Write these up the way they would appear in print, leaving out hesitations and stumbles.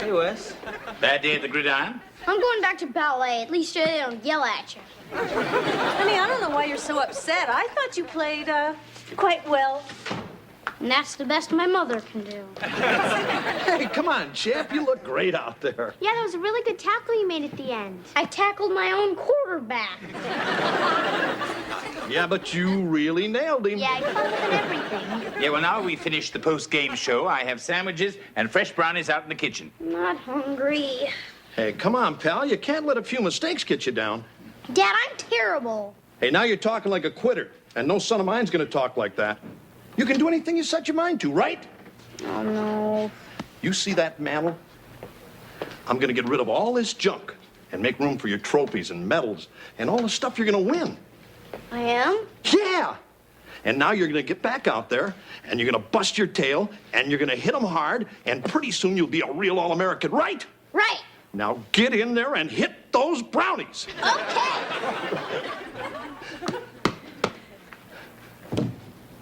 Hey, Wes. Bad day at the gridiron? I'm going back to ballet. At least they don't yell at you. Honey, I don't know why you're so upset. I thought you played, quite well. And that's the best my mother can do. Hey, come on, champ. You look great out there. Yeah, that was a really good tackle you made at the end. I tackled my own quarterback. Yeah, but you really nailed him. Yeah, I caught him and everything. Yeah, well, now we finished the post-game show. I have sandwiches and fresh brownies out in the kitchen. Not hungry. Hey, come on, pal. You can't let a few mistakes get you down. Dad, I'm terrible. Hey, now you're talking like a quitter, and no son of mine's gonna talk like that. You can do anything you set your mind to, right? Oh, no. You see that mantle? I'm gonna get rid of all this junk and make room for your trophies and medals and all the stuff you're gonna win. I am? Yeah! And now you're gonna get back out there, and you're gonna bust your tail, and you're gonna hit them hard, and pretty soon you'll be a real All-American, right? Right. Now get in there and hit those brownies. Okay.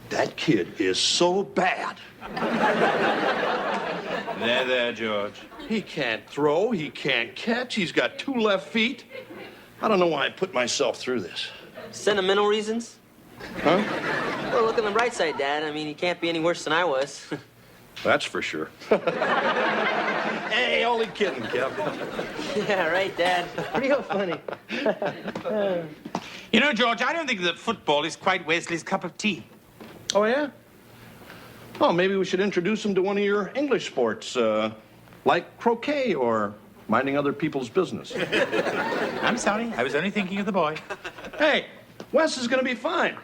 That kid is so bad. There, George. He can't throw, he can't catch, he's got 2 left feet. I don't know why I put myself through this. Sentimental reasons? Huh? Well, look on the bright side, Dad. I mean, he can't be any worse than I was. That's for sure. Hey, only kidding, Kev. Yeah, right, Dad. Real funny. You know, George, I don't think that football is quite Wesley's cup of tea. Oh, yeah? Oh, maybe we should introduce him to one of your English sports, like croquet or minding other people's business. I'm sorry. I was only thinking of the boy. Hey, Wes is gonna be fine.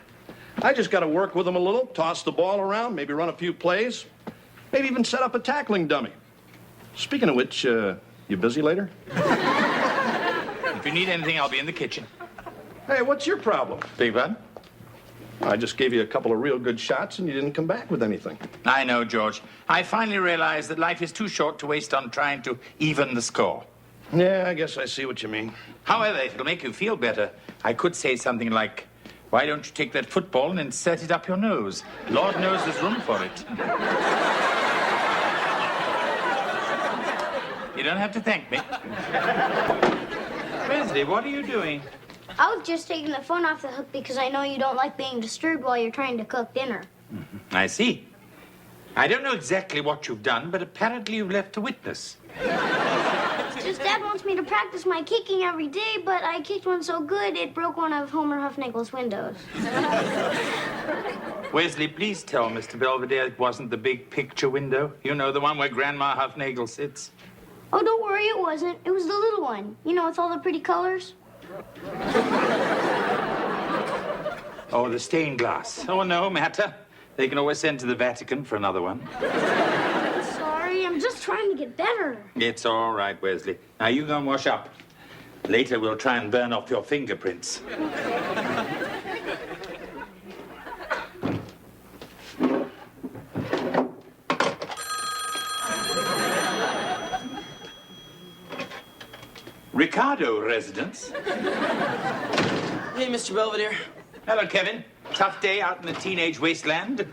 I just gotta work with him a little, toss the ball around, maybe run a few plays, maybe even set up a tackling dummy. Speaking of which, you busy later? If you need anything, I'll be in the kitchen. Hey, what's your problem? Big bud? I just gave you a couple of real good shots and you didn't come back with anything. I know, George. I finally realized that life is too short to waste on trying to even the score. Yeah, I guess I see what you mean. However, if it'll make you feel better, I could say something like, why don't you take that football and insert it up your nose? Lord knows there's room for it. You don't have to thank me. Wesley, what are you doing? I was just taking the phone off the hook because I know you don't like being disturbed while you're trying to cook dinner. I see. I don't know exactly what you've done, but apparently you've left a witness. It's just Dad wants me to practice my kicking every day, but I kicked one so good it broke one of Homer Huffnagel's windows. Wesley, please tell Mr. Belvedere it wasn't the big picture window. You know, the one where Grandma Huffnagel sits. Oh, don't worry, it wasn't. It was the little one. You know, with all the pretty colors. Oh, the stained glass. Oh, no matter. They can always send to the Vatican for another one. I'm sorry, I'm just trying to get better. It's all right, Wesley. Now, you go and wash up. Later, we'll try and burn off your fingerprints. Ricardo residence. Hey, Mr. Belvedere. Hello, Kevin. Tough day out in the teenage wasteland.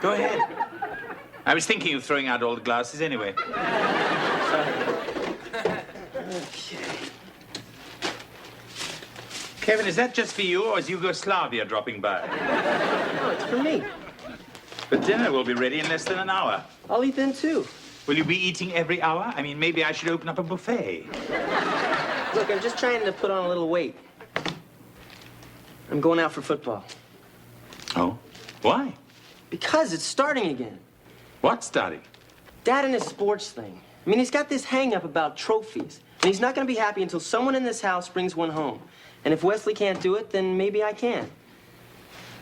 Go ahead. I was thinking of throwing out all the glasses anyway. Okay. Kevin, is that just for you, or is Yugoslavia dropping by? No, it's for me. But dinner will be ready in less than an hour. I'll eat then, too. Will you be eating every hour? I mean, maybe I should open up a buffet. Look, I'm just trying to put on a little weight. I'm going out for football. Oh? Why? Because it's starting again. What's starting? Dad and his sports thing. I mean, he's got this hang-up about trophies. And he's not going to be happy until someone in this house brings one home. And if Wesley can't do it, then maybe I can.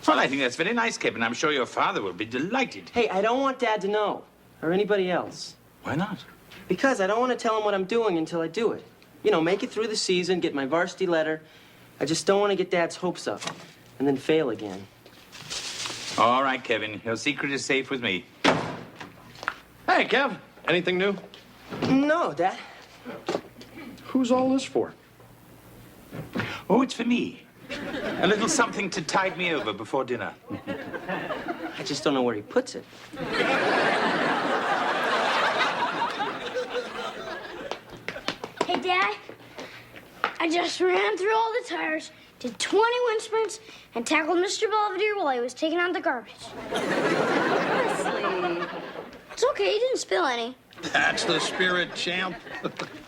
Well, I think that's very nice, Kevin. I'm sure your father will be delighted. Hey, I don't want Dad to know. Or anybody else. Why not? Because I don't want to tell him what I'm doing until I do it. You know, make it through the season, get my varsity letter. I just don't want to get Dad's hopes up and then fail again. All right, Kevin. Your secret is safe with me. Hey, Kev, anything new? No, Dad. Who's all this for? Oh, it's for me. A little something to tide me over before dinner. I just don't know where he puts it. I just ran through all the tires, did 20 wind sprints, and tackled Mr. Belvedere while he was taking out the garbage. Wesley. It's okay, he didn't spill any. That's the spirit, champ.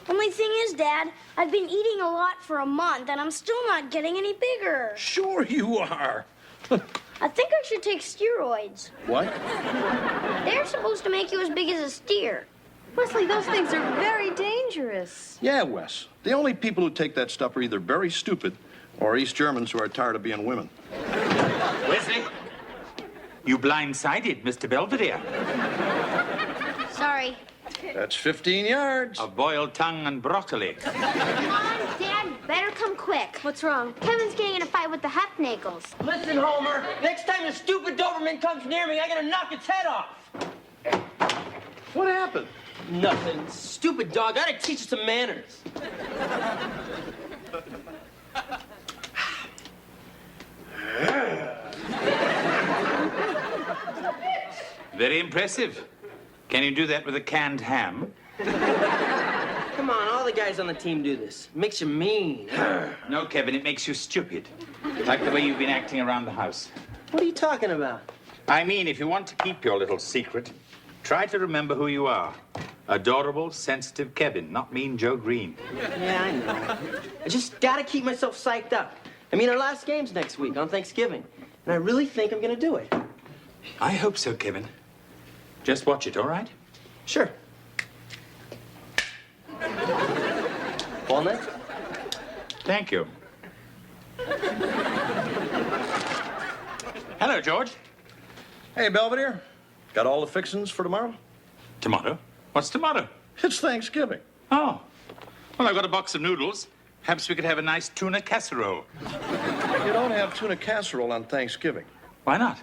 Only thing is, Dad, I've been eating a lot for a month, and I'm still not getting any bigger. Sure you are. I think I should take steroids. What? They're supposed to make you as big as a steer. Wesley, those things are very dangerous. Yeah, Wes. The only people who take that stuff are either very stupid or East Germans who are tired of being women. Wesley, you blindsided Mr. Belvedere. Sorry. That's 15 yards. Of boiled tongue and broccoli. Come on, Dad, better come quick. What's wrong? Kevin's getting in a fight with the Hufnagels. Listen, Homer, next time the stupid Doberman comes near me, I'm gonna knock its head off. What happened? Nothing. Stupid dog. I gotta teach it some manners. Very impressive. Can you do that with a canned ham? Come on, all the guys on the team do this. Makes you mean. No, Kevin, it makes you stupid. Like the way you've been acting around the house. What are you talking about? I mean, if you want to keep your little secret, try to remember who you are. Adorable, sensitive Kevin, not mean Joe Green. Yeah, I know. I just gotta keep myself psyched up. I mean, our last game's next week on Thanksgiving, and I really think I'm gonna do it. I hope so, Kevin. Just watch it, all right? Sure. Walnut? Thank you. Hello, George. Hey, Belvedere. Got all the fixings for tomorrow? Tomorrow? What's tomorrow? It's Thanksgiving. Oh. Well, I've got a box of noodles. Perhaps we could have a nice tuna casserole. You don't have tuna casserole on Thanksgiving. Why not?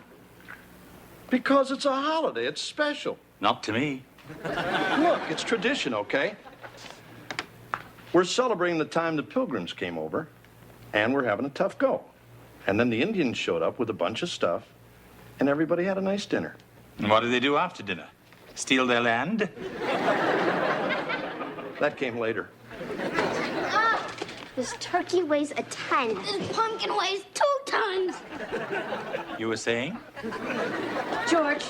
Because it's a holiday. It's special. Not to me. Look, it's tradition, okay? We're celebrating the time the Pilgrims came over, and we're having a tough go. And then the Indians showed up with a bunch of stuff, and everybody had a nice dinner. And what did they do after dinner? Steal their land? That came later. This turkey weighs a ton. This pumpkin weighs 2 tons. You were saying? George,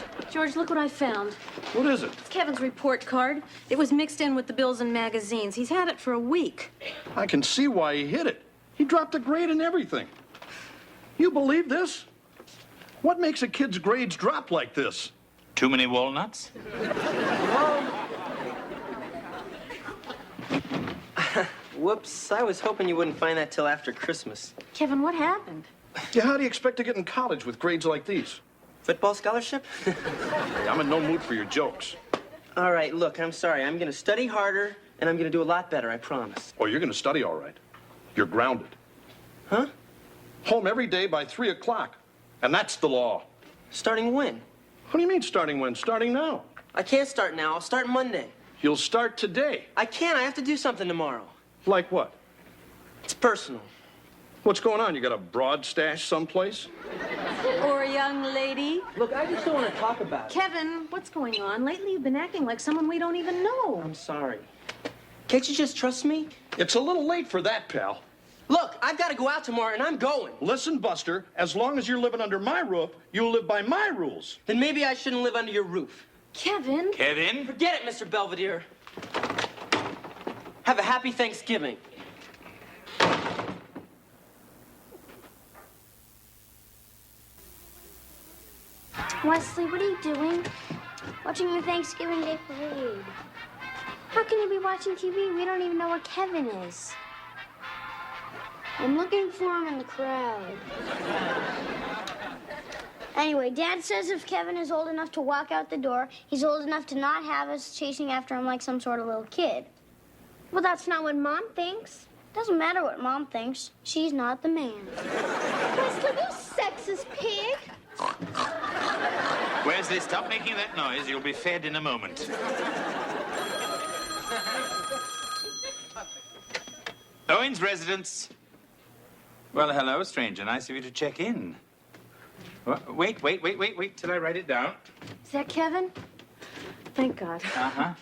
look what I found. What is it? It's Kevin's report card. It was mixed in with the bills and magazines. He's had it for a week. I can see why he hid it. He dropped a grade and everything. You believe this? What makes a kid's grades drop like this? Too many walnuts? Whoops, I was hoping you wouldn't find that till after Christmas. Kevin, what happened? Yeah, how do you expect to get in college with grades like these? Football scholarship? Hey, I'm in no mood for your jokes. All right, look, I'm sorry. I'm gonna study harder, and I'm gonna do a lot better, I promise. Oh, you're going to study all right. You're grounded. Huh? Home every day by 3 o'clock. And that's the law. Starting when? What do you mean starting when? Starting now. I can't start now. I'll start Monday. You'll start today. I can't. I have to do something tomorrow. Like what? It's personal. What's going on? You got a broad stash someplace? Or a young lady? Look, I just don't want to talk about it. Kevin, what's going on? Lately you've been acting like someone we don't even know. I'm sorry. Can't you just trust me? It's a little late for that, pal. Look, I've got to go out tomorrow, and I'm going. Listen, Buster, as long as you're living under my roof, you'll live by my rules. Then maybe I shouldn't live under your roof. Kevin? Kevin? Forget it, Mr. Belvedere. Have a happy Thanksgiving. Wesley, what are you doing? Watching the Thanksgiving Day parade. How can you be watching TV? We don't even know where Kevin is. I'm looking for him in the crowd. Anyway, Dad says if Kevin is old enough to walk out the door, he's old enough to not have us chasing after him like some sort of little kid. Well, that's not what Mom thinks. Doesn't matter what Mom thinks. She's not the man. Wesley, you sexist pig. Wesley, stop making that noise. You'll be fed in a moment. Owen's residence. Well, hello, stranger. Nice of you to check in. Wait till I write it down. Is that Kevin? Thank God. Uh-huh.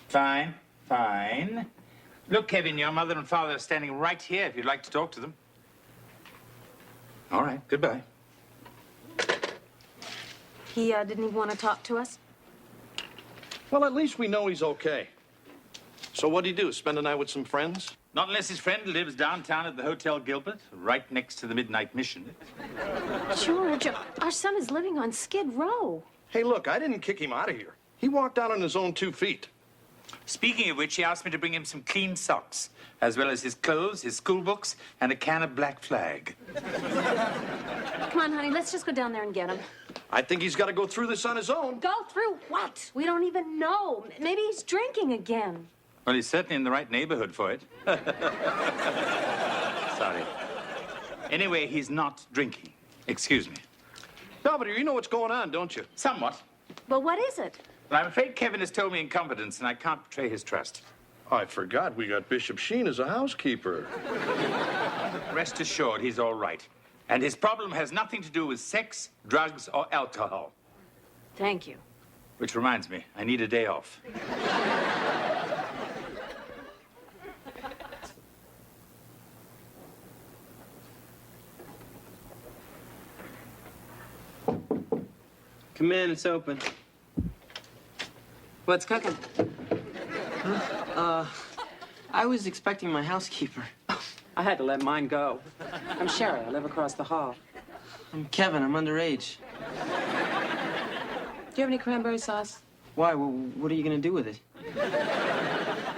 Fine. Look, Kevin, your mother and father are standing right here if you'd like to talk to them. All right, goodbye. He didn't even want to talk to us? Well, at least we know he's okay. So what'd he do, spend the night with some friends? Not unless his friend lives downtown at the Hotel Gilbert, right next to the Midnight Mission. George, our son is living on Skid Row. Hey, look, I didn't kick him out of here. He walked out on his own 2 feet. Speaking of which, he asked me to bring him some clean socks, as well as his clothes, his school books, and a can of Black Flag. Come on, honey, let's just go down there and get him. I think he's got to go through this on his own. Go through what? We don't even know. Maybe he's drinking again. Well, he's certainly in the right neighborhood for it. Sorry. Anyway, he's not drinking. Excuse me. Belvedere, you know what's going on, don't you? Somewhat. Well, what is it? But I'm afraid Kevin has told me in confidence, and I can't betray his trust. I forgot we got Bishop Sheen as a housekeeper. Rest assured, he's all right. And his problem has nothing to do with sex, drugs, or alcohol. Thank you. Which reminds me, I need a day off. Come in, it's open. What's cooking? I was expecting my housekeeper. I had to let mine go. I'm Sherry. I live across the hall. I'm Kevin, I'm underage. Do you have any cranberry sauce? Why? What are you gonna do with it?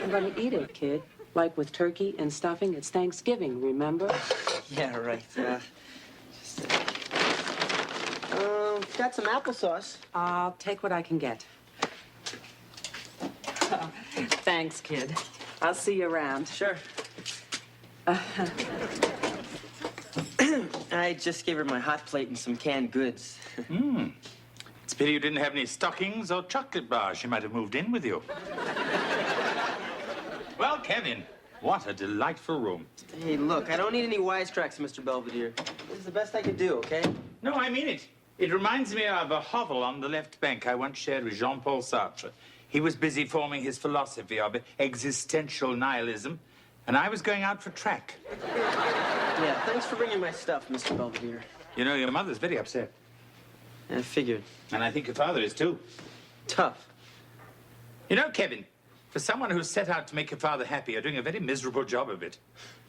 I'm gonna eat it, kid. Like with turkey and stuffing. It's Thanksgiving, remember? Yeah, right. Got some applesauce. I'll take what I can get. Thanks, kid. I'll see you around. Sure. I just gave her my hot plate and some canned goods. It's a pity you didn't have any stockings or chocolate bars. She might have moved in with you. Well, Kevin, what a delightful room. Hey, look, I don't need any wisecracks, Mr. Belvedere. This is the best I could do, okay? No, I mean it. It reminds me of a hovel on the left bank I once shared with Jean-Paul Sartre. He was busy forming his philosophy of existential nihilism, and I was going out for track. Yeah, thanks for bringing my stuff, Mr. Belvedere. You know, your mother's very upset. I figured. And I think your father is, too. Tough. You know, Kevin, for someone who's set out to make your father happy, you're doing a very miserable job of it.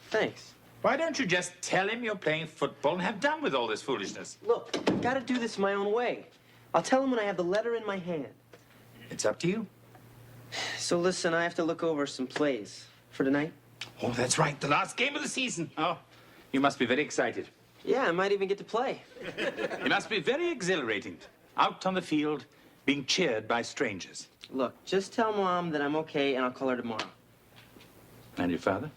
Thanks. Why don't you just tell him you're playing football and have done with all this foolishness? Look, I've got to do this my own way. I'll tell him when I have the letter in my hand. It's up to you. So listen, I have to look over some plays for tonight. Oh, that's right. The last game of the season. Oh, you must be very excited. Yeah, I might even get to play. It must be very exhilarating. Out on the field, being cheered by strangers. Look, just tell Mom that I'm okay and I'll call her tomorrow. And your father?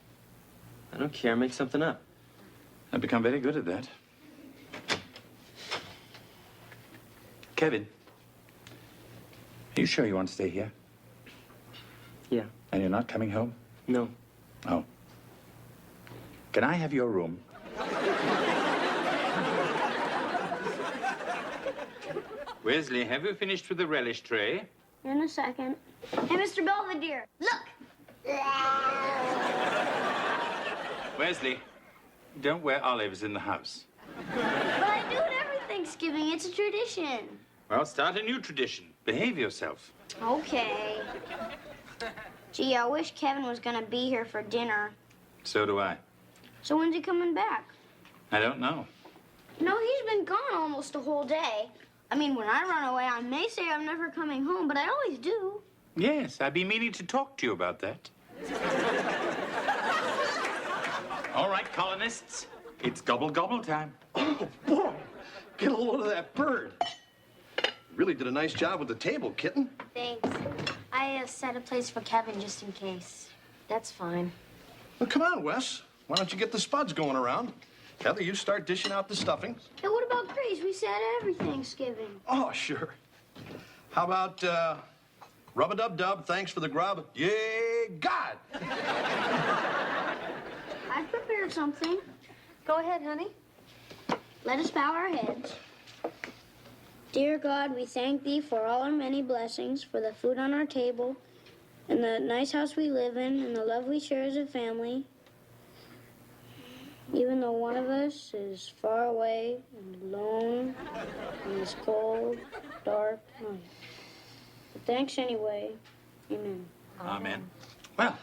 I don't care, make something up. I've become very good at that. Kevin, are you sure you want to stay here? Yeah. And you're not coming home? No. Oh. Can I have your room? Wesley, have you finished with the relish tray? In a second. Hey, Mr. Belvedere, look! Wesley, don't wear olives in the house. But I do it every Thanksgiving. It's a tradition. Well, start a new tradition. Behave yourself. Okay. Gee, I wish Kevin was gonna be here for dinner. So do I. So when's he coming back? I don't know. No, he's been gone almost a whole day. I mean, when I run away, I may say I'm never coming home, but I always do. Yes, I've been meaning to talk to you about that. All right, colonists. It's gobble-gobble time. Oh, boy, get a load of that bird. You really did a nice job with the table, kitten. Thanks. I set a place for Kevin just in case. That's fine. Well, come on, Wes. Why don't you get the spuds going around? Heather, you start dishing out the stuffings. Hey, what about Grace? We said every Thanksgiving. Oh, sure. How about, rub-a-dub-dub, thanks for the grub. Yay, God! I've prepared something. Go ahead, honey. Let us bow our heads. Dear God, we thank thee for all our many blessings, for the food on our table, and the nice house we live in, and the love we share as a family, even though one of us is far away and alone in this cold, dark night. But thanks anyway. Amen. Amen. Well,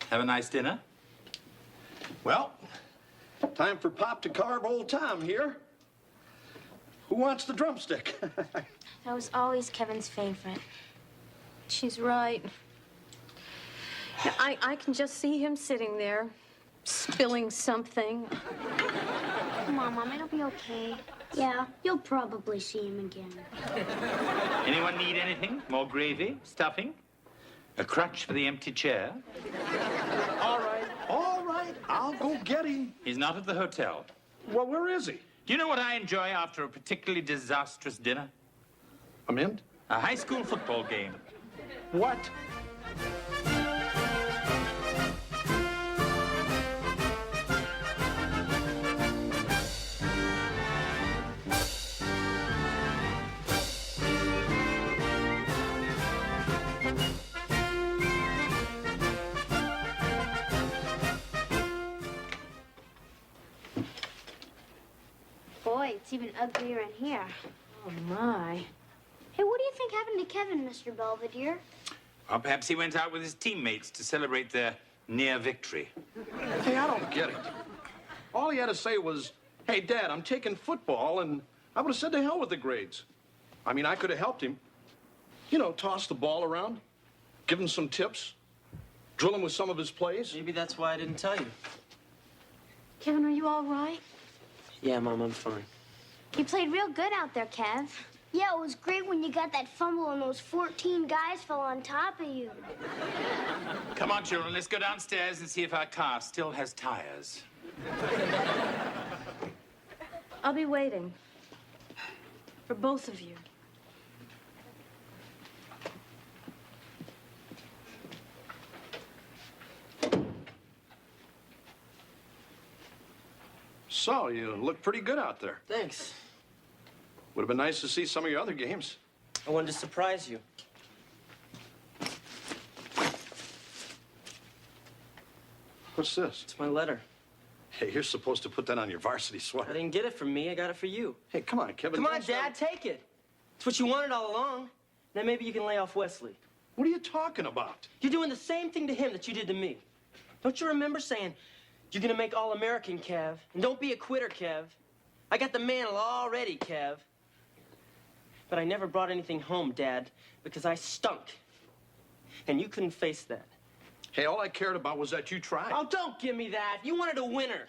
have a nice dinner. Well, time for Pop to carve old Tom here. Who wants the drumstick? That was always Kevin's favorite. She's right. Yeah, I can just see him sitting there, spilling something. Come on, Mom, it'll be okay. Yeah, you'll probably see him again. Anyone need anything? More gravy? Stuffing? A crutch for the empty chair? All right, I'll go get him. He's not at the hotel. Well, where is he? Do you know what I enjoy after a particularly disastrous dinner? A mint? A high school football game. What? Boy, it's even uglier in here. Oh, my. Hey, what do you think happened to Kevin, Mr. Belvedere? Or perhaps he went out with his teammates to celebrate their near victory. Hey, I don't get it. All he had to say was, hey, Dad, I'm taking football, and I would have said to hell with the grades. I mean, I could have helped him. You know, toss the ball around, give him some tips, drill him with some of his plays. Maybe that's why I didn't tell you. Kevin, are you all right? Yeah, Mom, I'm fine. You played real good out there, Kev. Yeah, it was great when you got that fumble and those 14 guys fell on top of you. Come on, children, let's go downstairs and see if our car still has tires. I'll be waiting. For both of you. So, you look pretty good out there. Thanks. Would have been nice to see some of your other games. I wanted to surprise you. What's this? It's my letter. Hey, you're supposed to put that on your varsity I sweater. didn't get it from me. I got it for you. Hey, come on, Kevin. Come on, don't start- Dad, take it. It's what you wanted all along. Now maybe you can lay off Wesley. What are you talking about? You're doing the same thing to him that you did to me. Don't you remember saying, you're gonna make All-American, Kev, and don't be a quitter, Kev. I got the mantle already, Kev. But I never brought anything home, Dad, because I stunk. And you couldn't face that. Hey, all I cared about was that you tried. Oh, don't give me that. You wanted a winner.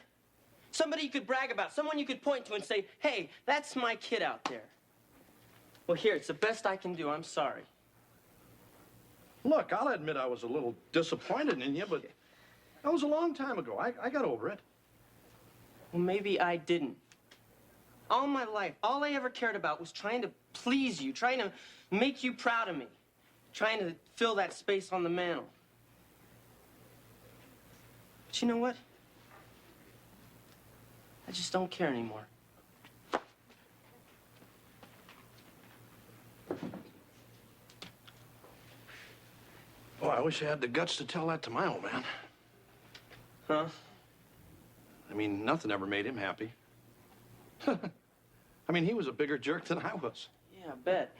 Somebody you could brag about, someone you could point to and say, hey, that's my kid out there. Well, here, it's the best I can do. I'm sorry. Look, I'll admit I was a little disappointed in you, but that was a long time ago. I got over it. Well, maybe I didn't. All my life, all I ever cared about was trying to please you, trying to make you proud of me, trying to fill that space on the mantle. But you know what? I just don't care anymore. Oh, I wish I had the guts to tell that to my old man. Huh? I mean, nothing ever made him happy. I mean, he was a bigger jerk than I was. Yeah, I bet.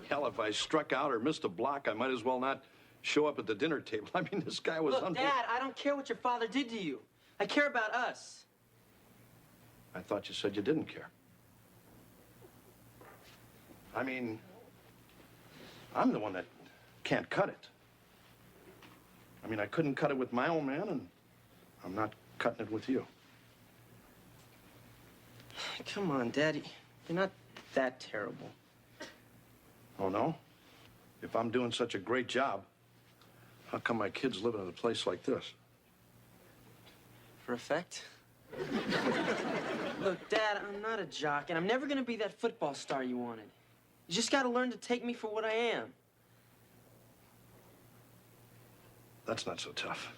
Hell, if I struck out or missed a block, I might as well not show up at the dinner table. I mean, this guy was Look, Dad, I don't care what your father did to you. I care about us. I thought you said you didn't care. I mean, I'm the one that can't cut it. I mean, I couldn't cut it with my old man, and I'm not cutting it with you. Come on, Daddy. You're not that terrible. Oh, no? If I'm doing such a great job, how come my kid's living in a place like this? For effect? Look, Dad, I'm not a jock, and I'm never gonna be that football star you wanted. You just gotta learn to take me for what I am. That's not so tough.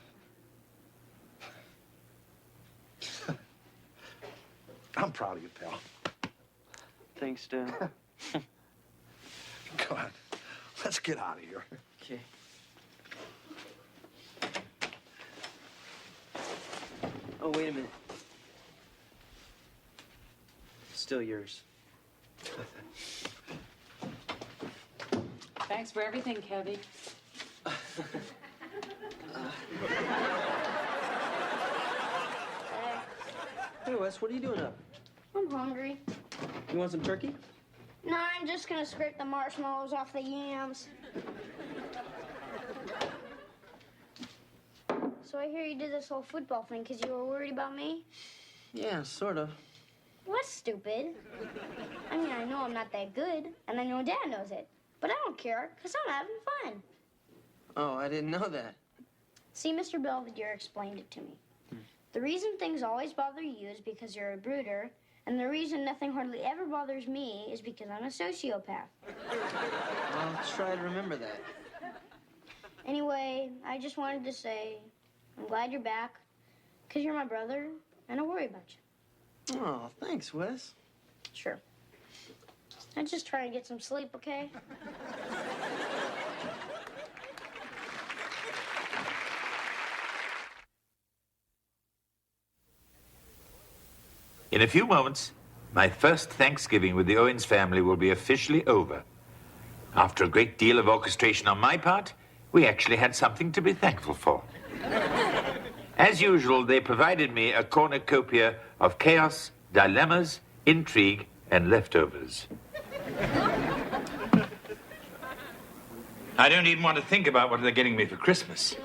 I'm proud of you, pal. Thanks, Dad. Go on. Let's get out of here. Okay. Oh, wait a minute. Still yours. Thanks for everything, Kevy. Hey, Wes, what are you doing up? I'm hungry. You want some turkey? No, I'm just gonna scrape the marshmallows off the yams. So I hear you did this whole football thing because you were worried about me? Yeah, sort of. Well, that's stupid. I mean, I know I'm not that good, and I know Dad knows it. But I don't care, because I'm having fun. Oh, I didn't know that. See, Mr. Belvedere explained it to me. The reason things always bother you is because you're a brooder, and the reason nothing hardly ever bothers me is because I'm a sociopath. I'll try to remember that. Anyway, I just wanted to say I'm glad you're back, because you're my brother, and I worry about you. Oh, thanks, Wes. Sure. I'm just trying to get some sleep, okay? In a few moments, my first Thanksgiving with the Owens family will be officially over. After a great deal of orchestration on my part, we actually had something to be thankful for. As usual, they provided me a cornucopia of chaos, dilemmas, intrigue, and leftovers. I don't even want to think about what they're getting me for Christmas.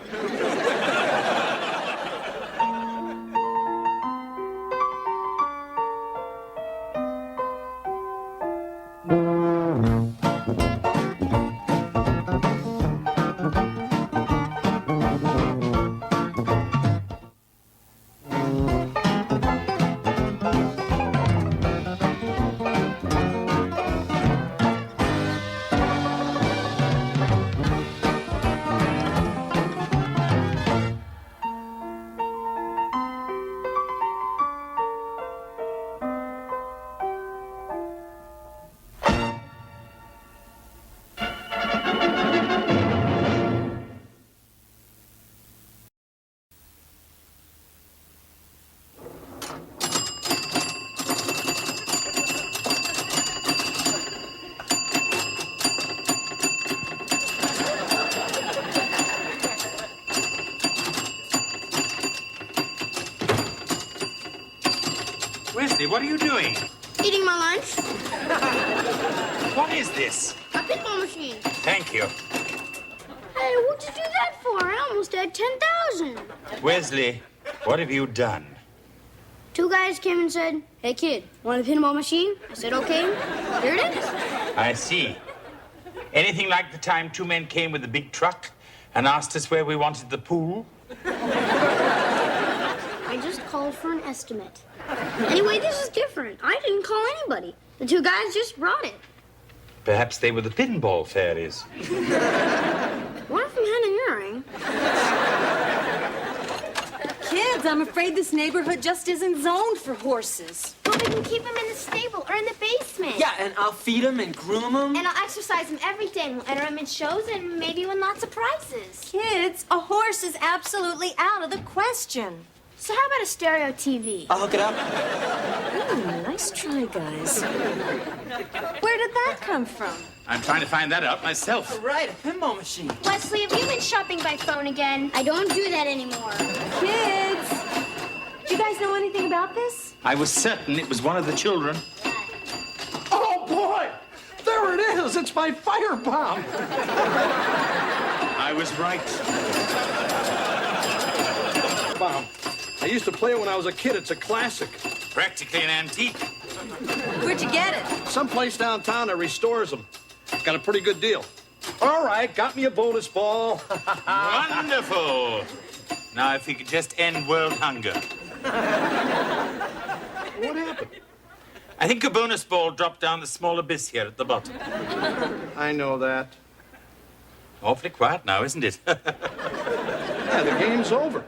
Wesley, what are you doing? Eating my lunch? What is this? A pinball machine. Thank you. Hey, what'd you do that for? I almost had 10,000. Wesley, what have you done? Two guys came and said, "Hey, kid, want a pinball machine?" I said, "Okay." Here it is. I see. Anything like the time two men came with a big truck and asked us where we wanted the pool? I just called for an estimate. Anyway, this is different. I didn't call anybody. The two guys just brought it. Perhaps they were the pinball fairies. One from Hen and Uring. Kids, I'm afraid this neighborhood just isn't zoned for horses. Well, we can keep them in the stable or in the basement. Yeah, and I'll feed them and groom them. And I'll exercise them every day and we'll enter them in shows and maybe win lots of prizes. Kids, a horse is absolutely out of the question. So how about a stereo TV? I'll hook it up. Ooh, nice try, guys. Where did that come from? I'm trying to find that out myself. Right, a pinball machine. Wesley, have you been shopping by phone again? I don't do that anymore. Kids, do you guys know anything about this? I was certain it was one of the children. Oh, boy! There it is! It's my firebomb! I was right. Bomb. I used to play it when I was a kid. It's a classic. Practically an antique. Where'd you get it? Someplace downtown that restores them. Got a pretty good deal. All right, got me a bonus ball. Wonderful. Now, if we could just end world hunger. What happened? I think a bonus ball dropped down the small abyss here at the bottom. I know that. Awfully quiet now, isn't it? Yeah, the game's over.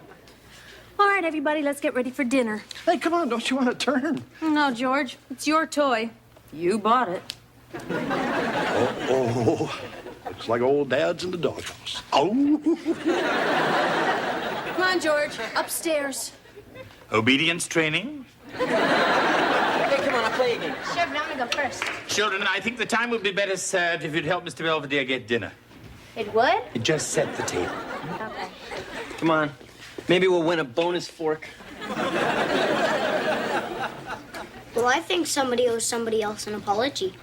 All right, everybody, let's get ready for dinner. Hey, come on, don't you want to turn? No, George, it's your toy. You bought it. Oh, Looks like old Dad's in the doghouse. Oh! Come on, George, upstairs. Obedience training? Hey, come on, I'll play a game. Sure, but I'm gonna go first. Children, I think the time would be better served if you'd help Mr. Belvedere get dinner. It would? You just set the table. Okay. Come on. Maybe we'll win a bonus fork. Well, I think somebody owes somebody else an apology.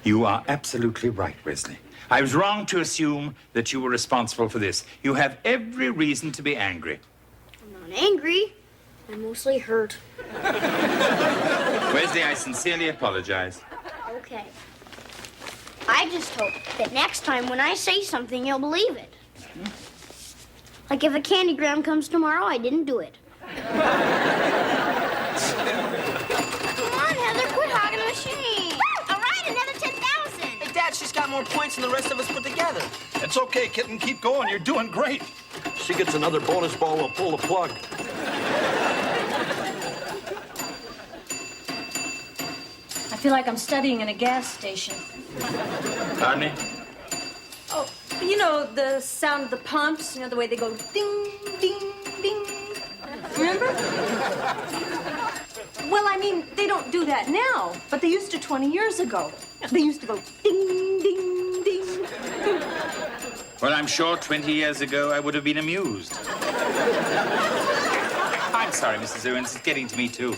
You are absolutely right, Wesley. I was wrong to assume that you were responsible for this. You have every reason to be angry. I'm not angry. I'm mostly hurt. Wesley, I sincerely apologize. Okay. I just hope that next time when I say something, you'll believe it. Like if a candygram comes tomorrow, I didn't do it. Come on, Heather, quit hogging the machine. All right, another 10,000. Hey, Dad, she's got more points than the rest of us put together. It's okay, kitten. Keep going. You're doing great. She gets another bonus ball, we'll pull the plug. I feel like I'm studying in a gas station. Pardon me? Oh, you know the sound of the pumps, you know, the way they go ding, ding, ding. Remember? Well, I mean, they don't do that now, but they used to 20 years ago. They used to go ding, ding, ding. Well, I'm sure 20 years ago I would have been amused. I'm sorry, Mrs. Owens. It's getting to me, too.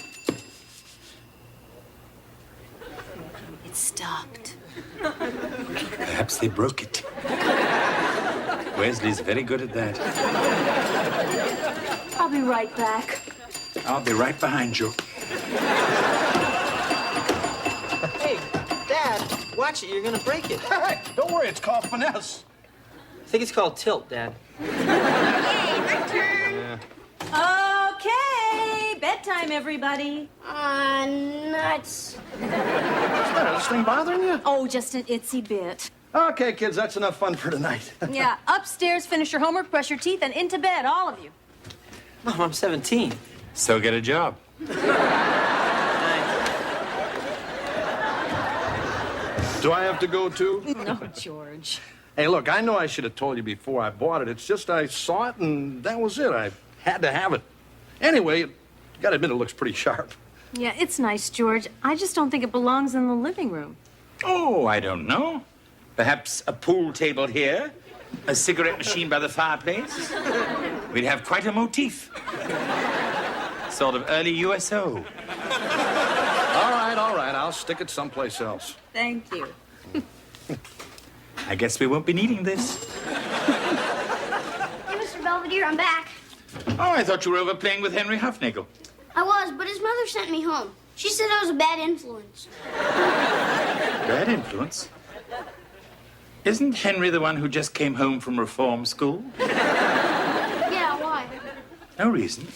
It stopped. Perhaps they broke it. Wesley's very good at that. I'll be right back. I'll be right behind you. Hey, Dad, watch it. You're gonna break it. Hey, don't worry. It's called finesse. I think it's called tilt, Dad. Hey, my turn. Okay, bedtime, everybody. Nuts. What's that? This thing bothering you? Oh, just an itsy bit. Okay, kids, that's enough fun for tonight. Yeah, upstairs, finish your homework, brush your teeth, and into bed, all of you. Mom, I'm 17. So get a job. Do I have to go, too? No, George. Hey, look, I know I should have told you before I bought it. It's just I saw it, and that was it. I had to have it. Anyway, you gotta admit it looks pretty sharp. Yeah, it's nice, George. I just don't think it belongs in the living room. Oh, I don't know. Perhaps a pool table here, a cigarette machine by the fireplace. We'd have quite a motif. Sort of early USO. All right, I'll stick it someplace else. Thank you. I guess we won't be needing this. Hey, Mr. Belvedere, I'm back. Oh, I thought you were over playing with Henry Huffnagel. I was, but his mother sent me home. She said I was a bad influence. Bad influence? Isn't Henry the one who just came home from reform school? Yeah, why? No reason.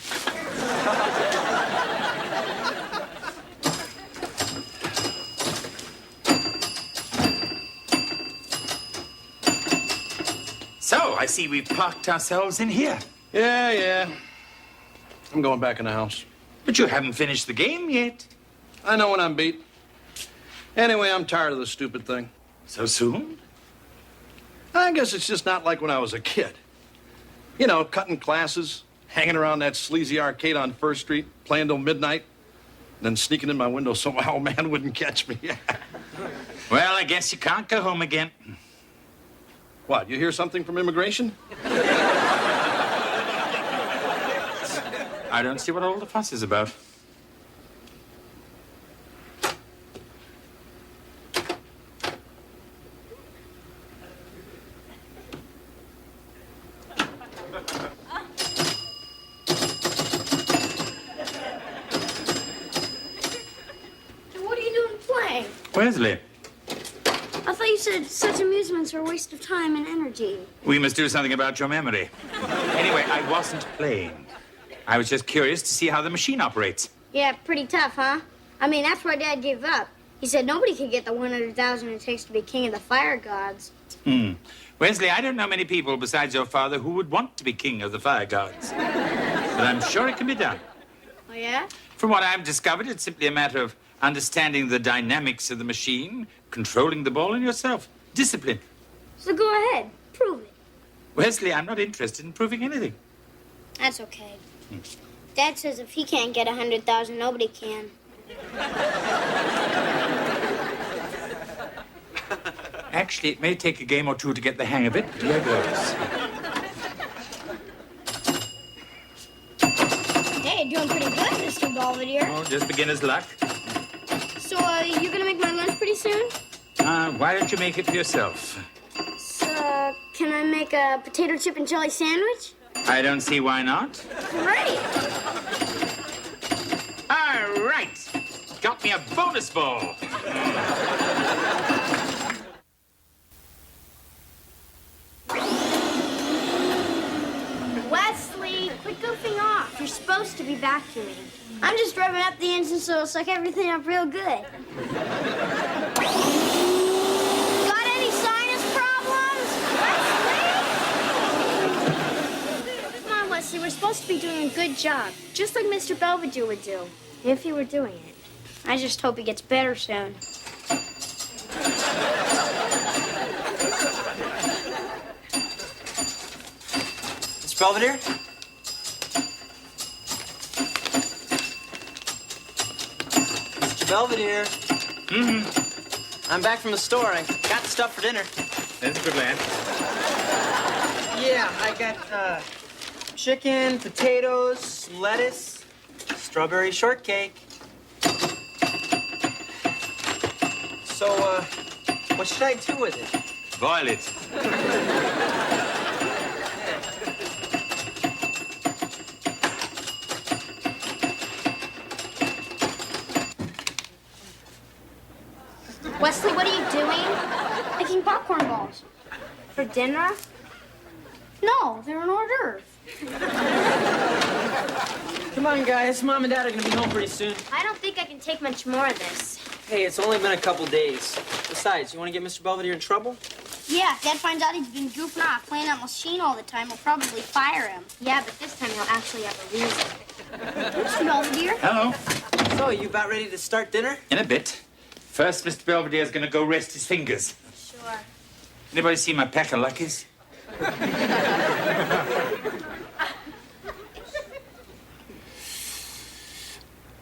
So, I see we've parked ourselves in here. Yeah. I'm going back in the house. But you haven't finished the game yet. I know when I'm beat. Anyway, I'm tired of this stupid thing. So soon? I guess it's just not like when I was a kid. You know, cutting classes, hanging around that sleazy arcade on First Street, playing till midnight, then sneaking in my window so my old man wouldn't catch me. Well, I guess you can't go home again. What, you hear something from immigration? I don't see what all the fuss is about. What are you doing playing? Wesley, I thought you said such amusements are a waste of time and energy. we must do something about your memory. Anyway, I wasn't playing. I was just curious to see how the machine operates. Yeah, pretty tough, huh? I mean, that's why Dad gave up. He said nobody could get the 100,000 it takes to be king of the fire gods. Wesley, I don't know many people besides your father who would want to be king of the fire gods. But I'm sure it can be done. Oh, yeah? From what I've discovered, it's simply a matter of understanding the dynamics of the machine, controlling the ball, and yourself. Discipline. So go ahead, prove it. Wesley, I'm not interested in proving anything. That's okay. Dad says if he can't get 100,000, nobody can. Actually, it may take a game or two to get the hang of it, but here goes. Hey, you're doing pretty good, Mr. Belvedere. Oh, just beginner's luck. So, you gonna make my lunch pretty soon? Why don't you make it for yourself? So, can I make a potato chip and jelly sandwich? I don't see why not. Great! All right. Got me a bonus ball. Wesley, quit goofing off. You're supposed to be vacuuming. I'm just revving up the engine so it'll suck everything up real good. Got any sinus problems, Wesley? Come on, Wesley. We're supposed to be doing a good job, just like Mr. Belvedere would do, if he were doing it. I just hope he gets better soon. Mr. Belvedere? Mr. Belvedere? I'm back from the store. I got the stuff for dinner. That's a good lad. Yeah, I got chicken, potatoes, some lettuce, strawberry shortcake. So, what should I do with it? Boil it. Wesley, what are you doing? Making popcorn balls. For dinner? No, they're an hors d'oeuvre. Come on, guys. Mom and Dad are gonna be home pretty soon. I don't think I can take much more of this. Hey, it's only been a couple days. Besides, you want to get Mr. Belvedere in trouble? Yeah, if Dad finds out he's been goofing off playing that machine all the time, we'll probably fire him. Yeah, but this time he'll actually have a reason. Mr. Belvedere? Hello. So, you about ready to start dinner? In a bit. First, Mr. Belvedere's going to go rest his fingers. Sure. Anybody see my pack of luckies?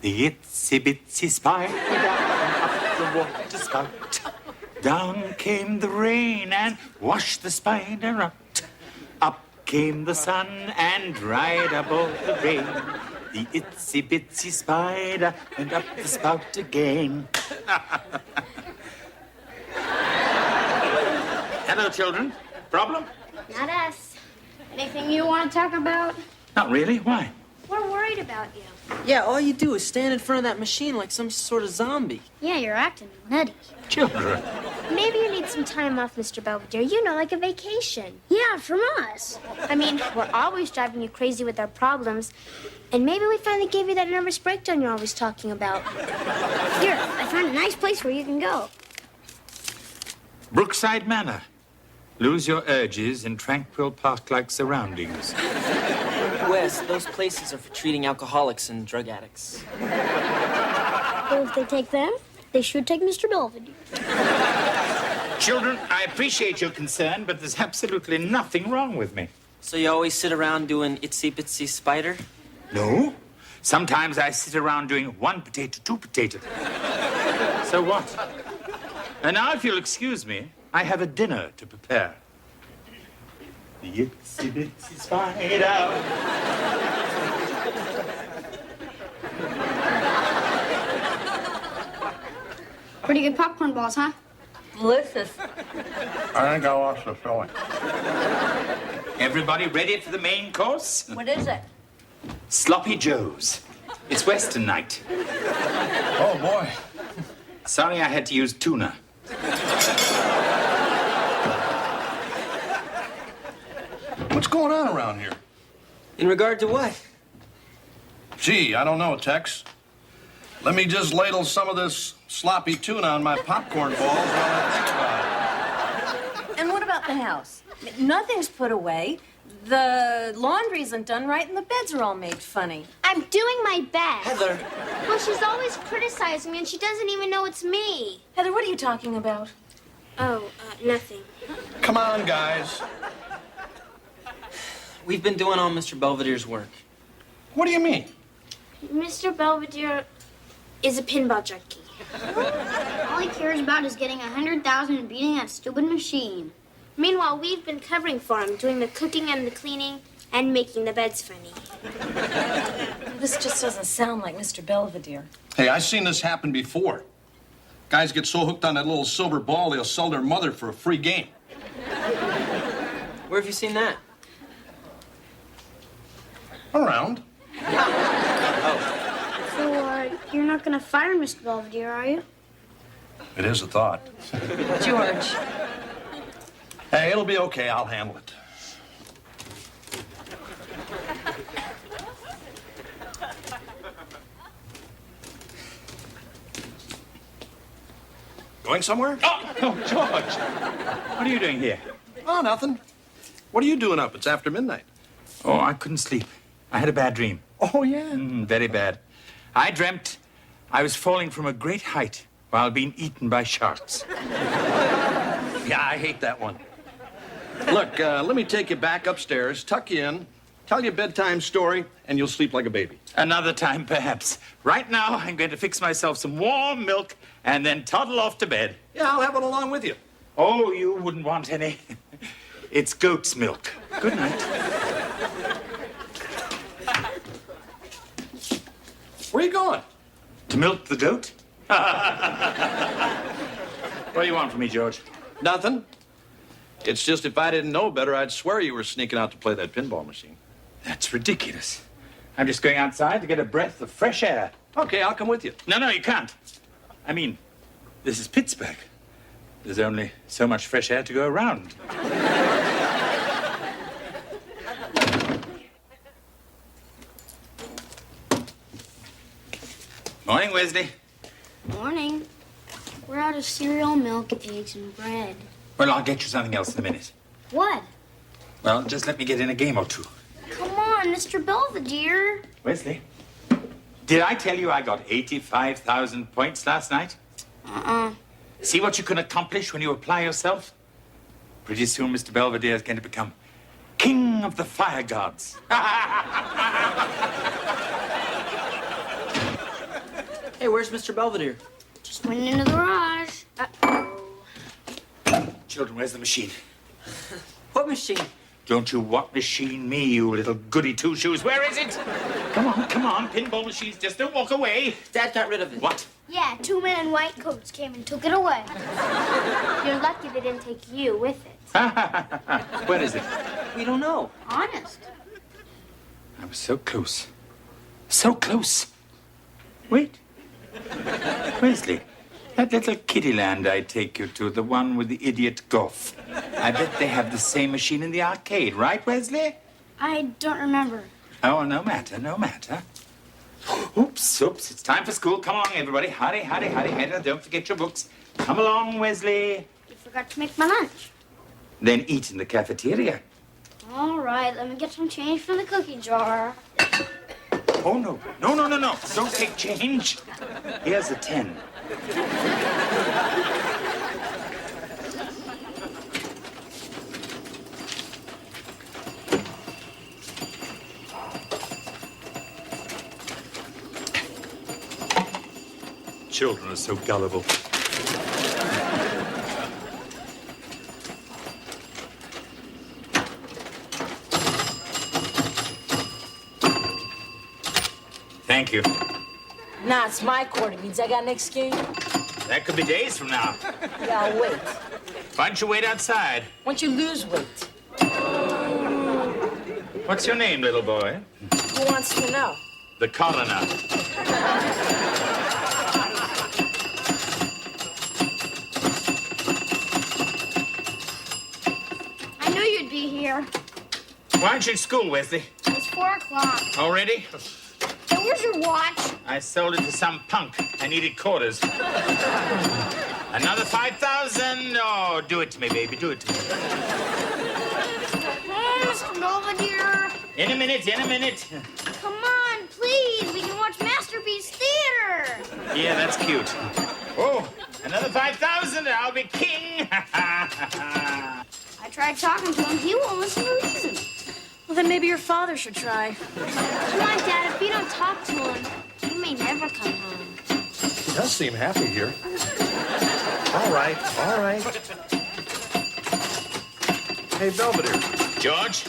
The itsy bitsy spider up the water spout. Down came the rain and washed the spider out. Up came the sun and dried up all the rain. The itsy bitsy spider went up the spout again. Hello, children. Problem? Not us. Anything you want to talk about? Not really. Why? We're worried about you. Yeah, all you do is stand in front of that machine like some sort of zombie. Yeah, you're acting nutty. Children. Maybe you need some time off, Mr. Belvedere. You know, like a vacation. Yeah, from us. I mean, we're always driving you crazy with our problems. And maybe we finally gave you that nervous breakdown you're always talking about. Here, I found a nice place where you can go. Brookside Manor. Lose your urges in tranquil park-like surroundings. Wes, those places are for treating alcoholics and drug addicts. Well, if they take them, they should take Mr. Belvedere. Children, I appreciate your concern, but there's absolutely nothing wrong with me. So you always sit around doing itsy bitsy spider? No. Sometimes I sit around doing one potato, two potato. So what? And now, if you'll excuse me, I have a dinner to prepare. The itsy bitsy spider. Pretty good popcorn balls, huh? Delicious. I think I lost the filling. Everybody ready for the main course? What is it? Sloppy Joe's. It's Western night. Oh, boy. Sorry I had to use tuna. What's going on around here? In regard to what? Gee, I don't know, Tex. Let me just ladle some of this sloppy tuna on my popcorn balls while I think about it. And what about the house? Nothing's put away. The laundry isn't done right, and the beds are all made funny. I'm doing my best. Heather. Well, she's always criticizing me, and she doesn't even know it's me. Heather, what are you talking about? Oh, Nothing. Come on, guys. We've been doing all Mr. Belvedere's work. What do you mean? Mr. Belvedere is a pinball junkie. All he cares about is getting 100,000 and beating that stupid machine. Meanwhile, we've been covering for him, doing the cooking and the cleaning and making the beds funny. This just doesn't sound like Mr. Belvedere. Hey, I've seen this happen before. Guys get so hooked on that little silver ball, they'll sell their mother for a free game. Where have you seen that? Around. So, you're not gonna fire Mr. Belvedere, are you? It is a thought. George. Hey, it'll be okay. I'll handle it. Going somewhere? Oh, George. What are you doing here? Oh, nothing. What are you doing up? It's after midnight. Oh, I couldn't sleep. I had a bad dream. Oh, yeah? Very bad. I dreamt I was falling from a great height while being eaten by sharks. Yeah, I hate that one. Look, let me take you back upstairs, tuck you in, tell you a bedtime story, and you'll sleep like a baby. Another time, perhaps. Right now, I'm going to fix myself some warm milk and then toddle off to bed. Yeah, I'll have it along with you. Oh, you wouldn't want any. It's goat's milk. Good night. Where are you going? To milk the goat? What do you want from me, George? Nothing. It's just if I didn't know better, I'd swear you were sneaking out to play that pinball machine. That's ridiculous. I'm just going outside to get a breath of fresh air. Okay, I'll come with you. No, you can't. I mean, this is Pittsburgh. There's only so much fresh air to go around. Morning, Wesley. Morning. We're out of cereal, milk, eggs, and bread. Well, I'll get you something else in a minute. What? Well, just let me get in a game or two. Come on, Mr. Belvedere. Wesley, did I tell you I got 85,000 points last night? See what you can accomplish when you apply yourself? Pretty soon, Mr. Belvedere is going to become king of the fire gods. Hey, where's Mr. Belvedere? Just went into the garage. Uh-oh. Children, where's the machine? What machine? Don't you what machine me, you little goody two-shoes. Where is it? Come on. Pinball machines, just don't walk away. Dad got rid of it. What? Yeah, 2 men in white coats came and took it away. You're lucky they didn't take you with it. Where is it? We don't know. Honest. I was so close. So close. Wait. Wesley, that little kiddie land I take you to, the one with the idiot golf. I bet they have the same machine in the arcade, right, Wesley? I don't remember. Oh, no matter. Oops, it's time for school. Come along, everybody. Hurry. Don't forget your books. Come along, Wesley. You forgot to make my lunch. Then eat in the cafeteria. All right, let me get some change from the cookie jar. Oh, no. Don't take change. Here's a 10. Children are so gullible. Thank you. Nah, it's my quarter beans. I got next game. That could be days from now. Yeah, I'll wait. Why don't you wait outside? Once you lose weight. What's your name, little boy? Who wants to know? The coroner. I knew you'd be here. Why aren't you at school, Wesley? It's 4 o'clock. Already? Hey, where's your watch? I sold it to some punk. I needed quarters. Another 5,000? Oh, do it to me, baby. Do it to me. Hey, Mr. Belvedere. In a minute. Come on, please. We can watch Masterpiece Theater. Yeah, that's cute. Oh, another 5,000 and I'll be king. I tried talking to him. He won't listen to reason. Well, then maybe your father should try. Come on, Dad. If you don't talk to him, he may never come home. He does seem happy here. All right, all right. Hey, Belvedere. George?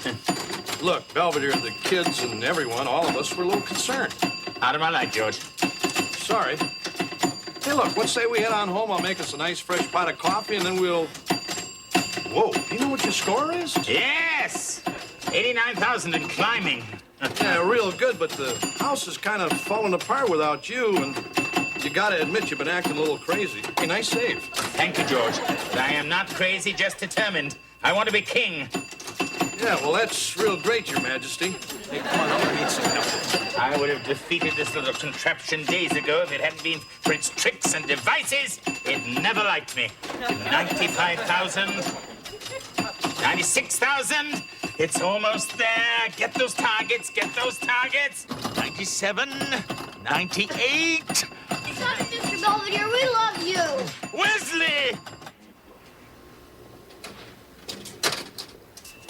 Look, Belvedere, the kids and everyone, all of us were a little concerned. Out of my light, George. Sorry. Hey, look, let's say we head on home. I'll make us a nice fresh pot of coffee, and then we'll... Whoa, do you know what your score is? Yes! 89,000 and climbing. Yeah, real good, but the house is kind of falling apart without you, and you gotta admit you've been acting a little crazy. Hey, nice save. Thank you, George. But I am not crazy, just determined. I want to be king. Yeah, well, that's real great, Your Majesty. Hey, come on, I'm gonna need some help. I would have defeated this little contraption days ago if it hadn't been for its tricks and devices. It never liked me. 95,000. 96,000. It's almost there. Get those targets. Get those targets. 97. 98. Stop it, Mr. Belvedere. We love you. Wesley!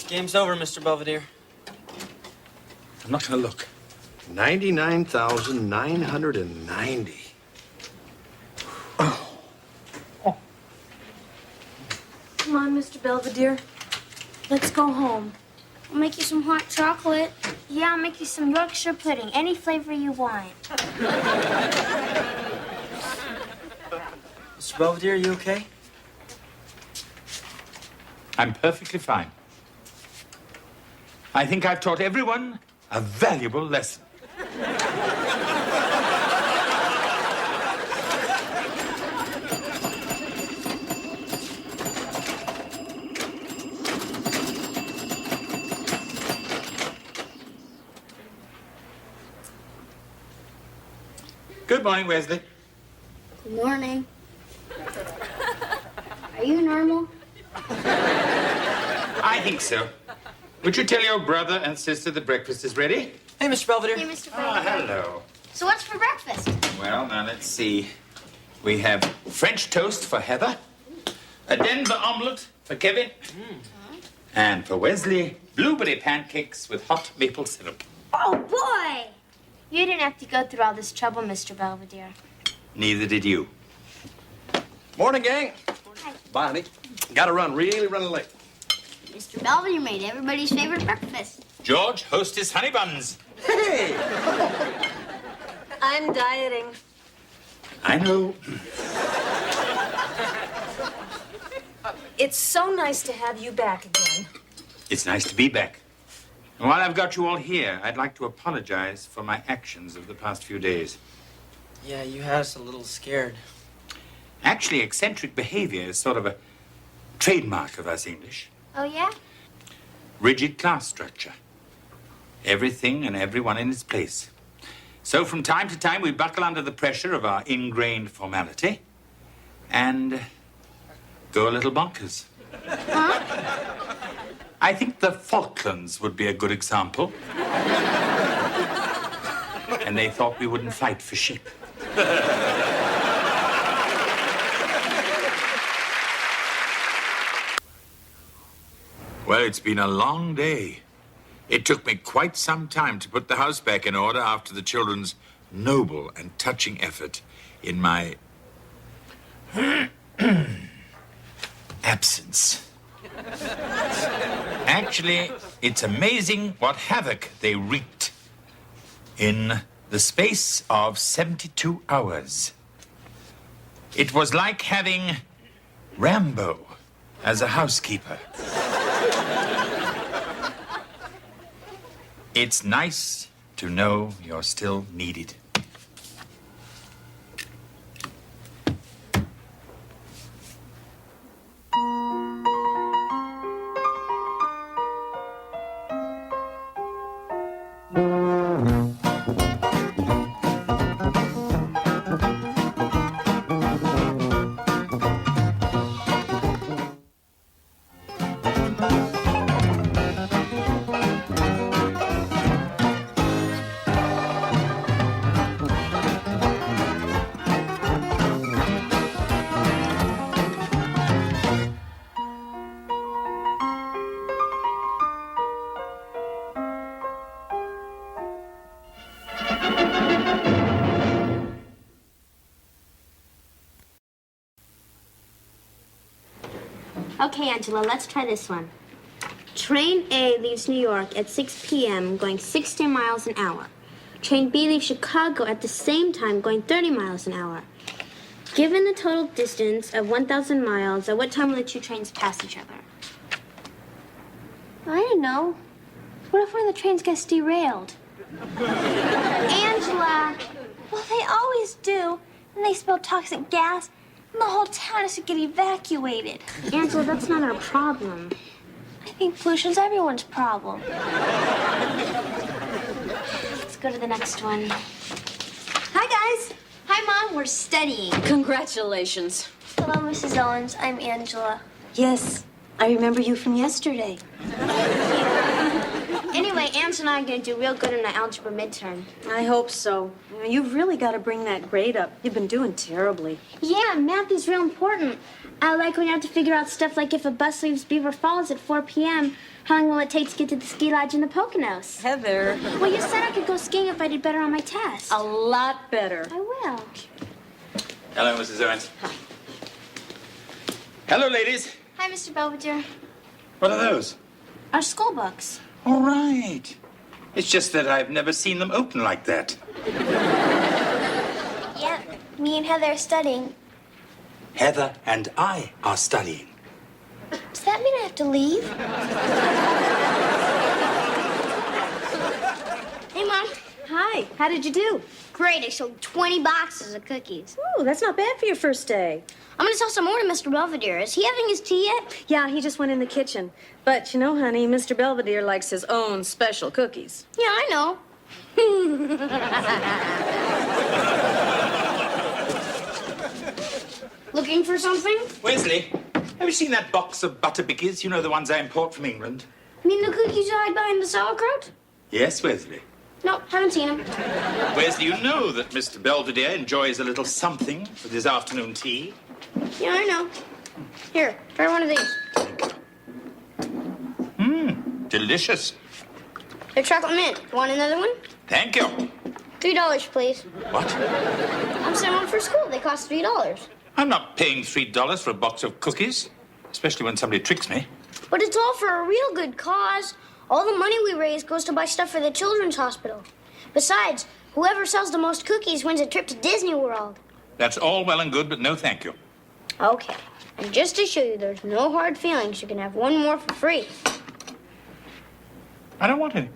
Game's over, Mr. Belvedere. I'm not going to look. 99,990. Come on, Mr. Belvedere. Let's go home. I'll make you some hot chocolate. Yeah, I'll make you some Yorkshire pudding. Any flavor you want. Mr. Belvedere, you okay? I'm perfectly fine. I think I've taught everyone a valuable lesson. Good morning, Wesley. Good morning. Are you normal? I think so. Would you tell your brother and sister that breakfast is ready? Hey, Mr. Belvedere. Hey, Mr. Ah, Belvedere. hello. So what's for breakfast? Well, now let's see. We have French toast for Heather, a Denver omelet for Kevin, and for Wesley, blueberry pancakes with hot maple syrup. Oh, boy! You didn't have to go through all this trouble, Mr. Belvedere. Neither did you. Morning, gang. Hi. Bye, honey. Gotta run, really running late. Mr. Belvedere made everybody's favorite breakfast. George, hostess honey buns. Hey! I'm dieting. I know. It's so nice to have you back again. It's nice to be back. And while I've got you all here, I'd like to apologize for my actions of the past few days. Yeah, you had us a little scared. Actually, eccentric behavior is sort of a trademark of us English. Oh, yeah? Rigid class structure. Everything and everyone in its place. So from time to time, we buckle under the pressure of our ingrained formality and go a little bonkers. Huh? I think the Falklands would be a good example. And they thought we wouldn't fight for sheep. Well, it's been a long day. It took me quite some time to put the house back in order after the children's noble and touching effort in my absence. Actually, it's amazing what havoc they wreaked in the space of 72 hours. It was like having Rambo as a housekeeper. It's nice to know you're still needed. Okay, Angela, let's try this one. Train A leaves New York at 6 p.m. going 60 miles an hour. Train B leaves Chicago at the same time going 30 miles an hour. Given the total distance of 1,000 miles, at what time will the two trains pass each other? I don't know. What if one of the trains gets derailed? Angela! Well, they always do. And they spill toxic gas, and the whole town has to get evacuated. Angela, that's not our problem. I think pollution's everyone's problem. Let's go to the next one. Hi, guys. Hi, Mom. We're studying. Congratulations. Hello, Mrs. Owens. I'm Angela. Yes, I remember you from yesterday. Anyway, Angela and I are going to do real good in the algebra midterm. I hope so. You know, you've really got to bring that grade up. You've been doing terribly. Yeah, math is real important. I like when you have to figure out stuff like if a bus leaves Beaver Falls at 4 p.m., how long will it take to get to the ski lodge in the Poconos? Heather. Well, you said I could go skiing if I did better on my test. A lot better. I will. Hello, Mrs. Owens. Hello, ladies. Hi, Mr. Belvedere. What are those? Our school books. All right. It's just that I've never seen them open like that. Yeah, me and Heather are studying. Heather and I are studying. Does that mean I have to leave? Hey, Mom. Hi, how did you do? Great, I sold 20 boxes of cookies. Ooh, that's not bad for your first day. I'm going to sell some more to Mr. Belvedere. Is he having his tea yet? Yeah, he just went in the kitchen. But you know, honey, Mr. Belvedere likes his own special cookies. Yeah, I know. Looking for something? Wesley, have you seen that box of butter bickies? You know, the ones I import from England? You mean the cookies you hide behind the sauerkraut? Yes, Wesley. No, haven't seen them. Wesley, you know that Mr. Belvedere enjoys a little something with his afternoon tea. Yeah, I know. Here, try one of these. Delicious. They're chocolate mint. Want another one? Thank you. $3, please. What? I'm sending one for school. They cost $3. I'm not paying $3 for a box of cookies, especially when somebody tricks me. But it's all for a real good cause. All the money we raise goes to buy stuff for the children's hospital. Besides, whoever sells the most cookies wins a trip to Disney World. That's all well and good, but no thank you. Okay. And just to show you there's no hard feelings, you can have one more for free. I don't want any.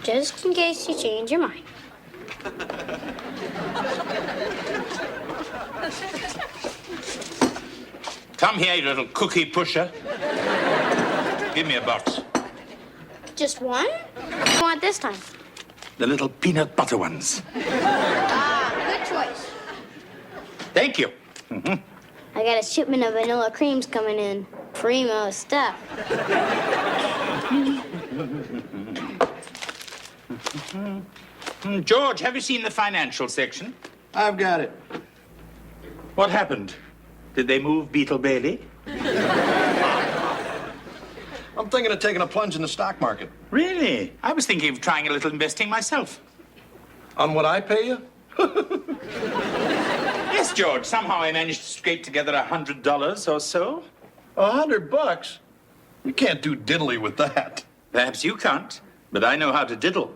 Just in case you change your mind. Come here, you little cookie pusher. Give me a box. Just one? What do you want this time? The little peanut butter ones. Good choice. Thank you. I got a shipment of vanilla creams coming in. Primo stuff. George, have you seen the financial section? I've got it. What happened? Did they move Beetle Bailey? I'm thinking of taking a plunge in the stock market. Really? I was thinking of trying a little investing myself. On what I pay you? Yes, George. Somehow I managed to scrape together $100 or so. $100? You can't do diddly with that. Perhaps you can't, but I know how to diddle.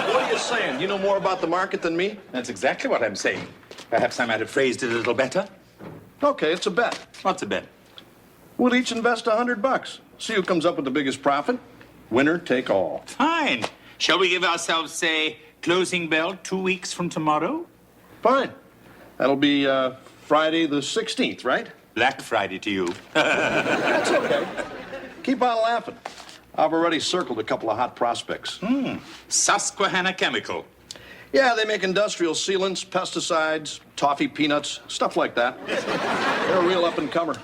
What are you saying? You know more about the market than me? That's exactly what I'm saying. Perhaps I might have phrased it a little better. Okay, it's a bet. What's a bet? We'll each invest $100. See who comes up with the biggest profit. Winner take all. Fine. Shall we give ourselves, say, closing bell 2 weeks from tomorrow? Fine. That'll be Friday the 16th, right? Black Friday to you. That's okay. Keep on laughing. I've already circled a couple of hot prospects. Susquehanna Chemical. Yeah, they make industrial sealants, pesticides, toffee peanuts, stuff like that. They're a real up-and-comer.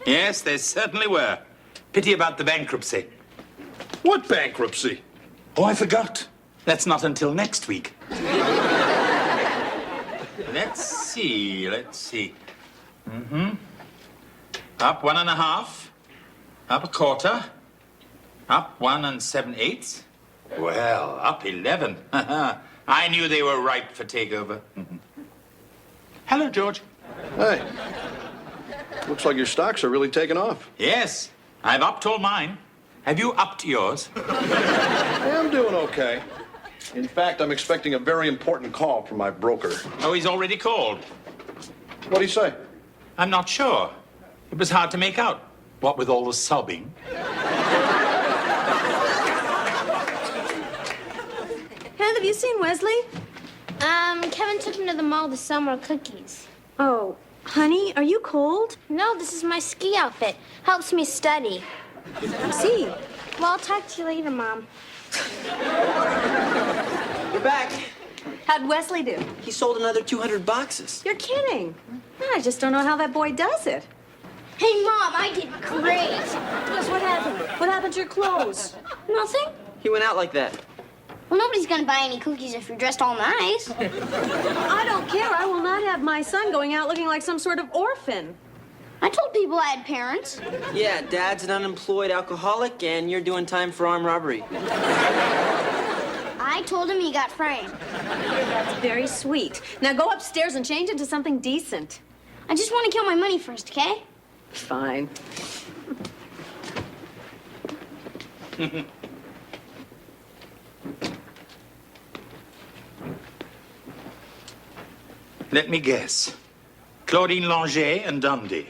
Yes, they certainly were. Pity about the bankruptcy. What bankruptcy? Oh, I forgot. That's not until next week. Let's see. Up 1.5. Up a quarter. Up 1 7/8. Well, up 11. I knew they were ripe for takeover. Hello, George. Hey, Looks like your stocks are really taking off. Yes, I've upped all mine. Have you upped yours? Yeah, I'm doing okay. In fact, I'm expecting a very important call from my broker. Oh, he's already called. What'd he say? I'm not sure. It was hard to make out, what with all the sobbing. Heather, have you seen Wesley? Kevin took me to the mall to sell more cookies. Oh, honey, are you cold? No, this is my ski outfit. Helps me study. See. Well, I'll talk to you later, Mom. You're back. How'd Wesley do? He sold another 200 boxes. You're kidding. I just don't know how that boy does it. Hey, Mom, I did great. Yes, what happened? What happened to your clothes? Nothing? He went out like that. Well, nobody's gonna buy any cookies if you're dressed all nice. I don't care. I will not have my son going out looking like some sort of orphan. I told people I had parents. Yeah, Dad's an unemployed alcoholic, and you're doing time for armed robbery. I told him he got framed. That's very sweet. Now go upstairs and change into something decent. I just want to count my money first, okay? Fine. Let me guess. Claudine Langer and Dundee.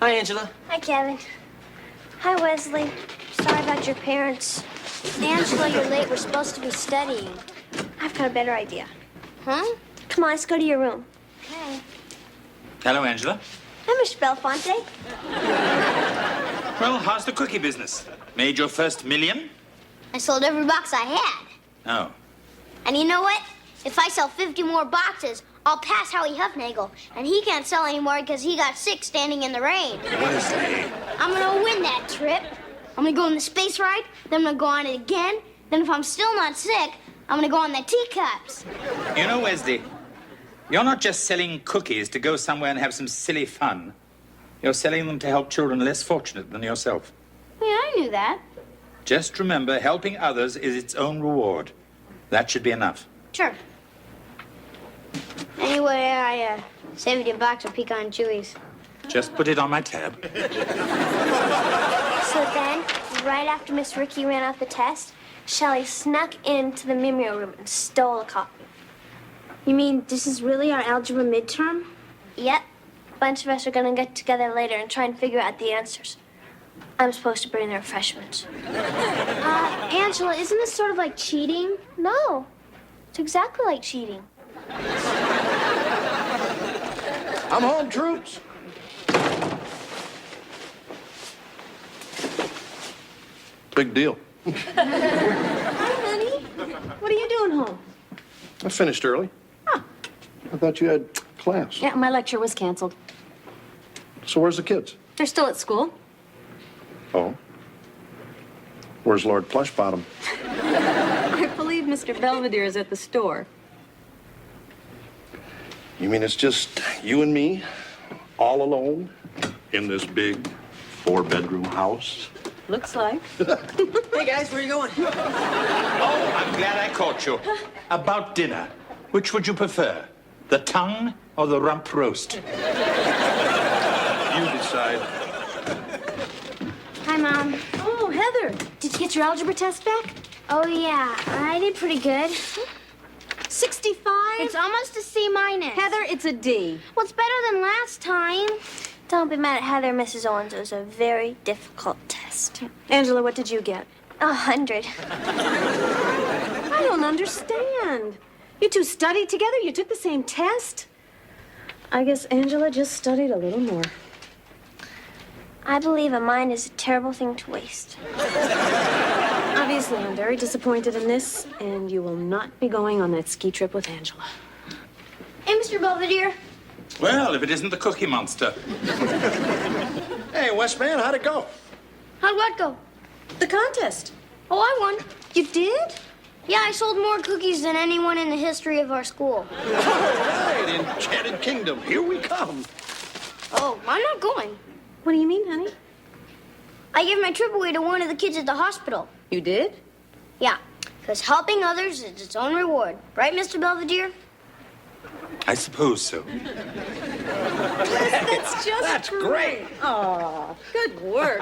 Hi, Angela. Hi, Kevin. Hi, Wesley. Sorry about your parents. Angela, you're late. We're supposed to be studying. I've got a better idea. Huh? Come on, let's go to your room. Okay. Hello, Angela. Hi, Mr. Belfonte. Well, how's the cookie business? Made your first million? I sold every box I had. Oh. And you know what? If I sell 50 more boxes, I'll pass Howie Huffnagel. And he can't sell anymore because he got sick standing in the rain. Wesley. I'm gonna win that trip. I'm gonna go on the space ride, then I'm gonna go on it again. Then if I'm still not sick, I'm gonna go on the teacups. You know, Wesley, you're not just selling cookies to go somewhere and have some silly fun. You're selling them to help children less fortunate than yourself. Yeah, I knew that. Just remember, helping others is its own reward. That should be enough. Sure. Anyway, I saved you a box of pecan chewies. Just put it on my tab. So then, right after Miss Ricky ran off the test, Shelley snuck into the Mimeo room and stole a copy. You mean this is really our algebra midterm? Yep. A bunch of us are gonna get together later and try and figure out the answers. I'm supposed to bring the refreshments. Angela, isn't this sort of like cheating? No. It's exactly like cheating. I'm home, troops. Big deal. Hi, honey. What are you doing home? I finished early. Oh. I thought you had class. Yeah, my lecture was canceled. So where's the kids? They're still at school. Oh. Where's Lord Plushbottom? I believe Mr. Belvedere is at the store. You mean it's just you and me, all alone, in this big 4-bedroom house? Looks like. Hey, guys, where are you going? Oh, I'm glad I caught you. About dinner, which would you prefer? The tongue or the rump roast? You decide. Hi, Mom. Oh, Heather, did you get your algebra test back? Oh, yeah. I did pretty good. 65? It's almost a C minus. Heather, it's a D. Well, it's better than last time. Don't be mad at Heather, Mrs. Owens. It was a very difficult test. Angela, what did you get? 100. I don't understand. You two studied together? You took the same test? I guess Angela just studied a little more. I believe a mind is a terrible thing to waste. Obviously, I'm very disappointed in this, and you will not be going on that ski trip with Angela. Hey, Mr. Belvedere. Well, if it isn't the Cookie Monster. Hey, Westman, how'd it go? How'd what go? The contest. Oh, I won. You did? Yeah, I sold more cookies than anyone in the history of our school. All right, Enchanted Kingdom, here we come. Oh, I'm not going. What do you mean, honey? I gave my trip away to one of the kids at the hospital. You did? Yeah. Because helping others is its own reward. Right, Mr. Belvedere? I suppose so. That's just That's great. Aw, good work.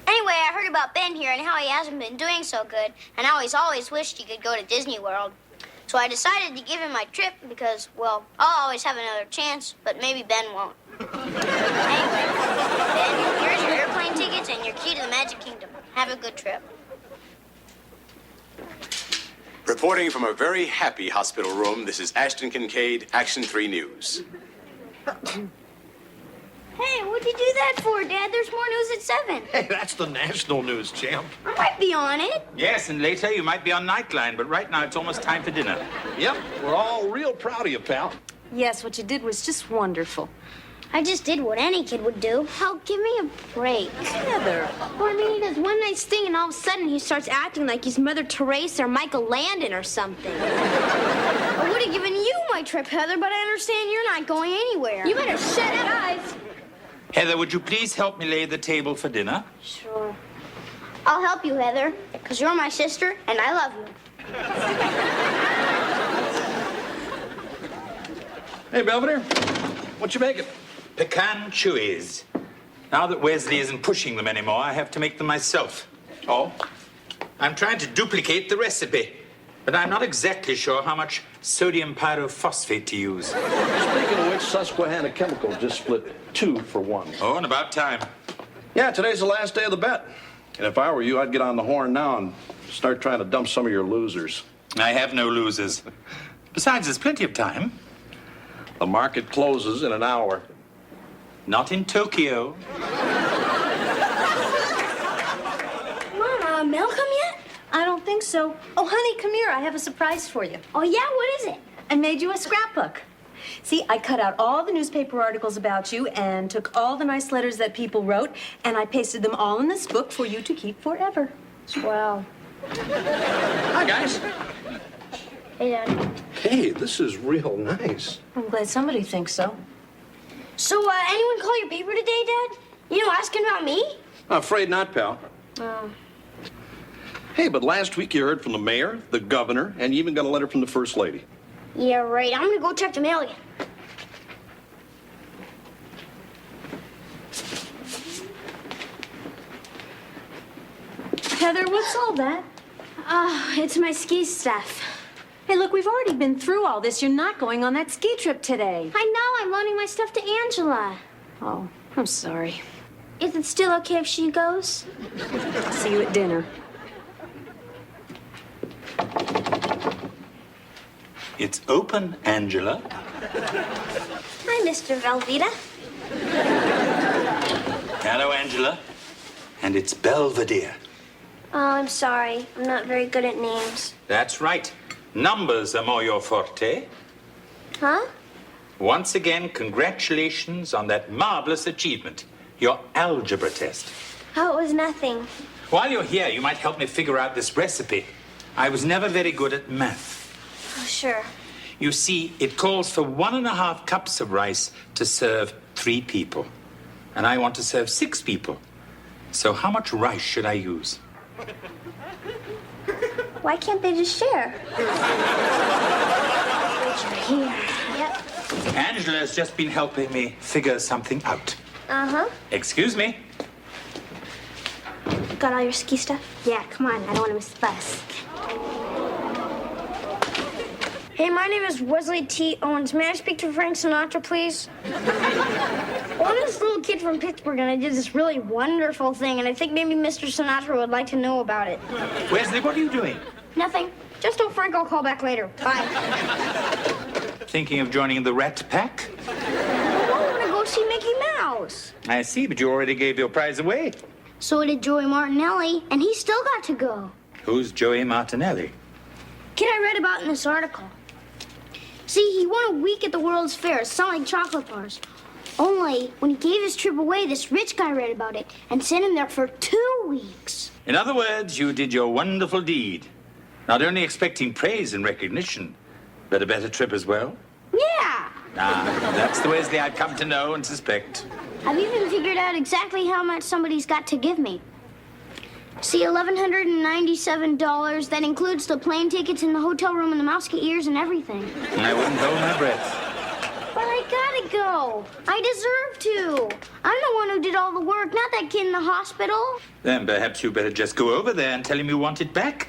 Anyway, I heard about Ben here and how he hasn't been doing so good, and how he's always wished he could go to Disney World. So I decided to give him my trip because, well, I'll always have another chance, but maybe Ben won't. Anyway, Ben, here's your airplane tickets and your key to the Magic Kingdom. Have a good trip. Reporting from a very happy hospital room, this is Ashton Kincaid, Action 3 News. Hey, what'd you do that for, Dad? There's more news at 7. Hey, that's the national news, champ. I might be on it. Yes, and later you might be on Nightline, but right now it's almost time for dinner. Yep, we're all real proud of you, pal. Yes, what you did was just wonderful. I just did what any kid would do. Hell, give me a break. Heather. Well, I mean, he does one nice thing, and all of a sudden he starts acting like he's Mother Teresa or Michael Landon or something. I would have given you my trip, Heather, but I understand you're not going anywhere. You better shut up, guys. Heather, would you please help me lay the table for dinner? Sure. I'll help you, Heather, because you're my sister, and I love you. Hey, Belvedere, what you making? Pecan chewies. Now that Wesley isn't pushing them anymore, I have to make them myself. Oh? I'm trying to duplicate the recipe, but I'm not exactly sure how much sodium pyrophosphate to use. Speaking of which, Susquehanna Chemical just split 2 for 1. Oh, and about time. Yeah, today's the last day of the bet. And if I were you, I'd get on the horn now and start trying to dump some of your losers. I have no losers. Besides, there's plenty of time. The market closes in an hour. Not in Tokyo. Mom, mail come yet? I don't think so. Oh, honey, come here. I have a surprise for you. Oh, yeah? What is it? I made you a scrapbook. See, I cut out all the newspaper articles about you and took all the nice letters that people wrote, and I pasted them all in this book for you to keep forever. Swell. Hi, guys. Hey, Dad. Hey, this is real nice. I'm glad somebody thinks so. So, anyone call your paper today, Dad? You know, asking about me? I'm afraid not, pal. Hey, but last week you heard from the mayor, the governor, and you even got a letter from the first lady. Yeah, right. I'm gonna go check the mail again. Heather, what's all that? It's my ski stuff. Hey, look, we've already been through all this. You're not going on that ski trip today. I know, I'm loaning my stuff to Angela. Oh, I'm sorry. Is it still okay if she goes? See you at dinner. It's open, Angela. Hi, Mr. Velveeta. Hello, Angela. And it's Belvedere. Oh, I'm sorry. I'm not very good at names. That's right. Numbers are more your forte. Huh? Once again, congratulations on that marvelous achievement, your algebra test. Oh, it was nothing. While you're here, you might help me figure out this recipe. I was never very good at math. Oh, sure. You see, it calls for 1.5 cups of rice to serve 3 people. And I want to serve 6 people. So how much rice should I use? Why can't they just share? Here. Yep. Angela has just been helping me figure something out. Uh-huh. Excuse me. Got all your ski stuff? Yeah, come on. I don't want to miss the bus. Hey, my name is Wesley T. Owens. May I speak to Frank Sinatra, please? Well, I'm this little kid from Pittsburgh, and I did this really wonderful thing, and I think maybe Mr. Sinatra would like to know about it. Wesley, what are you doing? Nothing. Just tell Frank I'll call back later. Bye. Thinking of joining the Rat Pack? I want to go see Mickey Mouse. I see, but you already gave your prize away. So did Joey Martinelli, and he still got to go. Who's Joey Martinelli? Kid I read about in this article. See, he won a week at the World's Fair selling chocolate bars. Only, when he gave his trip away, this rich guy read about it and sent him there for 2 weeks. In other words, you did your wonderful deed. Not only expecting praise and recognition, but a better trip as well. Yeah. That's the Wesley I've come to know and suspect. I've even figured out exactly how much somebody's got to give me. See, $1,197. That includes the plane tickets and the hotel room and the mouse ears and everything. I wouldn't hold my breath. But I gotta go. I deserve to. I'm the one who did all the work, not that kid in the hospital. Then perhaps you better just go over there and tell him you want it back.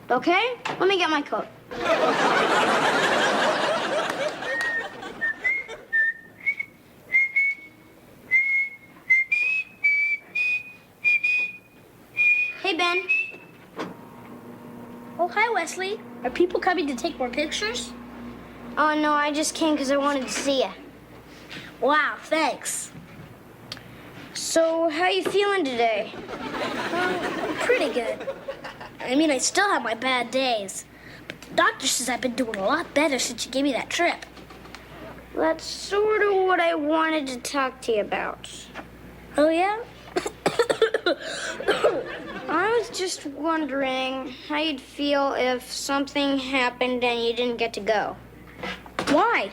Okay? Let me get my coat. Hey, Ben. Oh, hi, Wesley. Are people coming to take more pictures? Oh, no, I just came because I wanted to see you. Wow, thanks. So, how you feeling today? Pretty good. I mean, I still have my bad days. But the doctor says I've been doing a lot better since you gave me that trip. That's sort of what I wanted to talk to you about. Oh, yeah? I was just wondering how you'd feel if something happened and you didn't get to go. Why?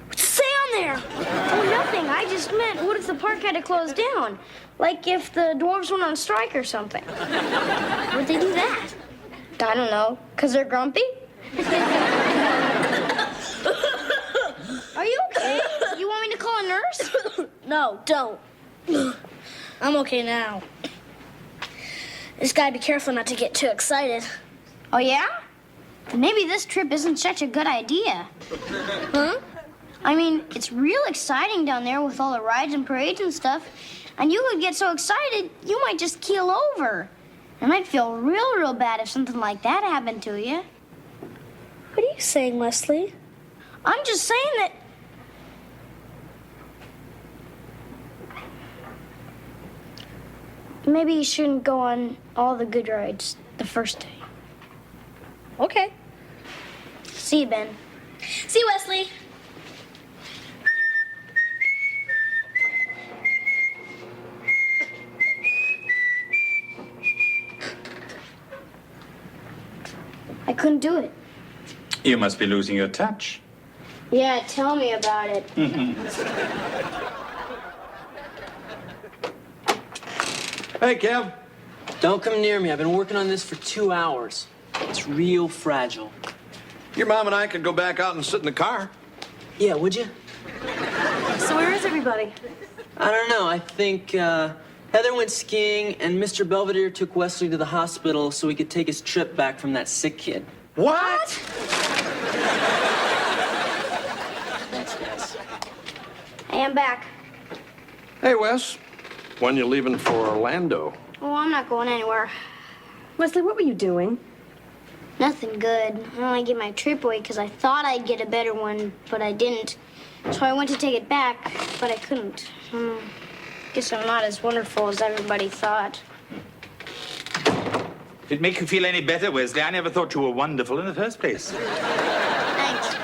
What's it say on there? Oh, nothing. I just meant, what if the park had to close down? Like if the dwarves went on strike or something. Why'd they do that? I don't know. 'Cause they're grumpy? Are you okay? You want me to call a nurse? No, don't. I'm okay now. Just gotta be careful not to get too excited. Oh, yeah? Maybe this trip isn't such a good idea. Huh? I mean, it's real exciting down there with all the rides and parades and stuff. And you could get so excited, you might just keel over. And I'd feel real bad if something like that happened to you. What are you saying, Leslie? I'm just saying that... maybe you shouldn't go on all the good rides the first day. Okay. See you, Ben. See you, Wesley. I couldn't do it. You must be losing your touch. Yeah, tell me about it. Hey, Kev. Don't come near me. I've been working on this for 2 hours. It's real fragile. Your mom and I could go back out and sit in the car. Yeah, would you? So where is everybody? I don't know. I think Heather went skiing and Mr. Belvedere took Wesley to the hospital so he could take his trip back from that sick kid. What? Hey, I'm back. Hey, Wes. When you leaving for Orlando? Oh, I'm not going anywhere. Wesley, what were you doing? Nothing good. I only gave my trip away because I thought I'd get a better one, but I didn't. So I went to take it back, but I couldn't. Guess I'm not as wonderful as everybody thought. Did it make you feel any better, Wesley? I never thought you were wonderful in the first place. Thanks.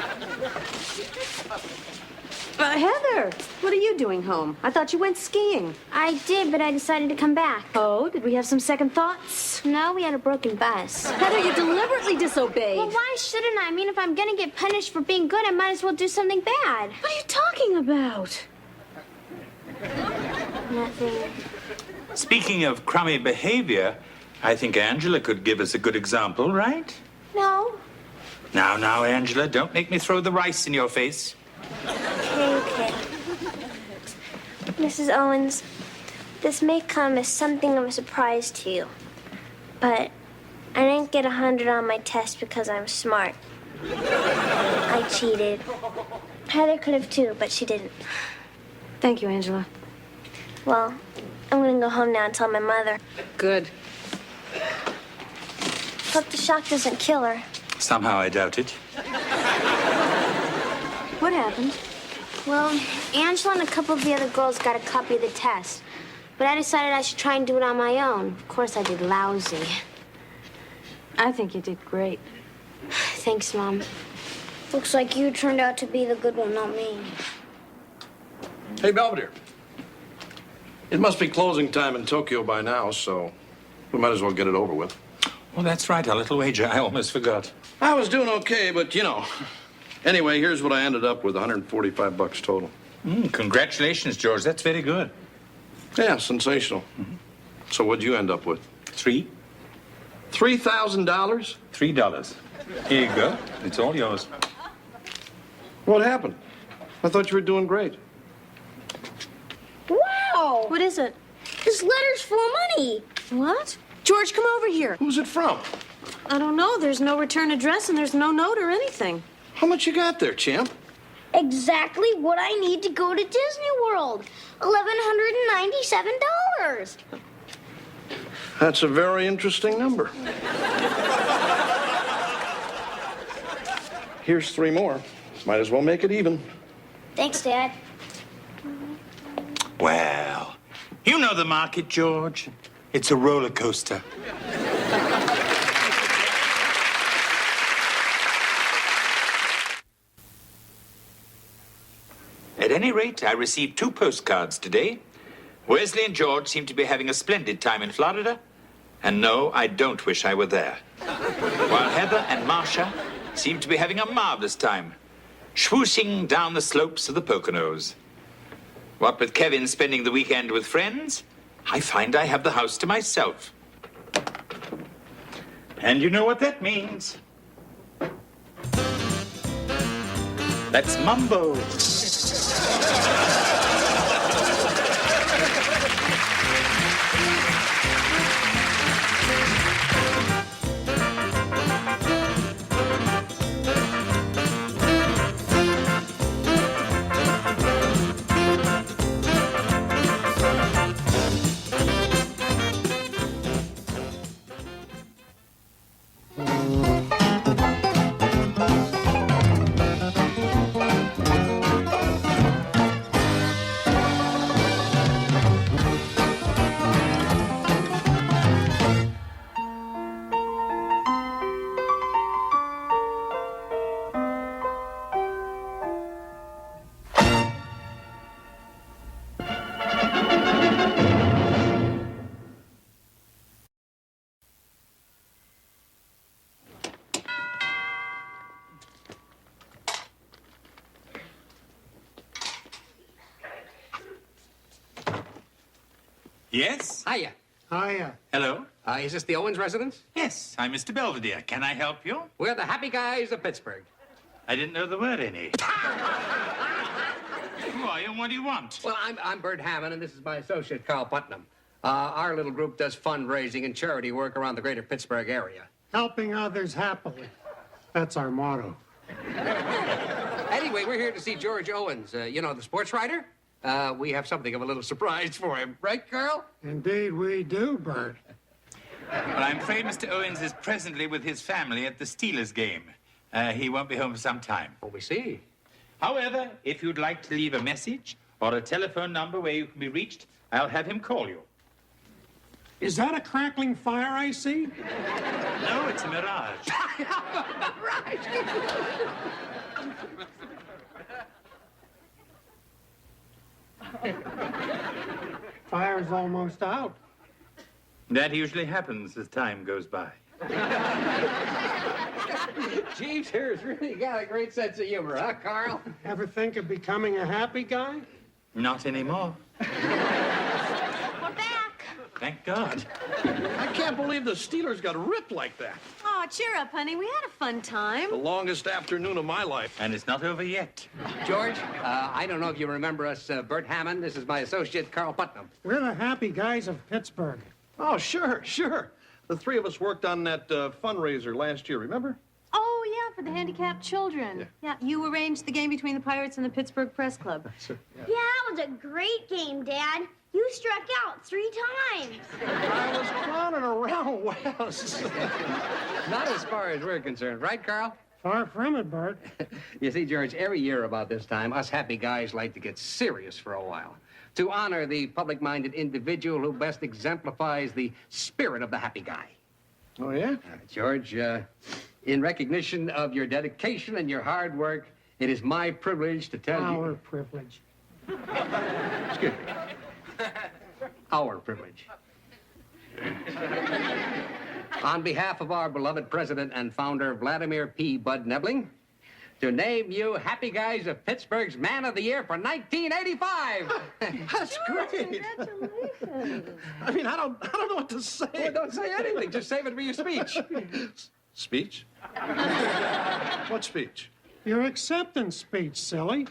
Heather, what are you doing home? I thought you went skiing. I did, but I decided to come back. Oh, did we have some second thoughts? No, we had a broken bus. Heather, you deliberately disobeyed. Well, why shouldn't I? I mean, if I'm gonna get punished for being good, I might as well do something bad. What are you talking about? Nothing. Speaking of crummy behavior, I think Angela could give us a good example, right? No. Now, Angela, don't make me throw the rice in your face. Okay. Mrs. Owens, this may come as something of a surprise to you, but I didn't get 100 on my test because I'm smart. I cheated. Heather could have too, but she didn't. Thank you, Angela. Well, I'm gonna go home now and tell my mother. Good. Hope the shock doesn't kill her. Somehow I doubt it. What happened? Well, Angela and a couple of the other girls got a copy of the test. But I decided I should try and do it on my own. Of course, I did lousy. I think you did great. Thanks, Mom. Looks like you turned out to be the good one, not me. Hey, Belvedere. It must be closing time in Tokyo by now, so we might as well get it over with. Well, that's right, our little wager. I almost forgot. I was doing okay, but you know. Anyway, here's what I ended up with, $145 total. Congratulations, George. That's very good. Yeah, sensational. So what'd you end up with? $3? $3,000? $3. Here you go. It's all yours. What happened? I thought you were doing great. Wow! What is it? This letter's full of money. What? George, come over here. Who's it from? I don't know. There's no return address and there's no note or anything. How much you got there, champ? Exactly what I need to go to Disney World. $1,197. That's a very interesting number. Here's 3 more. Might as well make it even. Thanks, Dad. Well, you know the market, George. It's a roller coaster. At any rate, I received 2 postcards today. Wesley and George seem to be having a splendid time in Florida. And no, I don't wish I were there. While Heather and Marcia seem to be having a marvelous time, swooshing down the slopes of the Poconos. What with Kevin spending the weekend with friends, I find I have the house to myself. And you know what that means. That's Mumbo. Yes? Hiya. Hiya. Hello? Is this the Owens residence? Yes, I'm Mr. Belvedere. Can I help you? We're the happy guys of Pittsburgh. I didn't know there were any. Who are you and what do you want? Well, I'm Bert Hammond, and this is my associate, Carl Putnam. Our little group does fundraising and charity work around the greater Pittsburgh area. Helping others happily. That's our motto. Anyway, we're here to see George Owens, you know, the sports writer. We have something of a little surprise for him. Right, Carl? Indeed we do, Bert. Well, I'm afraid Mr. Owens is presently with his family at the Steelers game. He won't be home for some time. Oh, we see. However, if you'd like to leave a message or a telephone number where you can be reached, I'll have him call you. Is that a crackling fire I see? No, it's a mirage. Fire's almost out. That usually happens as time goes by. Jeeves here's really got a great sense of humor, huh, Carl? Ever think of becoming a happy guy? Not anymore. We're back. Thank God. I can't believe the Steelers got ripped like that. Oh, cheer up, honey. We had a fun time. The longest afternoon of my life. And it's not over yet. George, I don't know if you remember us, Bert Hammond. This is my associate, Carl Putnam. We're the happy guys of Pittsburgh. Oh, sure. The 3 of us worked on that fundraiser last year, remember? Oh, yeah, for the handicapped children. Yeah, you arranged the game between the Pirates and the Pittsburgh Press Club. Yeah, that was a great game, Dad. You struck out 3 times. I was clowning around, Wes. Not as far as we're concerned, right, Carl? Far from it, Bert. You see, George, every year about this time, us happy guys like to get serious for a while. To honor the public-minded individual who best exemplifies the spirit of the happy guy. Oh, yeah? George, in recognition of your dedication and your hard work, it is my privilege to tell you... Our privilege. Excuse me. Our privilege. On behalf of our beloved president and founder, Vladimir P. Bud Nebling, to name you Happy Guys of Pittsburgh's Man of the Year for 1985. That's great. Congratulations. I mean, I don't know what to say. Well, don't say anything. Just save it for your speech. Speech? What speech? Your acceptance speech, silly.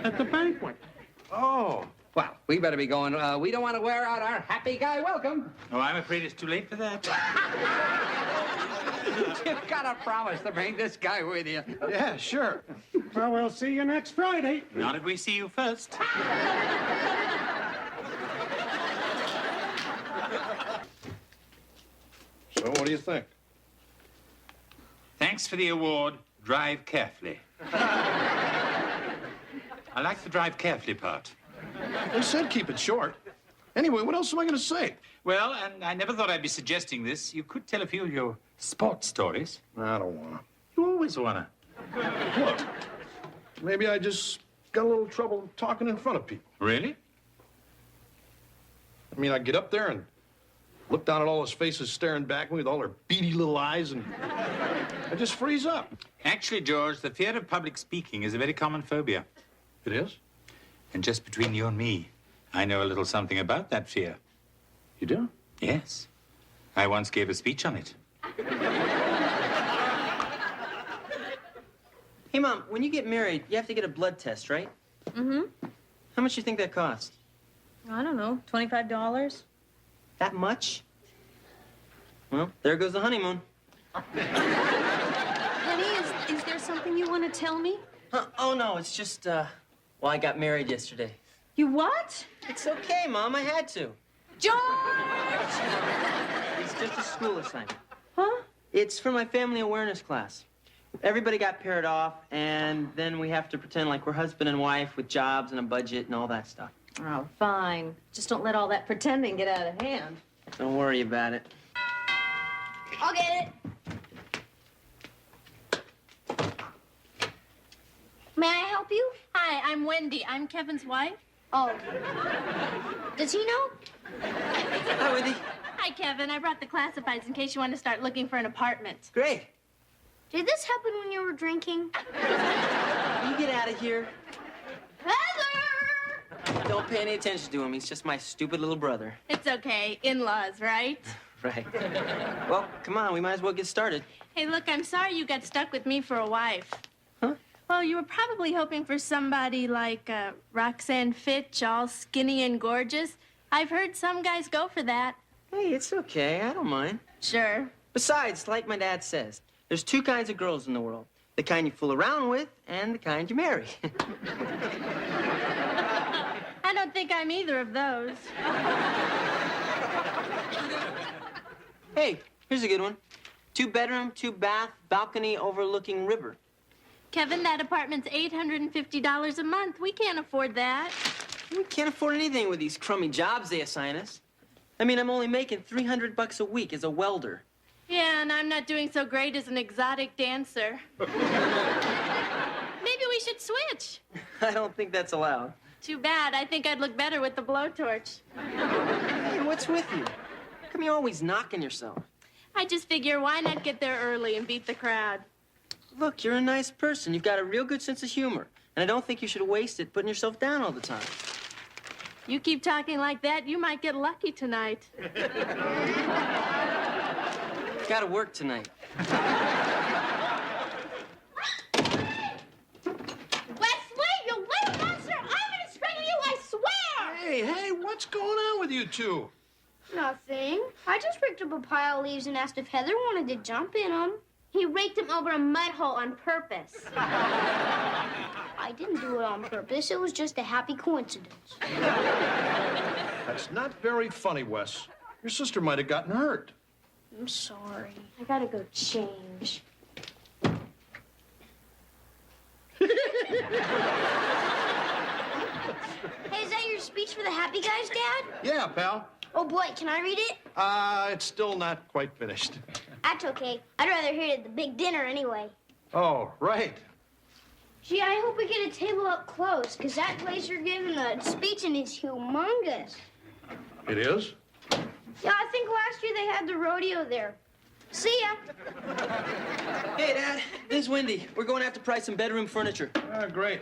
At the banquet. Oh. Well, we better be going. We don't want to wear out our Happy Guy welcome. Oh, I'm afraid it's too late for that. You've got to promise to bring this guy with you. Yeah, sure. Well, we'll see you next Friday. Not if we see you first. So what do you think? Thanks for the award. Drive carefully. I like the drive carefully part. They said keep it short. Anyway, what else am I going to say? Well, and I never thought I'd be suggesting this. You could tell a few of your sports stories. I don't want You always wanna. to. Look, maybe I just got a little trouble talking in front of people. Really? I mean, I get up there and look down at all those faces staring back at me with all their beady little eyes, and I just freeze up. Actually, George, the fear of public speaking is a very common phobia. It is? And just between you and me, I know a little something about that fear. You do? Yes. I once gave a speech on it. Hey, Mom, when you get married, you have to get a blood test, right? Mm-hmm. How much do you think that costs? I don't know, $25? That much? Well, there goes the honeymoon. Honey, is there something you want to tell me? Oh, no, it's just, well, I got married yesterday. You what? It's okay, Mom, I had to. George! It's just a school assignment. Huh? It's for my family awareness class. Everybody got paired off, and then we have to pretend like we're husband and wife with jobs and a budget and all that stuff. Oh, fine. Just don't let all that pretending get out of hand. Don't worry about it. I'll get it. May I help you? Hi, I'm Wendy. I'm Kevin's wife. Oh. Does he know? Hi, Wendy. Hi, Kevin. I brought the classifieds in case you want to start looking for an apartment. Great. Did this happen when you were drinking? Can you get out of here? Heather! Don't pay any attention to him. He's just my stupid little brother. It's okay. In-laws, right? Right. Well, come on. We might as well get started. Hey, look, I'm sorry you got stuck with me for a wife. Huh? Well, you were probably hoping for somebody like Roxanne Fitch, all skinny and gorgeous. I've heard some guys go for that. Hey, it's okay. I don't mind. Sure. Besides, like my dad says, there's two kinds of girls in the world. The kind you fool around with and the kind you marry. I don't think I'm either of those. Hey, here's a good one. 2-bedroom, 2-bath, balcony overlooking river. Kevin, that apartment's $850 a month. We can't afford that. We can't afford anything with these crummy jobs they assign us. I mean, I'm only making $300 a week as a welder. Yeah, and I'm not doing so great as an exotic dancer. Maybe we should switch. I don't think that's allowed. Too bad. I think I'd look better with the blowtorch. Hey, what's with you? How come you're always knocking yourself? I just figure, why not get there early and beat the crowd? Look, you're a nice person. You've got a real good sense of humor. And I don't think you should waste it putting yourself down all the time. You keep talking like that, you might get lucky tonight. Gotta work tonight. Wes, wait, you little monster! I'm gonna strangle you, I swear! Hey, what's going on with you two? Nothing. I just picked up a pile of leaves and asked if Heather wanted to jump in them. He raked them over a mud hole on purpose. I didn't do it on purpose. It was just a happy coincidence. That's not very funny, Wes. Your sister might have gotten hurt. I'm sorry. I gotta go change. Hey, is that your speech for the happy guys, Dad? Yeah, pal. Oh, boy, can I read it? It's still not quite finished. That's okay. I'd rather hear it at the big dinner anyway. Oh, right. Gee, I hope we get a table up close, because that place you're giving the speech in is humongous. It is? Yeah, I think last year they had the rodeo there. See ya. Hey, Dad, this is Wendy. We're going out to price some bedroom furniture. Ah, great.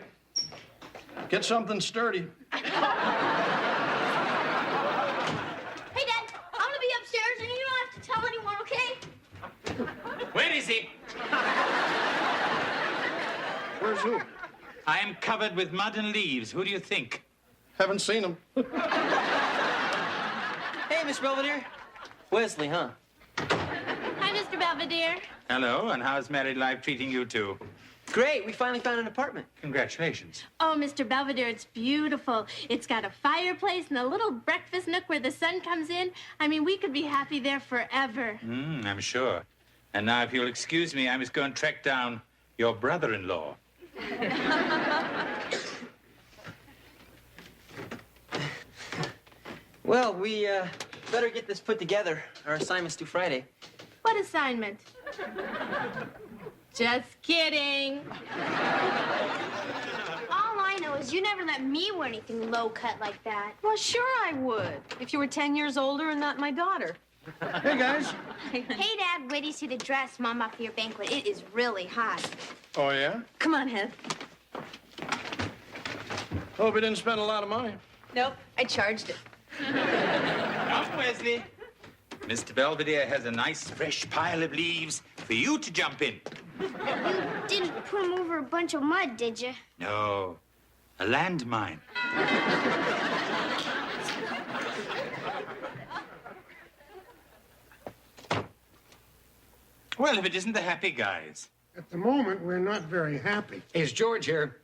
Get something sturdy. Hey, Dad, I'm gonna be upstairs, and you don't have to tell anyone, okay? Where is he? Where's who? I am covered with mud and leaves. Who do you think? Haven't seen him. Hey, Miss Belvedere. Wesley, huh? Hi, Mr. Belvedere. Hello, and how's married life treating you two? Great. We finally found an apartment. Congratulations. Oh, Mr. Belvedere, it's beautiful. It's got a fireplace and a little breakfast nook where the sun comes in. I mean, we could be happy there forever. I'm sure. And now, if you'll excuse me, I must go and track down your brother-in-law. Well, we better get this put together. Our assignment's due Friday. What assignment? Just kidding. All I know is you never let me wear anything low cut like that. Well, sure I would, if you were 10 years older and not my daughter. Hey, guys. Hey, Dad, wait till you see the dress Mom bought for your banquet. It is really hot. Oh, yeah? Come on, Heath. Hope you didn't spend a lot of money. Nope, I charged it. Come, Wesley. Mr. Belvedere has a nice, fresh pile of leaves for you to jump in. You didn't put him over a bunch of mud, did you? No, a landmine. Well, if it isn't the happy guys. At the moment, we're not very happy. Is George here?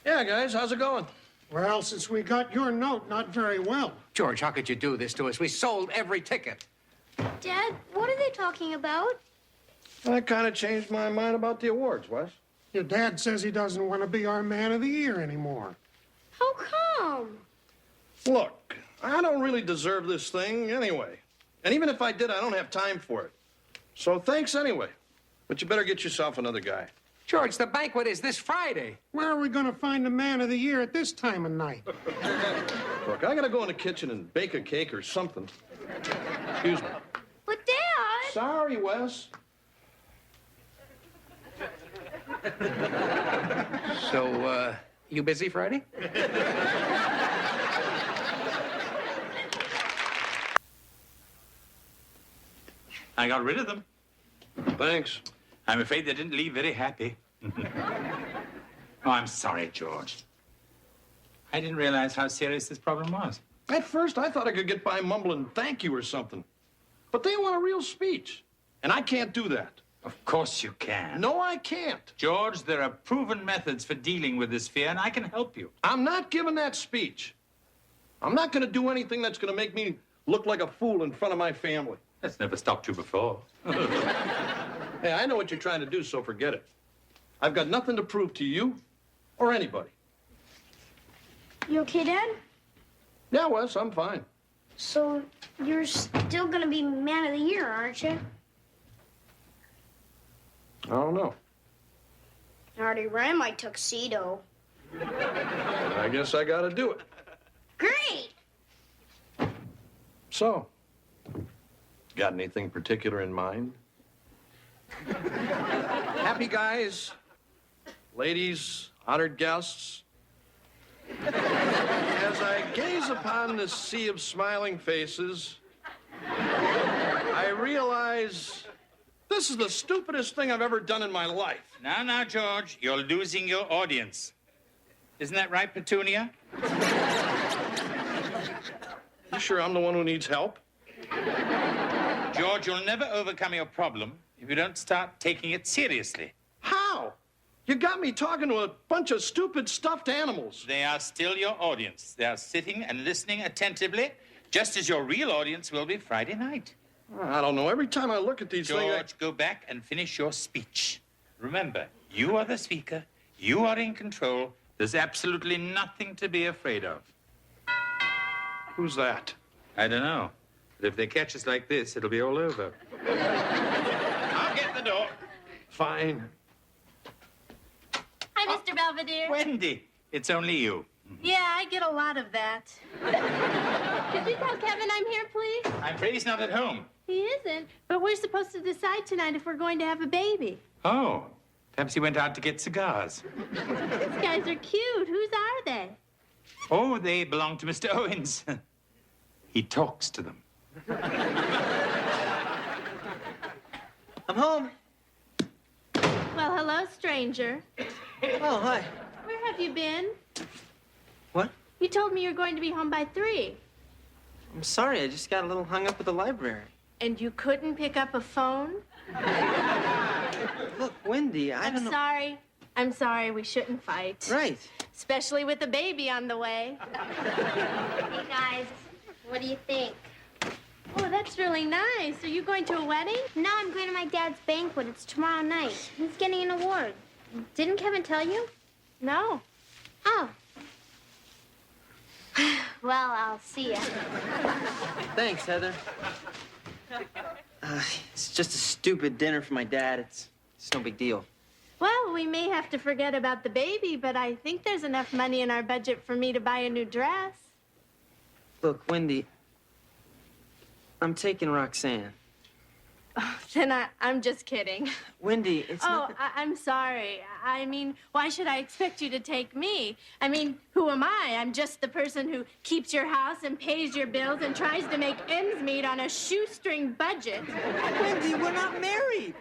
Yeah, guys, how's it going? Well, since we got your note, not very well. George, how could you do this to us? We sold every ticket. Dad, what are they talking about? I kind of changed my mind about the awards, Wes. Your dad says he doesn't want to be our man of the year anymore. How come? Look, I don't really deserve this thing anyway. And even if I did, I don't have time for it. So thanks anyway. But you better get yourself another guy. George, the banquet is this Friday. Where are we going to find a man of the year at this time of night? Look, I gotta go in the kitchen and bake a cake or something. Excuse me. But, Dad... Sorry, Wes. So, you busy Friday? I got rid of them. Thanks. I'm afraid they didn't leave very happy. Oh, I'm sorry, George. I didn't realize how serious this problem was. At first, I thought I could get by mumbling thank you or something. But they want a real speech. And I can't do that. Of course you can. No, I can't. George, there are proven methods for dealing with this fear, and I can help you. I'm not giving that speech. I'm not going to do anything that's going to make me look like a fool in front of my family. That's never stopped you before. Hey, I know what you're trying to do, so forget it. I've got nothing to prove to you or anybody. You okay, Dad? Yeah, Wes, I'm fine. So, you're still gonna be man of the year, aren't you? I don't know. I already ran my tuxedo. I guess I got to do it. Great! So, got anything particular in mind? Happy guys, ladies, honored guests. As I gaze upon this sea of smiling faces, I realize this is the stupidest thing I've ever done in my life. Now, George, you're losing your audience. Isn't that right, Petunia? You sure I'm the one who needs help? George, you'll never overcome your problem if you don't start taking it seriously. How? You got me talking to a bunch of stupid stuffed animals. They are still your audience. They are sitting and listening attentively, just as your real audience will be Friday night. I don't know. Every time I look at these things... George, go back and finish your speech. Remember, you are the speaker. You are in control. There's absolutely nothing to be afraid of. Who's that? I don't know. But if they catch us like this, it'll be all over. I'll get the door. Fine. Hi, Mr. Belvedere. Wendy, it's only you. Yeah, I get a lot of that. Could you tell Kevin I'm here, please? I'm afraid he's not at home. He isn't, but we're supposed to decide tonight if we're going to have a baby. Oh, perhaps he went out to get cigars. These guys are cute. Whose are they? Oh, they belong to Mr. Owens. He talks to them. I'm home. Well, hello, stranger. Oh, hi. Where have you been? What? You told me you were going to be home by 3. I'm sorry, I just got a little hung up at the library. And you couldn't pick up a phone? Look, Wendy, I don't know. I'm sorry, we shouldn't fight. Right. Especially with a baby on the way. Hey, guys, what do you think? Oh, that's really nice. Are you going to a wedding? No, I'm going to my dad's banquet. It's tomorrow night. He's getting an award. Didn't Kevin tell you? No. Oh. Well, I'll see ya. Thanks, Heather. It's just a stupid dinner for my dad. It's no big deal. Well, we may have to forget about the baby, but I think there's enough money in our budget for me to buy a new dress. Look, Wendy, I'm taking Roxanne. Oh, then I'm just kidding. Wendy, it's not that... I'm sorry. I mean, why should I expect you to take me? I mean, who am I? I'm just the person who keeps your house and pays your bills and tries to make ends meet on a shoestring budget. Wendy, we're not married.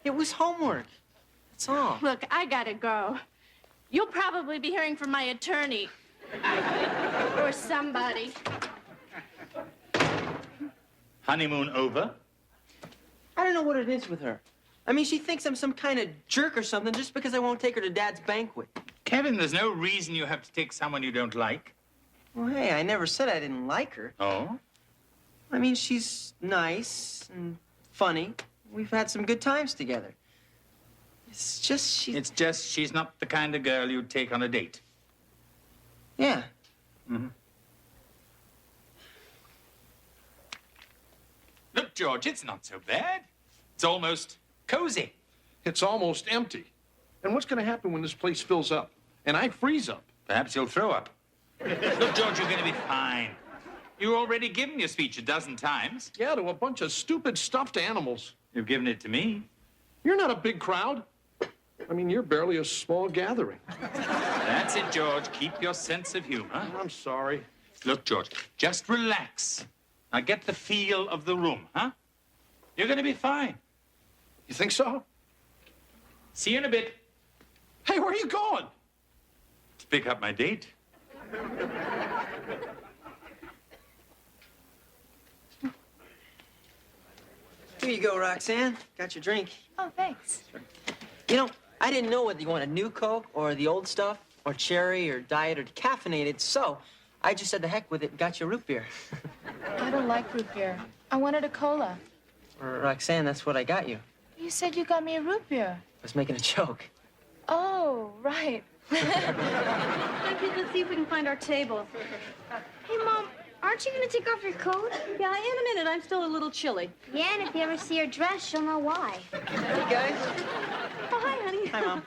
It was homework. That's all. Look, I gotta go. You'll probably be hearing from my attorney. Or somebody. Honeymoon over? I don't know what it is with her. I mean, she thinks I'm some kind of jerk or something just because I won't take her to Dad's banquet. Kevin, there's no reason you have to take someone you don't like. Well, hey, I never said I didn't like her. Oh? I mean, she's nice and funny. We've had some good times together. It's just she's not the kind of girl you'd take on a date. Yeah. Mm-hmm. Look, George, it's not so bad. It's almost cozy. It's almost empty. And what's going to happen when this place fills up and I freeze up? Perhaps you'll throw up. Look, George, you're going to be fine. You've already given your speech a dozen times. Yeah, to a bunch of stupid stuffed animals. You've given it to me. You're not a big crowd. I mean, you're barely a small gathering. That's it, George. Keep your sense of humor. I'm sorry. Look, George, just relax. Now get the feel of the room, huh? You're going to be fine. You think so? See you in a bit. Hey, where are you going? To pick up my date. Here you go, Roxanne. Got your drink. Oh, thanks. You know, I didn't know whether you want a new Coke or the old stuff, or cherry or diet or decaffeinated, so I just said the heck with it and got you a root beer. I don't like root beer. I wanted a cola. Roxanne, that's what I got you. You said you got me a root beer. I was making a joke. Oh, right. Let's see if we can find our table. Hey, Mom, aren't you going to take off your coat? Yeah, in a minute. I'm still a little chilly. Yeah, and if you ever see her dress, you'll know why. Hey, guys. Oh, hi, honey. Hi,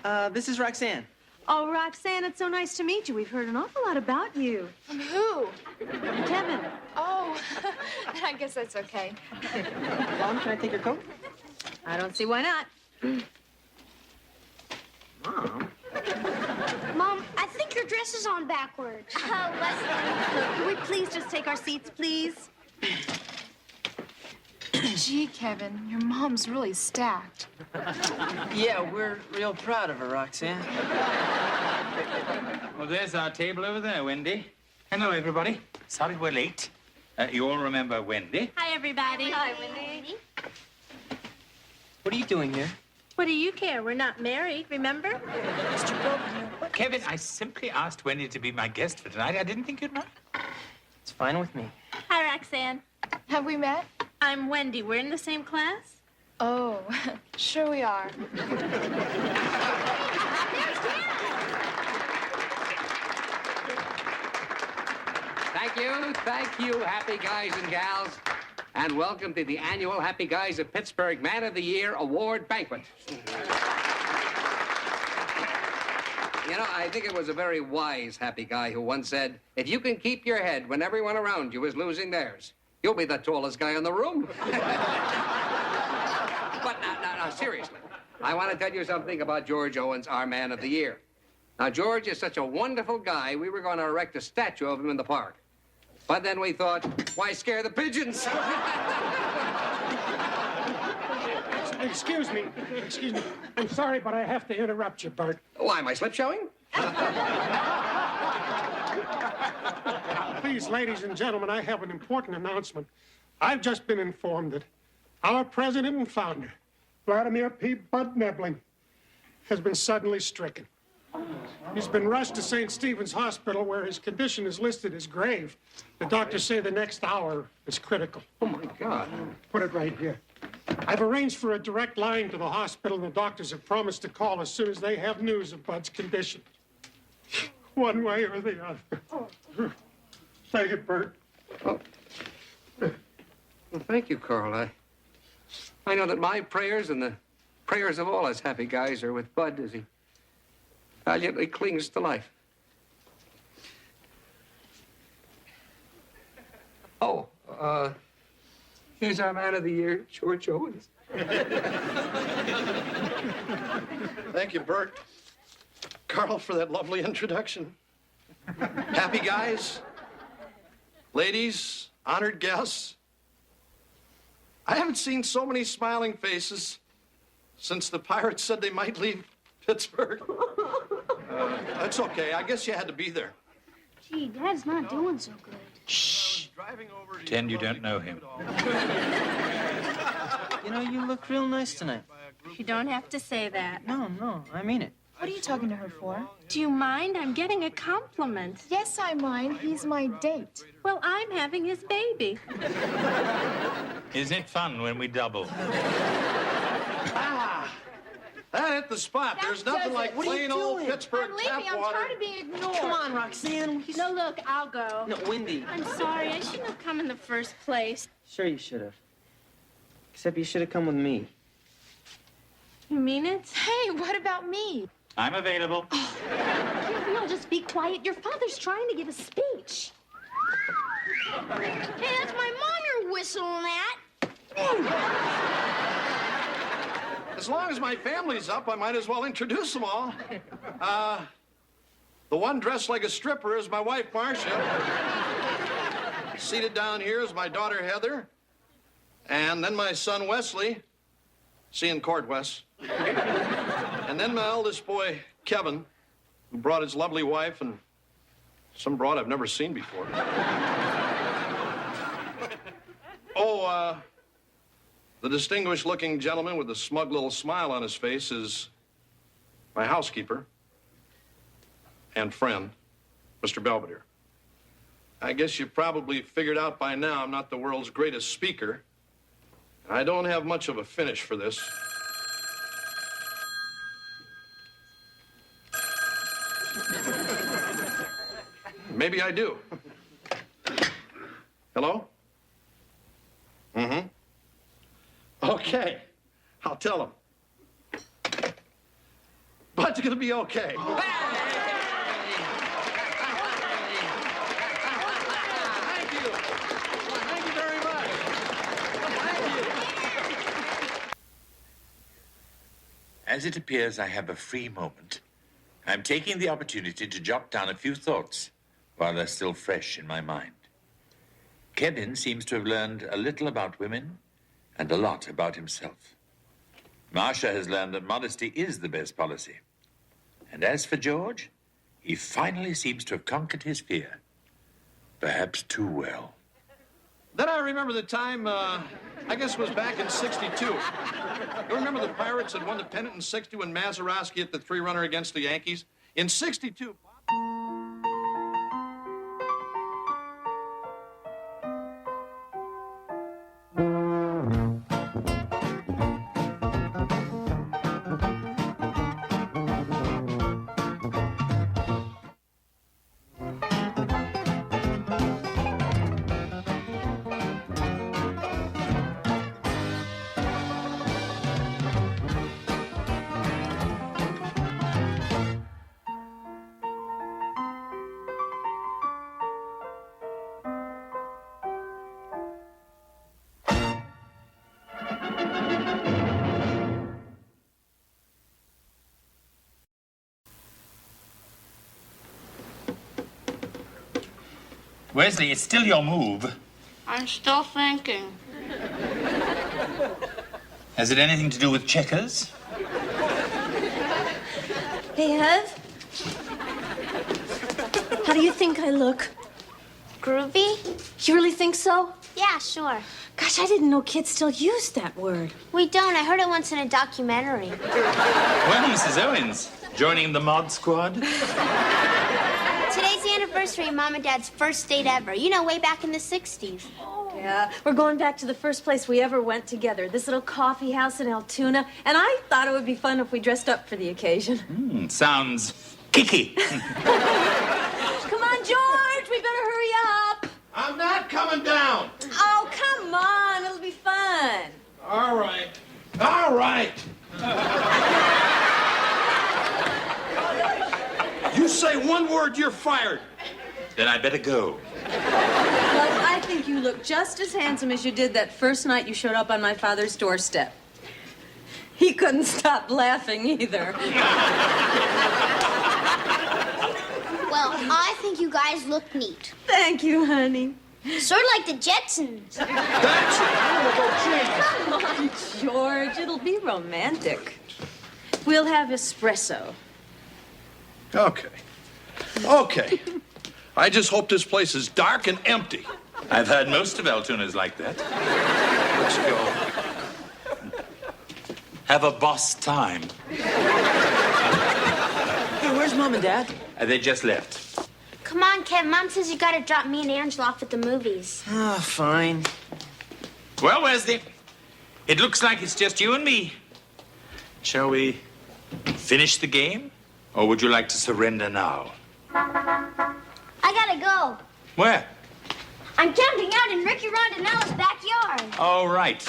Mom. This is Roxanne. Oh, Roxanne, it's so nice to meet you. We've heard an awful lot about you. From who? From Kevin. Oh, I guess that's okay. Mom, can I take your coat? I don't see why not. Mom? Mom, I think your dress is on backwards. Oh, Leslie. Look, can we please just take our seats, please? Gee, Kevin, your mom's really stacked. Yeah, we're real proud of her, Roxanne. Well, there's our table over there, Wendy. Hello, everybody. Sorry we're late. You all remember Wendy? Hi, everybody. Hi, Wendy. What are you doing here? What do you care? We're not married, remember? Mr. Belvedere. Kevin, I simply asked Wendy to be my guest for tonight. I didn't think you'd mind. It's fine with me. Hi, Roxanne. Have we met? I'm Wendy. We're in the same class? Oh, sure we are. Thank you, happy guys and gals. And welcome to the annual Happy Guys of Pittsburgh Man of the Year Award Banquet. You know, I think it was a very wise happy guy who once said, if you can keep your head when everyone around you is losing theirs, You'll be the tallest guy in the room. But now, seriously. I want to tell you something about George Owens, our man of the year. Now, George is such a wonderful guy, we were going to erect a statue of him in the park. But then we thought, why scare the pigeons? Excuse me. I'm sorry, but I have to interrupt you, Bert. Why, am I slip showing? Please, ladies and gentlemen, I have an important announcement. I've just been informed that our president and founder, Vladimir P. Bud Nebling, has been suddenly stricken. He's been rushed to St. Stephen's Hospital, where his condition is listed as grave. The doctors say the next hour is critical. Oh, my God. Put it right here. I've arranged for a direct line to the hospital, and the doctors have promised to call as soon as they have news of Bud's condition. One way or the other. Take it, Bert. Well, thank you, Carl. I know that my prayers and the prayers of all us happy guys are with Bud as he valiantly clings to life. Oh, here's our man of the year, George Owens. Thank you, Bert. Carl, for that lovely introduction. Happy guys, ladies, honored guests. I haven't seen so many smiling faces since the Pirates said they might leave Pittsburgh. That's okay. I guess you had to be there. Gee, Dad's not doing so good. Shh. Pretend you don't know him. You know, you look real nice tonight. You don't have to say that. No, I mean it. What are you talking to her for? Do you mind? I'm getting a compliment. Yes, I mind. He's my date. Well, I'm having his baby. Isn't it fun when we double? That hit the spot. There's nothing like plain old Pittsburgh I'm leaving. tap I'm water. tired of being ignored. Come on, Roxanne. No, look, I'll go. No, Wendy. I'm sorry. I shouldn't have come in the first place. Sure you should have. Except you should have come with me. You mean it? Hey, what about me? I'm available. Can't we all just be quiet? Your father's trying to give a speech. Hey, that's my mom you're whistling at. As long as my family's up, I might as well introduce them all. The one dressed like a stripper is my wife, Marcia. Seated down here is my daughter, Heather. And then my son, Wesley. See you in court, Wes. And then my eldest boy, Kevin, who brought his lovely wife and some broad I've never seen before. The distinguished-looking gentleman with a smug little smile on his face is my housekeeper and friend, Mr. Belvedere. I guess you probably figured out by now I'm not the world's greatest speaker. I don't have much of a finish for this. Maybe I do. Hello? Mm-hmm. Okay. I'll tell him. Bud's gonna be okay. Thank you. Thank you very much. Thank you. As it appears I have a free moment, I'm taking the opportunity to jot down a few thoughts while they're still fresh in my mind. Kevin seems to have learned a little about women and a lot about himself. Marcia has learned that modesty is the best policy. And as for George, he finally seems to have conquered his fear. Perhaps too well. Then I remember the time, I guess it was back in '62. You remember the Pirates had won the pennant in '60 when Mazeroski hit the three-runner against the Yankees? In '62... Wesley, it's still your move. I'm still thinking. Has it anything to do with checkers? Hey, Hev. How do you think I look? Groovy? You really think so? Yeah, sure. Gosh, I didn't know kids still used that word. We don't. I heard it once in a documentary. Well, Mrs. Owens, joining the mod squad? Today's the anniversary of Mom and Dad's first date ever. You know, way back in the 60s. Yeah, we're going back to the first place we ever went together, this little coffee house in Altoona, and I thought it would be fun if we dressed up for the occasion. Sounds kicky. Come on, George, we better hurry up. I'm not coming down. Oh, come on, it'll be fun. All right. All right. You say one word, you're fired. Then I better go. Well, I think you look just as handsome as you did that first night you showed up on my father's doorstep. He couldn't stop laughing either. Well, I think you guys look neat. Thank you, honey. Sort of like the Jetsons. That's it. Come on, George. It'll be romantic. We'll have espresso. Okay. Okay. I just hope this place is dark and empty. I've heard most of Altoona's like that. Let's go. Have a boss time. Hey, where's Mom and Dad? They just left. Come on, Kev. Mom says you gotta drop me and Angela off at the movies. Ah, fine. Well, Wesley, it looks like it's just you and me. Shall we finish the game? Or would you like to surrender now? I gotta go. Where? I'm camping out in Ricky Rondinella's backyard. All right.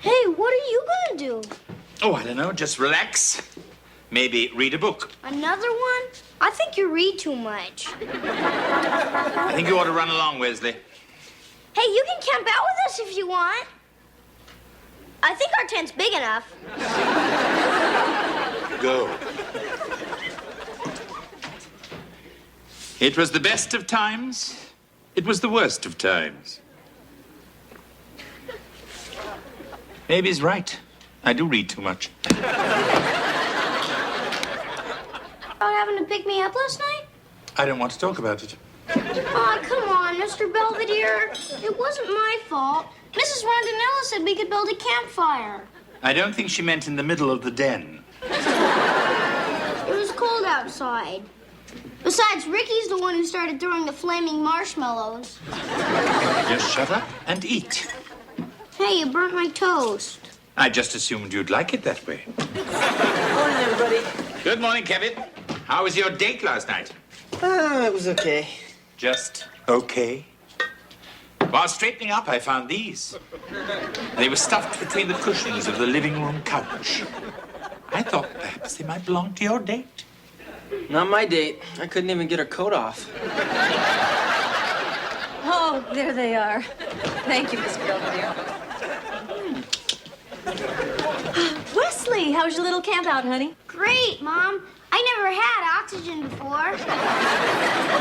Hey, what are you gonna do? Oh, I don't know. Just relax. Maybe read a book. Another one? I think you read too much. I think you ought to run along, Wesley. Hey, you can camp out with us if you want. I think our tent's big enough. Go. It was the best of times. It was the worst of times. Maybe he's right. I do read too much. About having to pick me up last night? I don't want to talk about it. Aw, come on, Mr. Belvedere. It wasn't my fault. Mrs. Rondinella said we could build a campfire. I don't think she meant in the middle of the den. It was cold outside. Besides, Ricky's the one who started throwing the flaming marshmallows. Just shut up and eat. Hey, you burnt my toast. I just assumed you'd like it that way. Morning, everybody. Good morning, Kevin. How was your date last night? It was okay. Just okay. While straightening up, I found these. They were stuffed between the cushions of the living room couch. I thought perhaps they might belong to your date. Not my date. I couldn't even get her coat off. Oh, there they are. Thank you, Miss Belvedere. Wesley, how was your little camp out, honey? Great, Mom. I never had oxygen before.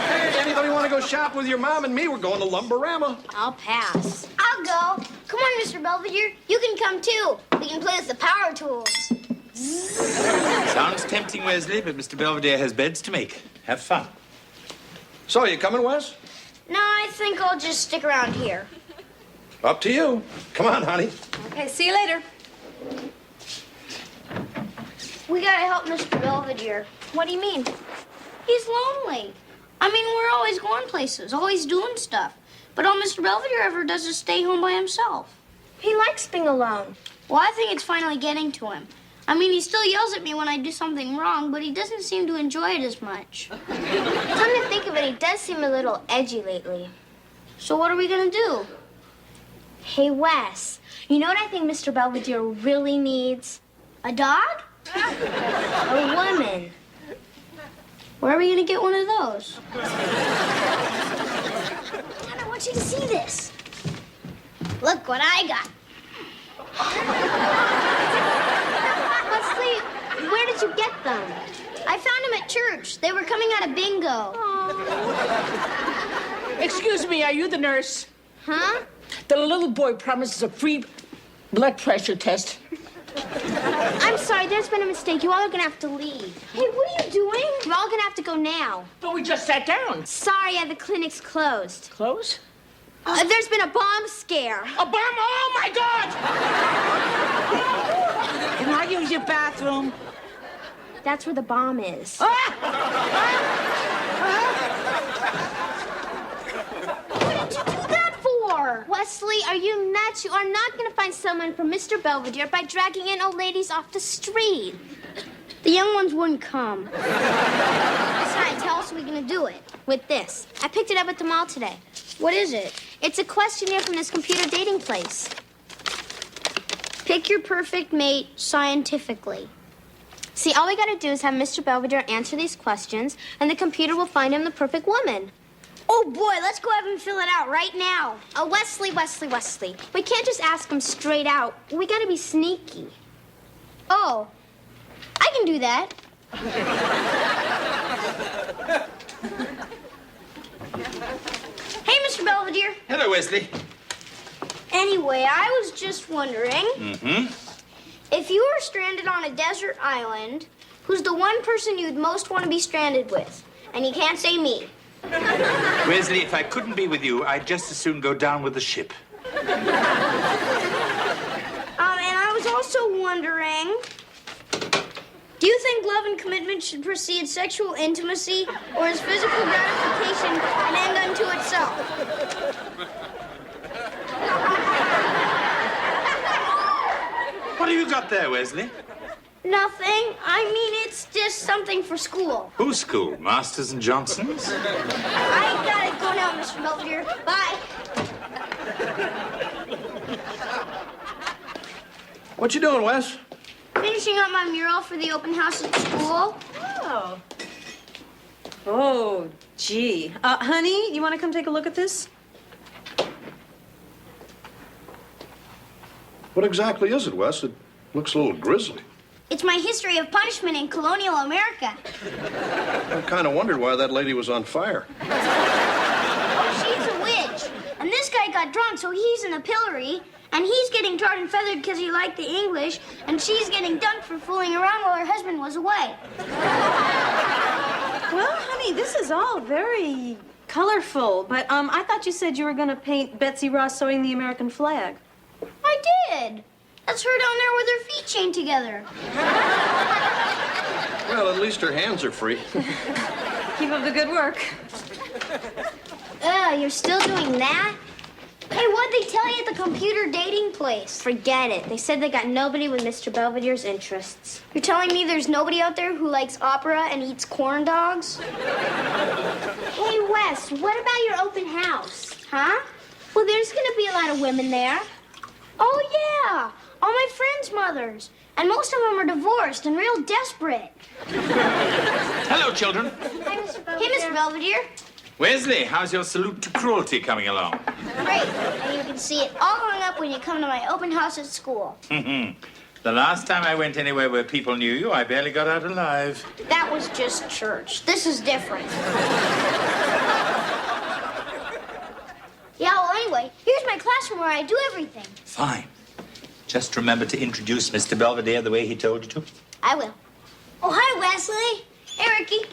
Hey, anybody want to go shop with your mom and me? We're going to Lumberama. I'll pass. I'll go. Come on, Mr. Belvedere. You can come too. We can play with the power tools. Sounds tempting, Wesley, but Mr. Belvedere has beds to make. Have fun. So, you coming, Wes? No, I think I'll just stick around here. Up to you. Come on, honey. Okay, see you later. We gotta help Mr. Belvedere. What do you mean? He's lonely. I mean, we're always going places, always doing stuff. But all Mr. Belvedere ever does is stay home by himself. He likes being alone. Well, I think it's finally getting to him. I mean, he still yells at me when I do something wrong, but he doesn't seem to enjoy it as much. Come to think of it, he does seem a little edgy lately. So what are we gonna do? Hey, Wes, you know what I think Mr. Belvedere really needs? A dog? A woman. Where are we gonna get one of those? Dad, I want you to see this. Look what I got. Wesley, where did you get them? I found them at church. They were coming out of bingo. Excuse me, are you the nurse? Huh? The little boy promises a free blood pressure test. I'm sorry, there's been a mistake. You all are gonna have to leave. Hey, what are you doing? We're all gonna have to go now. But we just sat down. Sorry, the clinic's closed. Close? There's been a bomb scare. A bomb? Oh, my God! Can I use your bathroom? That's where the bomb is. Ah! What did you do that for? Wesley, are you nuts? You are not going to find someone for Mr. Belvedere by dragging in old ladies off the street. The young ones wouldn't come. Besides, how else are we going to do it? With this. I picked it up at the mall today. What is it? It's a questionnaire from this computer dating place. Pick your perfect mate scientifically. See, all we gotta do is have Mr. Belvedere answer these questions, and the computer will find him the perfect woman. Oh boy, let's go have him fill it out right now. Wesley. We can't just ask him straight out. We gotta be sneaky. Oh, I can do that. Hey, Mr. Belvedere. Hello, Wesley. Anyway, I was just wondering, if you were stranded on a desert island, who's the one person you'd most want to be stranded with? And you can't say me. Wesley, if I couldn't be with you, I'd just as soon go down with the ship. And I was also wondering, do you think love and commitment should precede sexual intimacy, or is physical gratification an end unto itself? What have you got there, Wesley? Nothing. I mean, it's just something for school. Whose school? Masters and Johnson's? I gotta go now, Mr. Belvedere. Bye. What you doing, Wes? Finishing up my mural for the open house at school. Oh. Oh, gee. Honey, you want to come take a look at this? What exactly is it, Wes? It looks a little grisly. It's my history of punishment in colonial America. I kind of wondered why that lady was on fire. Oh, she's a witch. And this guy got drunk, so he's in the pillory. And he's getting tarred and feathered because he liked the English. And she's getting dunked for fooling around while her husband was away. Well, honey, this is all very colorful. But I thought you said you were going to paint Betsy Ross sewing the American flag. I did. That's her down there with her feet chained together. Well, at least her hands are free. Keep up the good work. You're still doing that? Hey, what'd they tell you at the computer dating place? Forget it. They said they got nobody with Mr. Belvedere's interests. You're telling me there's nobody out there who likes opera and eats corn dogs? Hey, Wes, what about your open house? Huh? Well, there's gonna be a lot of women there. Oh, yeah. All my friends' mothers. And most of them are divorced and real desperate. Hello, children. Hi, Mr. Belvedere. Hey, Mr. Belvedere. Wesley, how's your salute to cruelty coming along? Great. And you can see it all hung up when you come to my open house at school. The last time I went anywhere where people knew you, I barely got out alive. That was just church. This is different. Yeah, well, anyway, here's my classroom where I do everything. Fine. Just remember to introduce Mr. Belvedere the way he told you to. I will. Oh, hi, Wesley. Hey, Ricky.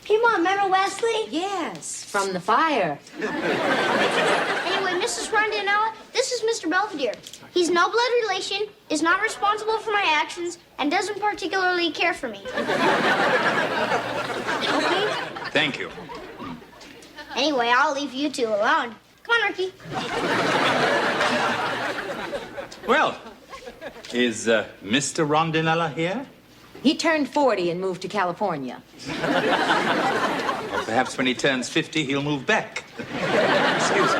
Hey, Mom, remember Wesley? Yes, from the fire. Anyway, Mrs. Rondinella, this is Mr. Belvedere. He's no blood relation, is not responsible for my actions, and doesn't particularly care for me. Okay? Thank you. Anyway, I'll leave you two alone. Come on, Ricky. Well, is Mr. Rondinella here? He turned 40 and moved to California. Or perhaps when he turns 50, he'll move back. Excuse me.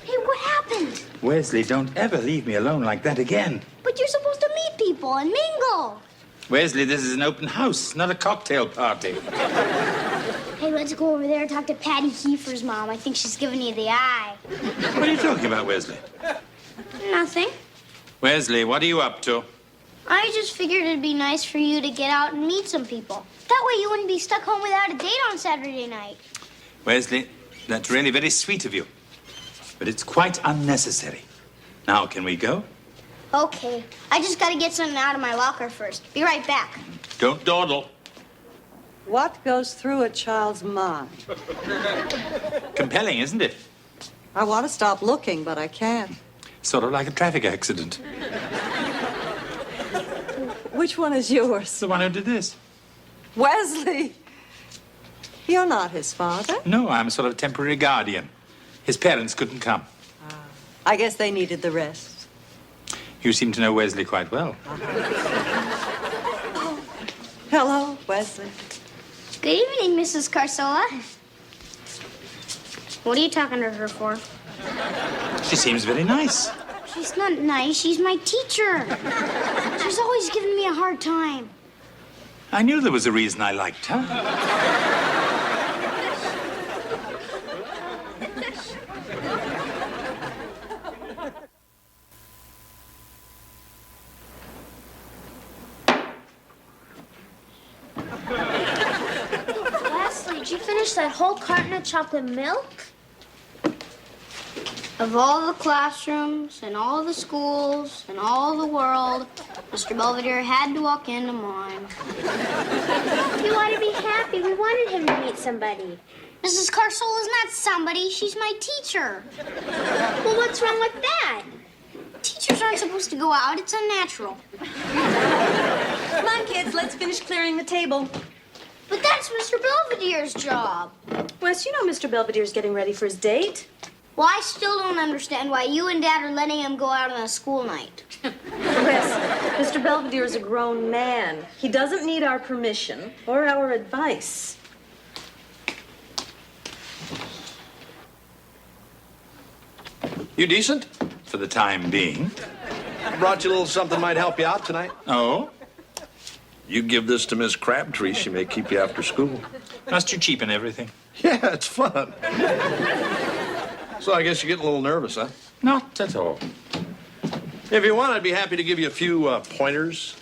Hey, what happened? Wesley, don't ever leave me alone like that again. But you're supposed to meet people and mingle. Wesley, this is an open house, not a cocktail party. Hey, let's go over there and talk to Patty Kiefer's mom. I think she's giving you the eye. What are you talking about, Wesley? Nothing. Wesley, what are you up to? I just figured it'd be nice for you to get out and meet some people. That way you wouldn't be stuck home without a date on Saturday night. Wesley, that's really very sweet of you. But it's quite unnecessary. Now, can we go? Okay. I just gotta get something out of my locker first. Be right back. Don't dawdle. What goes through a child's mind? Compelling, isn't it? I want to stop looking, but I can't. Sort of like a traffic accident. Which one is yours? The one who did this. Wesley! You're not his father. No, I'm a sort of temporary guardian. His parents couldn't come. I guess they needed the rest. You seem to know Wesley quite well. Hello, Wesley. Good evening, Mrs. Carsola. What are you talking to her for? She seems very nice. She's not nice. She's my teacher. She's always giving me a hard time. I knew there was a reason I liked her. Wesley, did you finish that whole carton of chocolate milk? Of all the classrooms and all the schools and all the world, Mr. Belvedere had to walk into mine. You ought to be happy. We wanted him to meet somebody. Mrs. Carsola's not somebody. She's my teacher. Well, what's wrong with that? Teachers aren't supposed to go out. It's unnatural. Come on, kids, let's finish clearing the table. But that's Mr. Belvedere's job. Wes, you know Mr. Belvedere's getting ready for his date. Well, I still don't understand why you and Dad are letting him go out on a school night. Wes, Mr. Belvedere is a grown man. He doesn't need our permission or our advice. You decent? For the time being. I brought you a little something might help you out tonight. Oh? You give this to Miss Crabtree, she may keep you after school. Must you cheapen everything? Yeah, it's fun. So I guess you're getting a little nervous, huh? Not at all. If you want, I'd be happy to give you a few pointers.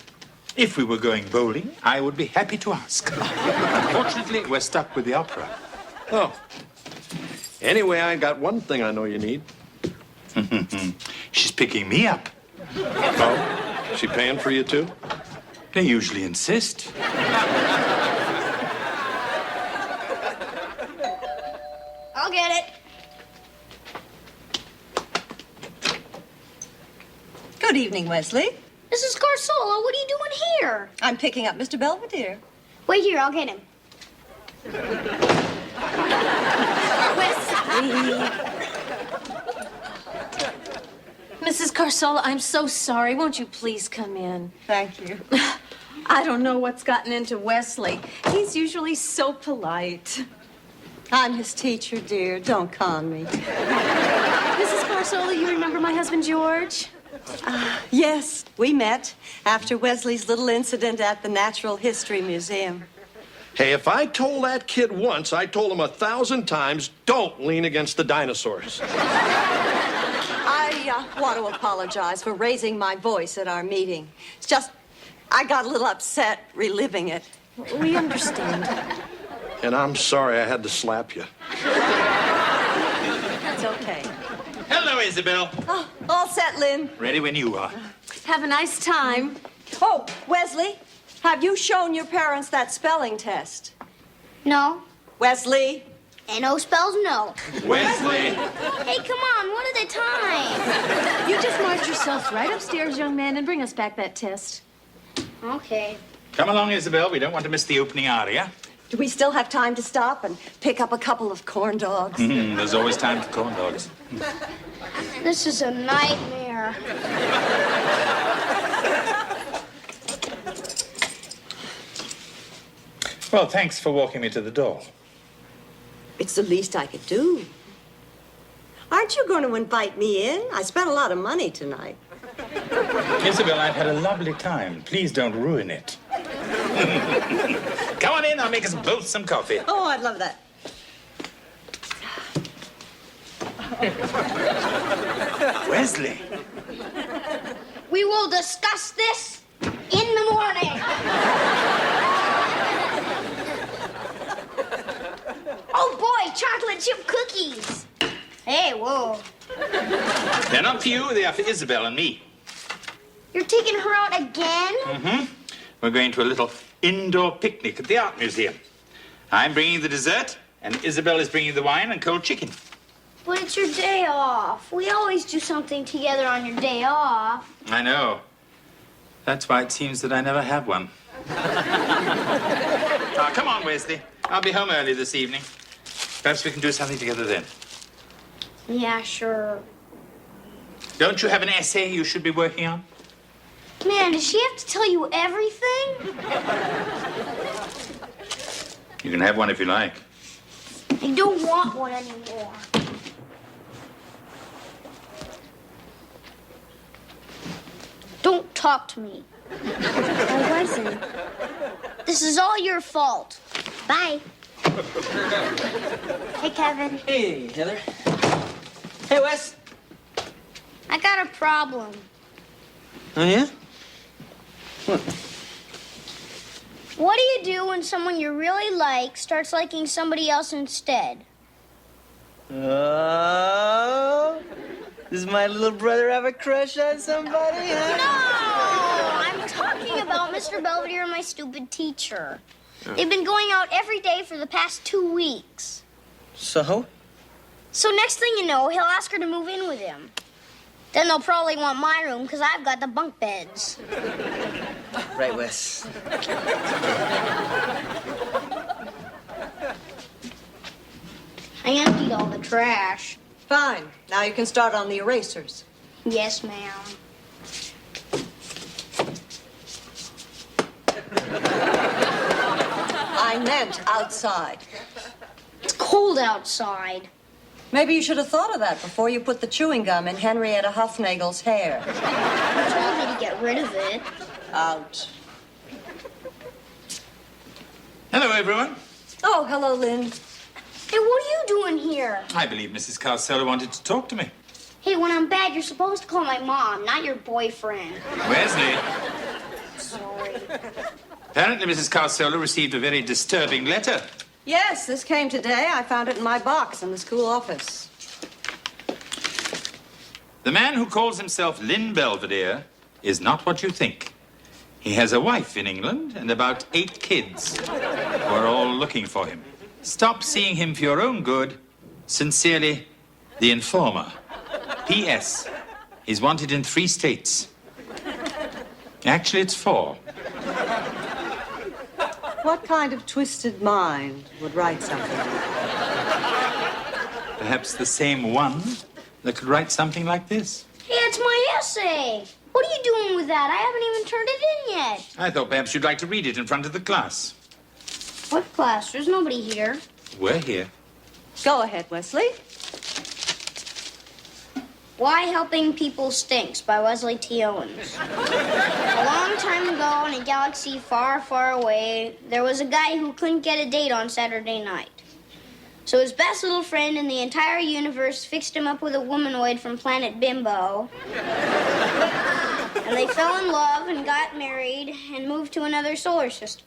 If we were going bowling, I would be happy to ask. Unfortunately, we're stuck with the opera. Oh. Anyway, I got one thing I know you need. She's picking me up. Oh? She paying for you, too? They usually insist. I'll get it. Good evening, Wesley. Mrs. Carsola, what are you doing here? I'm picking up Mr. Belvedere. Wait here, I'll get him. Wesley. Mrs. Carsola, I'm so sorry. Won't you please come in? Thank you. I don't know what's gotten into Wesley. He's usually so polite. I'm his teacher, dear. Don't con me. Mrs. Carsola, you remember my husband, George? Yes, we met after Wesley's little incident at the Natural History Museum. Hey, if I told that kid once, I told him 1,000 times, don't lean against the dinosaurs. I want to apologize for raising my voice at our meeting. It's just, I got a little upset reliving it. We understand. And I'm sorry I had to slap you. It's okay. Hello, Isabel. Oh, all set, Lynn. Ready when you are. Have a nice time. Oh, Wesley, have you shown your parents that spelling test? No. Wesley? N-O spells no. Wesley! Hey, come on, one at a time. You just march yourself right upstairs, young man, and bring us back that test. Okay. Come along, Isabel. We don't want to miss the opening aria. Do we still have time to stop and pick up a couple of corn dogs? There's always time for corn dogs. This is a nightmare. Well, thanks for walking me to the door. It's the least I could do. Aren't you going to invite me in? I spent a lot of money tonight. Isabel, I've had a lovely time. Please don't ruin it. Come on in. I'll make us both some coffee. Oh, I'd love that. Wesley. We will discuss this In the morning. Oh boy, chocolate chip cookies. Hey, whoa. They're not for you, they are for Isabel and me. You're taking her out again? Mm-hmm. We're going to a little indoor picnic at the Art Museum. I'm bringing the dessert, and Isabel is bringing the wine and cold chicken. But it's your day off. We always do something together on your day off. I know. That's why it seems that I never have one. Come on, Wesley. I'll be home early this evening. Perhaps we can do something together then. Yeah, sure. Don't you have an essay you should be working on? Man, does she have to tell you everything? You can have one if you like. I don't want one anymore. Don't talk to me. I wasn't. This is all your fault. Bye. Hey, Kevin. Hey, Heather. Hey, Wes. I got a problem. Oh, yeah? What? What do you do when someone you really like starts liking somebody else instead? Oh, does my little brother have a crush on somebody? Huh? No! I'm talking about Mr. Belvedere and my stupid teacher. They've been going out every day for the past 2 weeks. So? So next thing you know, he'll ask her to move in with him. Then they'll probably want my room because I've got the bunk beds. Right, Wes. I emptied all the trash. Fine. Now you can start on the erasers. Yes, ma'am. I meant outside. It's cold outside. Maybe you should have thought of that before you put the chewing gum in Henrietta Huffnagel's hair. You told me to get rid of it. Out. Hello, everyone. Oh, hello, Lynn. Hey, what are you doing here? I believe Mrs. Costello wanted to talk to me. Hey, when I'm bad, you're supposed to call my mom, not your boyfriend. Wesley. Sorry. Apparently, Mrs. Costello received a very disturbing letter. Yes, this came today. I found it in my box in the school office. The man who calls himself Lynn Belvedere is not what you think. He has a wife in England and about 8 kids who are all looking for him. Stop seeing him for your own good. Sincerely, the informer. P.S. He's wanted in 3 states. Actually, it's 4. What kind of twisted mind would write something like that? Perhaps the same one that could write something like this. Hey, it's my essay. What are you doing with that? I haven't even turned it in yet. I thought perhaps you'd like to read it in front of the class. What class? There's nobody here. We're here. Go ahead, Wesley. Why Helping People Stinks by Wesley T. Owens. A long time ago in a galaxy far, far away, there was a guy who couldn't get a date on Saturday night. So his best little friend in the entire universe fixed him up with a womanoid from planet Bimbo. And they fell in love and got married and moved to another solar system.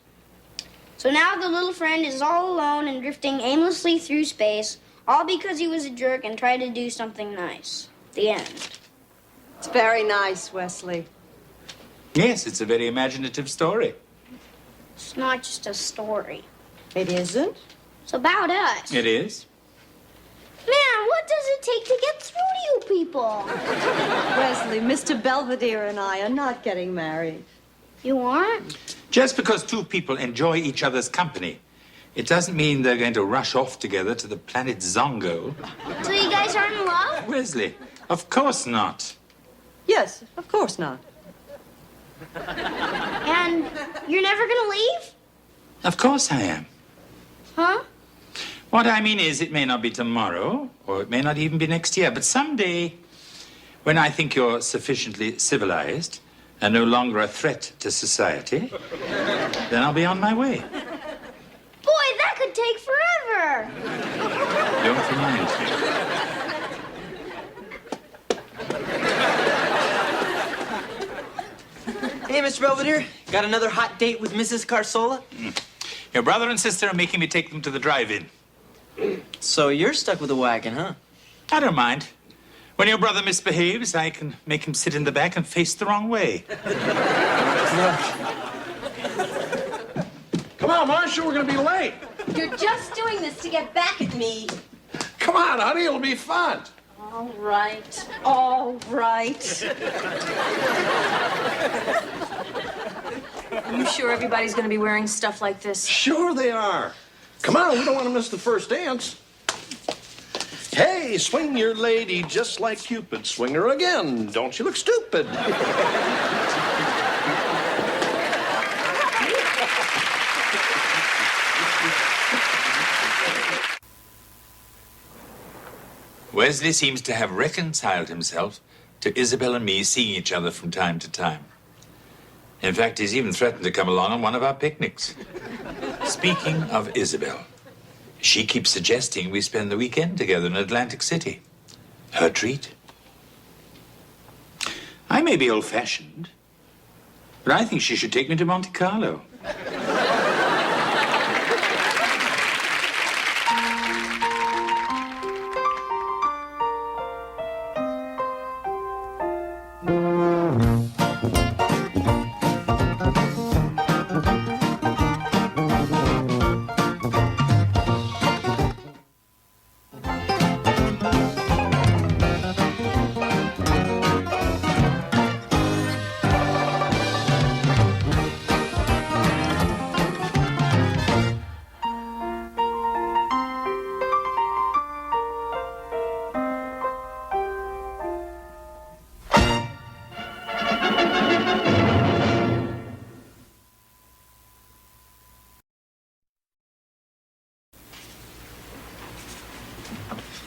So now the little friend is all alone and drifting aimlessly through space, all because he was a jerk and tried to do something nice. The end. It's very nice, Wesley. Yes, it's a very imaginative story. It's not just a story. It isn't? It's about us. It is. Man, what does it take to get through to you people? Wesley, Mr. Belvedere and I are not getting married. You aren't? Just because 2 people enjoy each other's company, it doesn't mean they're going to rush off together to the planet Zongo. So you guys aren't in love? Wesley, of course not. Yes, of course not. And you're never gonna leave? Of course I am. Huh? What I mean is, it may not be tomorrow, or it may not even be next year, but someday, when I think you're sufficiently civilized and no longer a threat to society, then I'll be on my way. Boy, that could take forever. Don't remind me. Hey, Mr. Belvedere. Got another hot date with Mrs. Carsola? Your brother and sister are making me take them to the drive-in. So you're stuck with the wagon, huh? I don't mind. When your brother misbehaves, I can make him sit in the back and face the wrong way. Come on, Marcia, we're gonna be late. You're just doing this to get back at me. Come on, honey, it'll be fun. All right. All right. Are you sure everybody's going to be wearing stuff like this? Sure they are. Come on, we don't want to miss the first dance. Hey, swing your lady just like Cupid. Swing her again. Don't you look stupid. Wesley seems to have reconciled himself to Isabel and me seeing each other from time to time. In fact, he's even threatened to come along on one of our picnics. Speaking of Isabel, she keeps suggesting we spend the weekend together in Atlantic City. Her treat. I may be old-fashioned, but I think she should take me to Monte Carlo.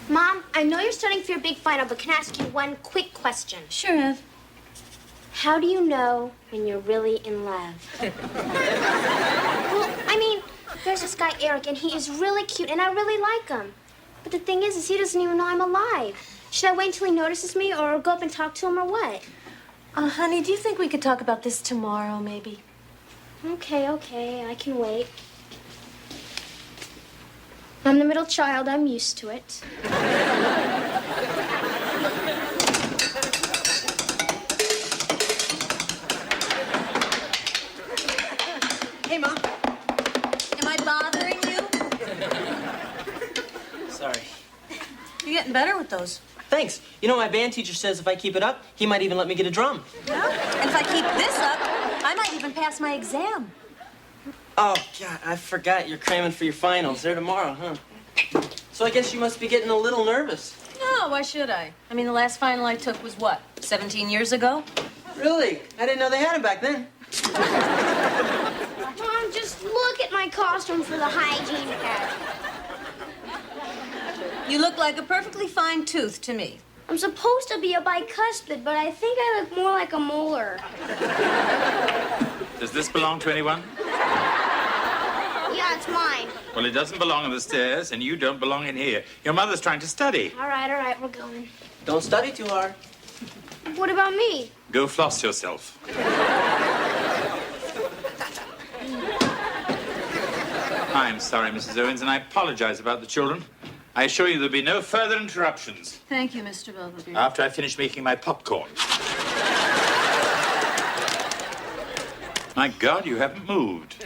Mom, I know you're studying for your big final, but can I ask you one quick question? Sure, Ev. How do you know when you're really in love? Well, I mean, there's this guy, Eric, and he is really cute, and I really like him. But the thing is he doesn't even know I'm alive. Should I wait until he notices me, or go up and talk to him, or what? Honey, do you think we could talk about this tomorrow, maybe? Okay, I can wait. I'm the middle child. I'm used to it. Hey, Mom. Am I bothering you? Sorry. You're getting better with those. Thanks. You know, my band teacher says if I keep it up, he might even let me get a drum. Yeah? And if I keep this up, I might even pass my exam. Oh, God, I forgot you're cramming for your finals. They're tomorrow, huh? So I guess you must be getting a little nervous. No, why should I? I mean, the last final I took was what, 17 years ago? Really? I didn't know they had them back then. Mom, just look at my costume for the hygiene fair. You look like a perfectly fine tooth to me. I'm supposed to be a bicuspid, but I think I look more like a molar. Does this belong to anyone? Yeah, it's mine. Well, it doesn't belong on the stairs, and you don't belong in here. Your mother's trying to study. All right, we're going. Don't study too hard. What about me? Go floss yourself. I'm sorry, Mrs. Owens, and I apologize about the children. I assure you there'll be no further interruptions. Thank you, Mr. Belvedere. After I finish making my popcorn. My God, you haven't moved.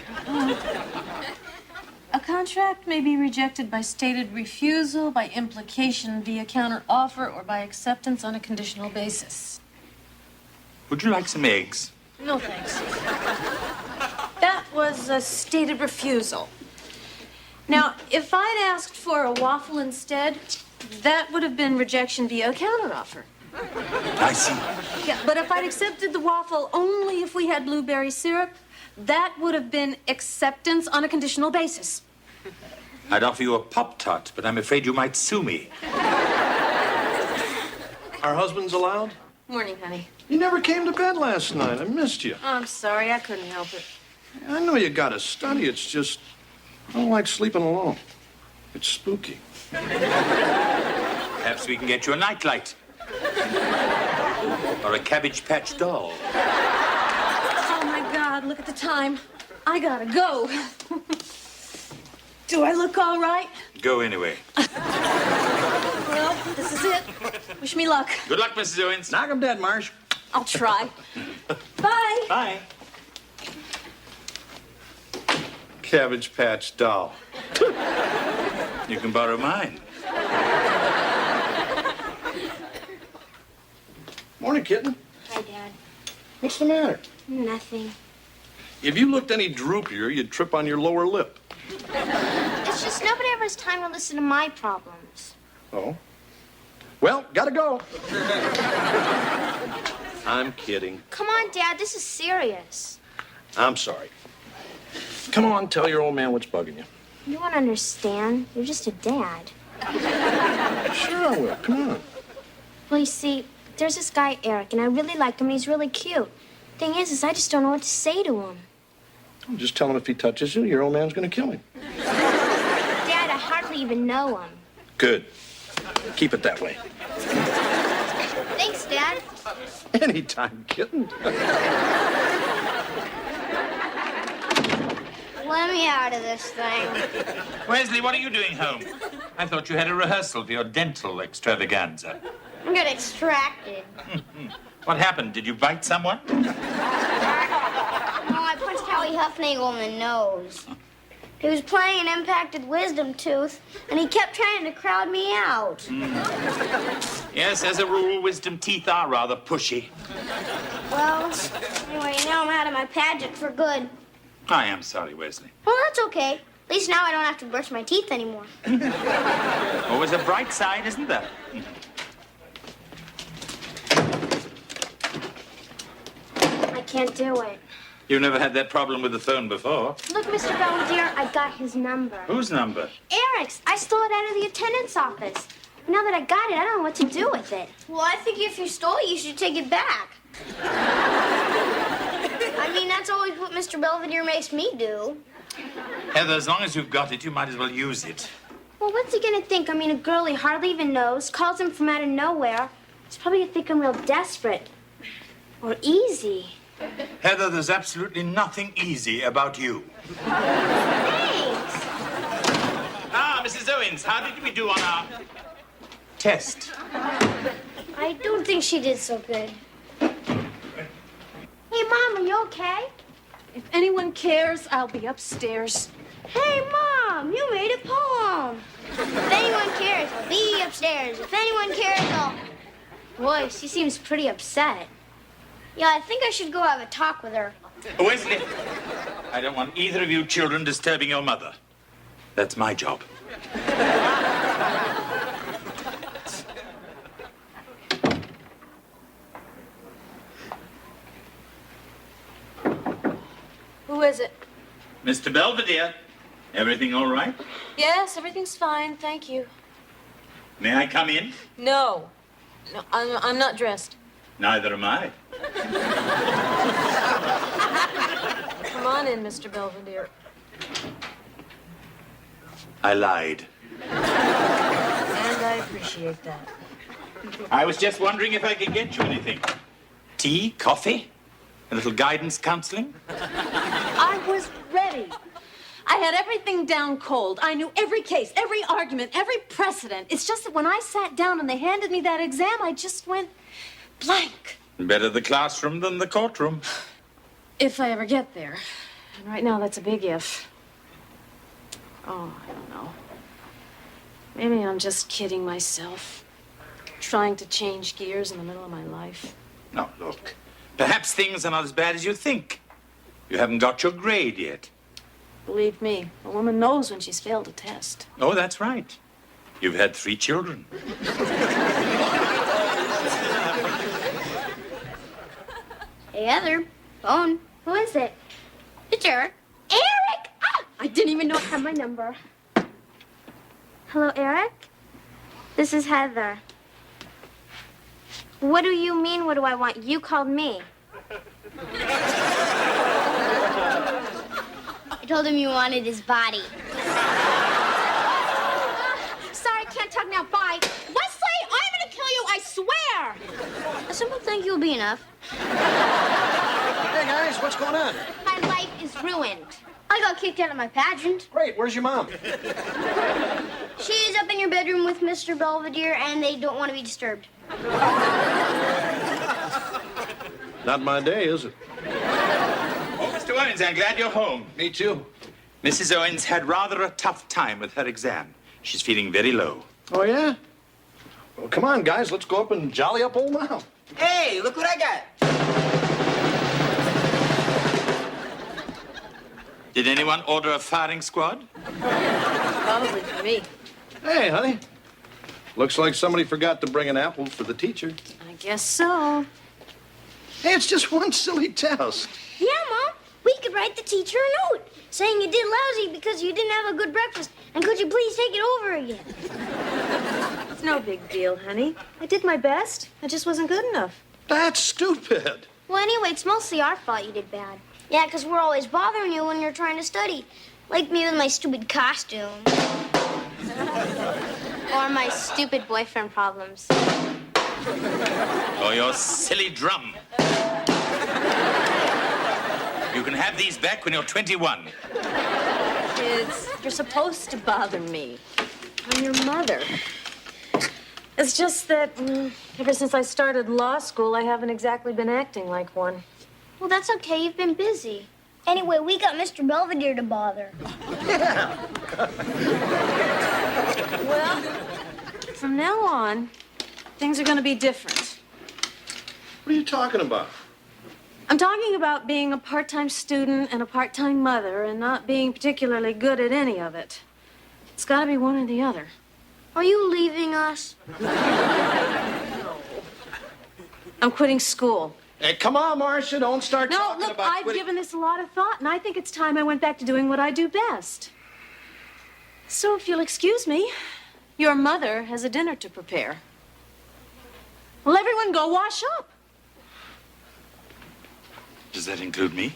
A contract may be rejected by stated refusal, by implication via counteroffer, or by acceptance on a conditional basis. Would you like some eggs? No, thanks. That was a stated refusal. Now, if I'd asked for a waffle instead, that would have been rejection via a counteroffer. I see. Yeah, but if I'd accepted the waffle only if we had blueberry syrup, that would have been acceptance on a conditional basis. I'd offer you a Pop-Tart, but I'm afraid you might sue me. Are husbands allowed? Morning, honey. You never came to bed last night. I missed you. Oh, I'm sorry. I couldn't help it. I know you gotta study. It's just, I don't like sleeping alone. It's spooky. Perhaps we can get you a nightlight. Or a Cabbage Patch doll. time. I gotta go. Do I look all right? Go anyway. Well, this is it. Wish me luck. Good luck, Mrs. Owens. Knock 'em dead, Marsh. I'll try. Bye. Bye. Cabbage Patch doll. You can borrow mine. Morning, kitten. Hi, Dad. What's the matter? Nothing. If you looked any droopier, you'd trip on your lower lip. It's just nobody ever has time to listen to my problems. Oh? Well, gotta go. I'm kidding. Come on, Dad, this is serious. I'm sorry. Come on, tell your old man what's bugging you. You won't understand. You're just a dad. Sure I will. Come on. Well, you see, there's this guy, Eric, and I really like him, and he's really cute. Thing is I just don't know what to say to him. Just tell him if he touches you, your old man's gonna kill him. Dad, I hardly even know him. Good. Keep it that way. Thanks, Dad. Anytime, kitten. Let me out of this thing. Wesley, what are you doing home? I thought you had a rehearsal for your dental extravaganza. I got extracted. What happened? Did you bite someone? No, I punched Howie Huffnagel in the nose. He was playing an impacted wisdom tooth, and he kept trying to crowd me out. Yes, as a rule, wisdom teeth are rather pushy. Well, anyway, now I'm out of my pageant for good. I am sorry, Wesley. Well, that's okay. At least now I don't have to brush my teeth anymore. Always a bright side, isn't there? I can't do it. You've never had that problem with the phone before. Look, Mr. Belvedere, I got his number. Whose number? Eric's. I stole it out of the attendant's office. Now that I got it, I don't know what to do with it. Well, I think if you stole it, you should take it back. I mean, that's always what Mr. Belvedere makes me do. Heather, as long as you've got it, you might as well use it. Well, what's he gonna think? I mean, a girl he hardly even knows calls him from out of nowhere. He's probably gonna think I'm real desperate. Or easy. Heather, there's absolutely nothing easy about you. Thanks. Ah, Mrs. Owens, how did we do on our test? I don't think she did so good. Hey, Mom, are you okay? If anyone cares, I'll be upstairs. Hey, Mom, you made a poem. If anyone cares, I'll be upstairs. If anyone cares, I'll... Boy, she seems pretty upset. Yeah, I think I should go have a talk with her. Wesley, I don't want either of you children disturbing your mother. That's my job. Who is it? Mr. Belvedere, everything all right? Yes, everything's fine, thank you. May I come in? No. No, I'm not dressed. Neither am I. Come on in, Mr. Belvedere. I lied. And I appreciate that. I was just wondering if I could get you anything. Tea, coffee, a little guidance counseling? I was ready. I had everything down cold. I knew every case, every argument, every precedent. It's just that when I sat down and they handed me that exam, I just went blank. Better the classroom than the courtroom. If I ever get there. And right now, that's a big if. Oh, I don't know. Maybe I'm just kidding myself. Trying to change gears in the middle of my life. Now, look. Perhaps things are not as bad as you think. You haven't got your grade yet. Believe me, a woman knows when she's failed a test. Oh, that's right. You've had 3 children. Hey, Heather. Phone. Who is it? It's Eric. Eric! Ah! I didn't even know I had my number. Hello, Eric? This is Heather. What do you mean, what do I want? You called me. I told him you wanted his body. Sorry, can't talk now. Bye. Wesley, I'm gonna kill you, I swear! A simple thank you will be enough. Hey, guys, what's going on? Hi, My life is ruined. I got kicked out of my pageant. Great, where's your mom? She's up in your bedroom with Mr. Belvedere, and they don't want to be disturbed. Not my day, is it? Oh, Mr. Owens, I'm glad you're home. Me too. Mrs. Owens had rather a tough time with her exam. She's feeling very low. Oh, yeah? Well, come on, guys, let's go up and jolly up old Mom. Hey, look what I got. Did anyone order a firing squad? Probably for me. Hey, honey. Looks like somebody forgot to bring an apple for the teacher. I guess so. Hey, it's just one silly test. Yeah, Mom. We could write the teacher a note saying you did lousy because you didn't have a good breakfast. And could you please take it over again? It's no big deal, honey. I did my best. I just wasn't good enough. That's stupid. Well, anyway, it's mostly our fault you did bad. Yeah, because we're always bothering you when you're trying to study. Like me with my stupid costume. Or my stupid boyfriend problems. Or your silly drum. You can have these back when you're 21. Kids, you're supposed to bother me. I'm your mother. It's just that ever since I started law school, I haven't exactly been acting like one. Well, that's okay. You've been busy. Anyway, we got Mr. Belvedere to bother. Well, from now on, things are going to be different. What are you talking about? I'm talking about being a part-time student and a part-time mother and not being particularly good at any of it. It's got to be one or the other. Are you leaving us? I'm quitting school. Hey, come on, Marcia, don't start No, talking look, about I've quitting. given this a lot of thought, and I think it's time I went back to doing what I do best. So if you'll excuse me, your mother has a dinner to prepare. Well, everyone go wash up. Does that include me?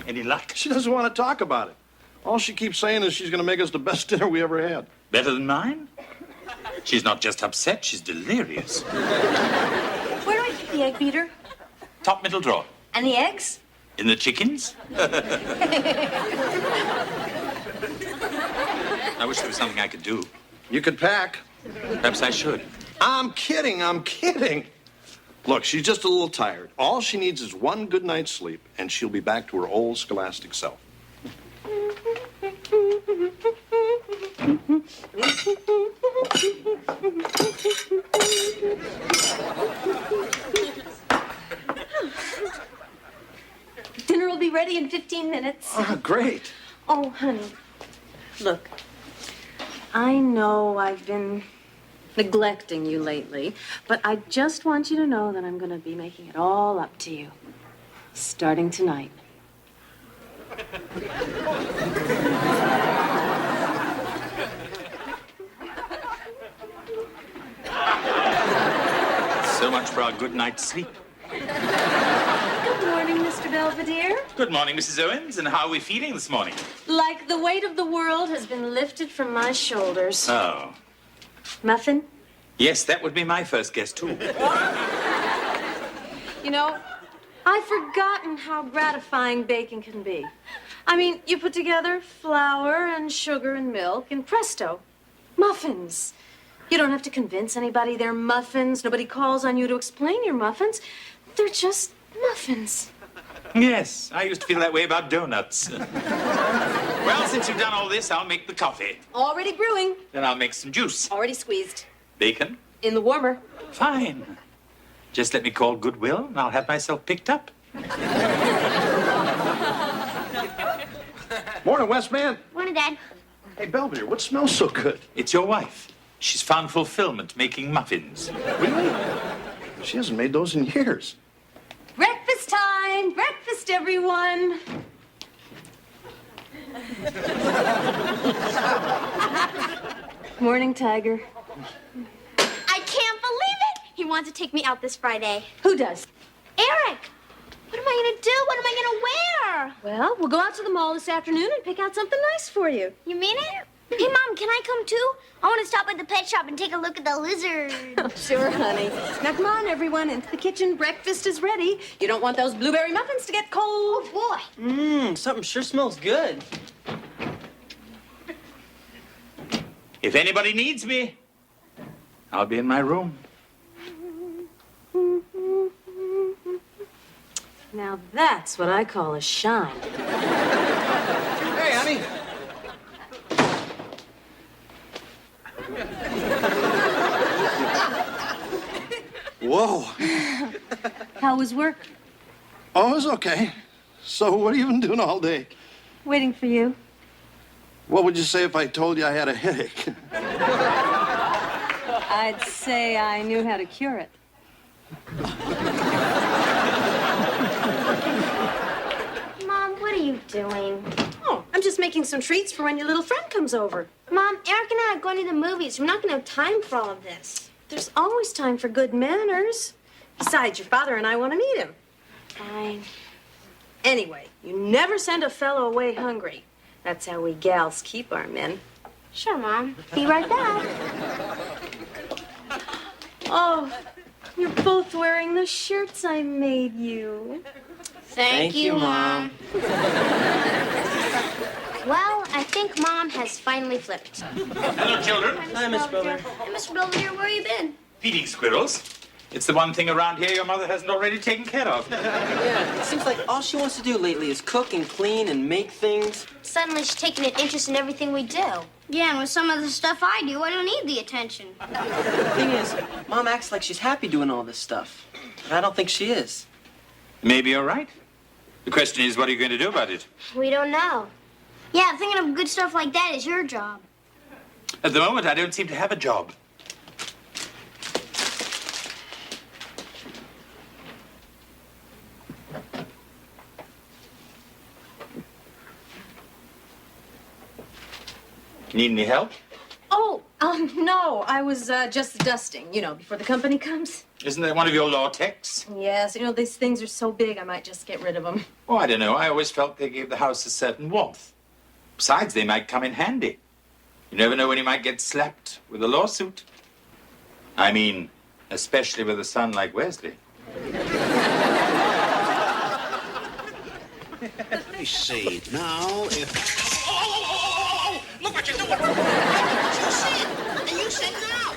Any luck? She doesn't want to talk about it. All she keeps saying is she's going to make us the best dinner we ever had. Better than mine? She's not just upset, she's delirious. Where do I keep the egg beater? Top middle drawer. And the eggs? In the chickens? I wish there was something I could do. You could pack. Perhaps I should. I'm kidding. Look, she's just a little tired. All she needs is one good night's sleep, and she'll be back to her old scholastic self. Dinner will be ready in 15 minutes. Oh, great. Oh, honey, look, I know I've been neglecting you lately, but I just want you to know that I'm going to be making it all up to you, starting tonight. So much for our good night's sleep. Good morning, Mr. Belvedere. Good morning, Mrs. Owens, and how are we feeling this morning? Like the weight of the world has been lifted from my shoulders. Oh. Muffin? Yes, that would be my first guess, too. You know, I've forgotten how gratifying baking can be. I mean, you put together flour and sugar and milk, and presto, muffins. You don't have to convince anybody they're muffins. Nobody calls on you to explain your muffins. They're just muffins. Yes, I used to feel that way about donuts. Well, since you've done all this, I'll make the coffee. Already brewing. Then I'll make some juice. Already squeezed. Bacon? In the warmer. Fine. Just let me call Goodwill, and I'll have myself picked up. Morning, Westman. Morning, Dad. Hey, Belvedere, what smells so good? It's your wife. She's found fulfillment making muffins. Really? She hasn't made those in years. Breakfast time! Breakfast, everyone! Morning, Tiger. I can't believe it! He wants to take me out this Friday. Who does? Eric! What am I gonna do? What am I gonna wear? Well, we'll go out to the mall this afternoon and pick out something nice for you. You mean it? Hey, Mom, can I come too? I want to stop at the pet shop and take a look at the lizard. Sure, honey. Now, come on, everyone, into the kitchen. Breakfast is ready. You don't want those blueberry muffins to get cold. Oh, boy. Something sure smells good. If anybody needs me, I'll be in my room. Now, that's what I call a shine. Hey, honey. Whoa. How was work? Oh, it was okay. So what have you been doing all day? Waiting for you. What would you say if I told you I had a headache? I'd say I knew how to cure it. Mom, what are you doing? Oh, I'm just making some treats for when your little friend comes over. Mom, Eric and I are going to the movies. We're not going to have time for all of this. There's always time for good manners. Besides, your father and I want to meet him. Fine. Anyway, you never send a fellow away hungry. That's how we gals keep our men. Sure, Mom. Be right back. Oh, you're both wearing the shirts I made you. Thank you, Mom. Well, I think Mom has finally flipped. Hello, children. Hi, Miss Belvedere. Hey, Mr. Belvedere, where you been? Feeding squirrels. It's the one thing around here your mother hasn't already taken care of. Yeah, it seems like all she wants to do lately is cook and clean and make things. Suddenly she's taking an interest in everything we do. Yeah, and with some of the stuff I do, I don't need the attention. The thing is, Mom acts like she's happy doing all this stuff. But I don't think she is. Maybe you're right. The question is, what are you going to do about it? We don't know. Yeah, thinking of good stuff like that is your job. At the moment, I don't seem to have a job. Need any help? Oh, no. I was just dusting, you know, before the company comes. Isn't that one of your law techs? Yes, you know, these things are so big, I might just get rid of them. Oh, I don't know. I always felt they gave the house a certain warmth. Besides, they might come in handy. You never know when you might get slapped with a lawsuit. I mean, especially with a son like Wesley. Let me see. Now, if... Oh! Look what you're doing! You said, and you said no.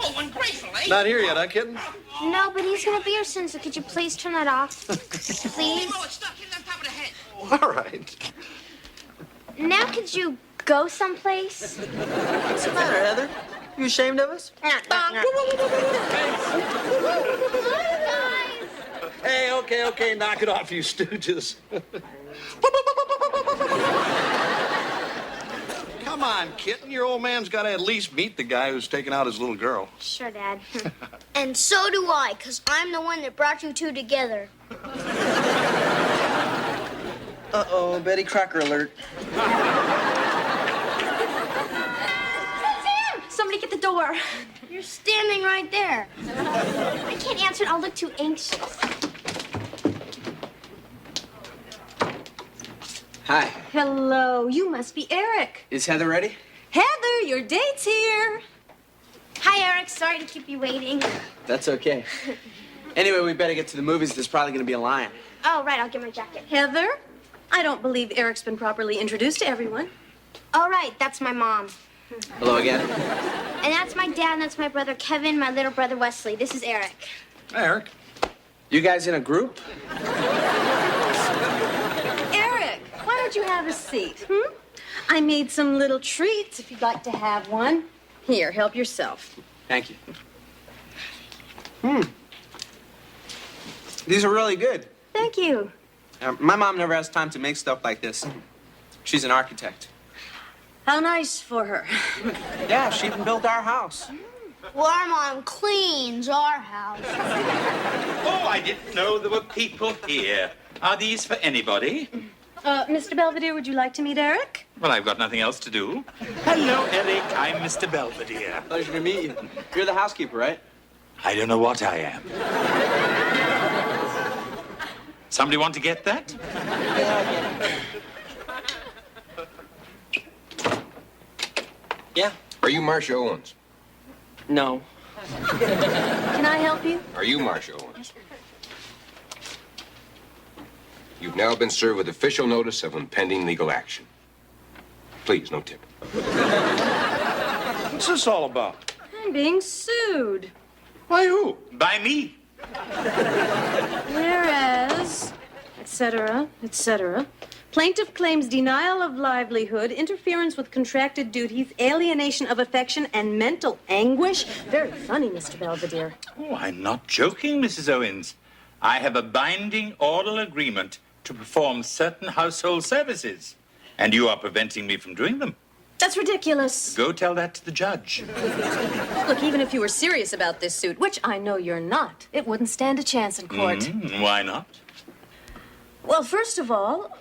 Oh, ungrateful, eh? Not here yet, huh, kitten? No, but he's gonna be here soon, so could you please turn that off? Please? Oh, it's stuck. Hit it on top of the head. All right. Now could you go someplace? What's the matter, Heather? You ashamed of us? Hey, okay, knock it off, you stooges. Come on, kitten. Your old man's got to at least meet the guy who's taking out his little girl. Sure, Dad. And so do I, because I'm the one that brought you two together. Uh-oh, Betty Crocker alert. Somebody get the door. You're standing right there. I can't answer it. I'll look too anxious. Hi. Hello. You must be Eric. Is Heather ready? Heather, your date's here. Hi, Eric. Sorry to keep you waiting. That's okay. Anyway, we better get to the movies. There's probably going to be a line. Oh, right. I'll get my jacket. Heather, I don't believe Eric's been properly introduced to everyone. All right. That's my mom. Hello again. And that's my dad, and that's my brother Kevin, my little brother Wesley. This is Eric. Hi, Eric. You guys in a group? Eric, why don't you have a seat? I made some little treats if you'd like to have one. Here, help yourself. Thank you. These are really good. Thank you. My mom never has time to make stuff like this. She's an architect. How nice for her. Yeah, she even built our house. Well, our mom cleans our house. Oh, I didn't know there were people here. Are these for anybody? Mr. Belvedere, would you like to meet Eric? Well, I've got nothing else to do. Hello, Eric. I'm Mr. Belvedere. Pleasure to meet you. You're the housekeeper, right? I don't know what I am. Somebody want to get that? Yeah. Are you Marcia Owens? No. Can I help you? Are you Marcia Owens? You've now been served with official notice of impending legal action. Please, no tip. What's this all about? I'm being sued. By who? By me. Whereas, etc., etc., plaintiff claims denial of livelihood, interference with contracted duties, alienation of affection, and mental anguish. Very funny, Mr. Belvedere. Oh, I'm not joking, Mrs. Owens. I have a binding oral agreement to perform certain household services, and you are preventing me from doing them. That's ridiculous. Go tell that to the judge. Look, even if you were serious about this suit, which I know you're not, it wouldn't stand a chance in court. Why not? Well, first of all,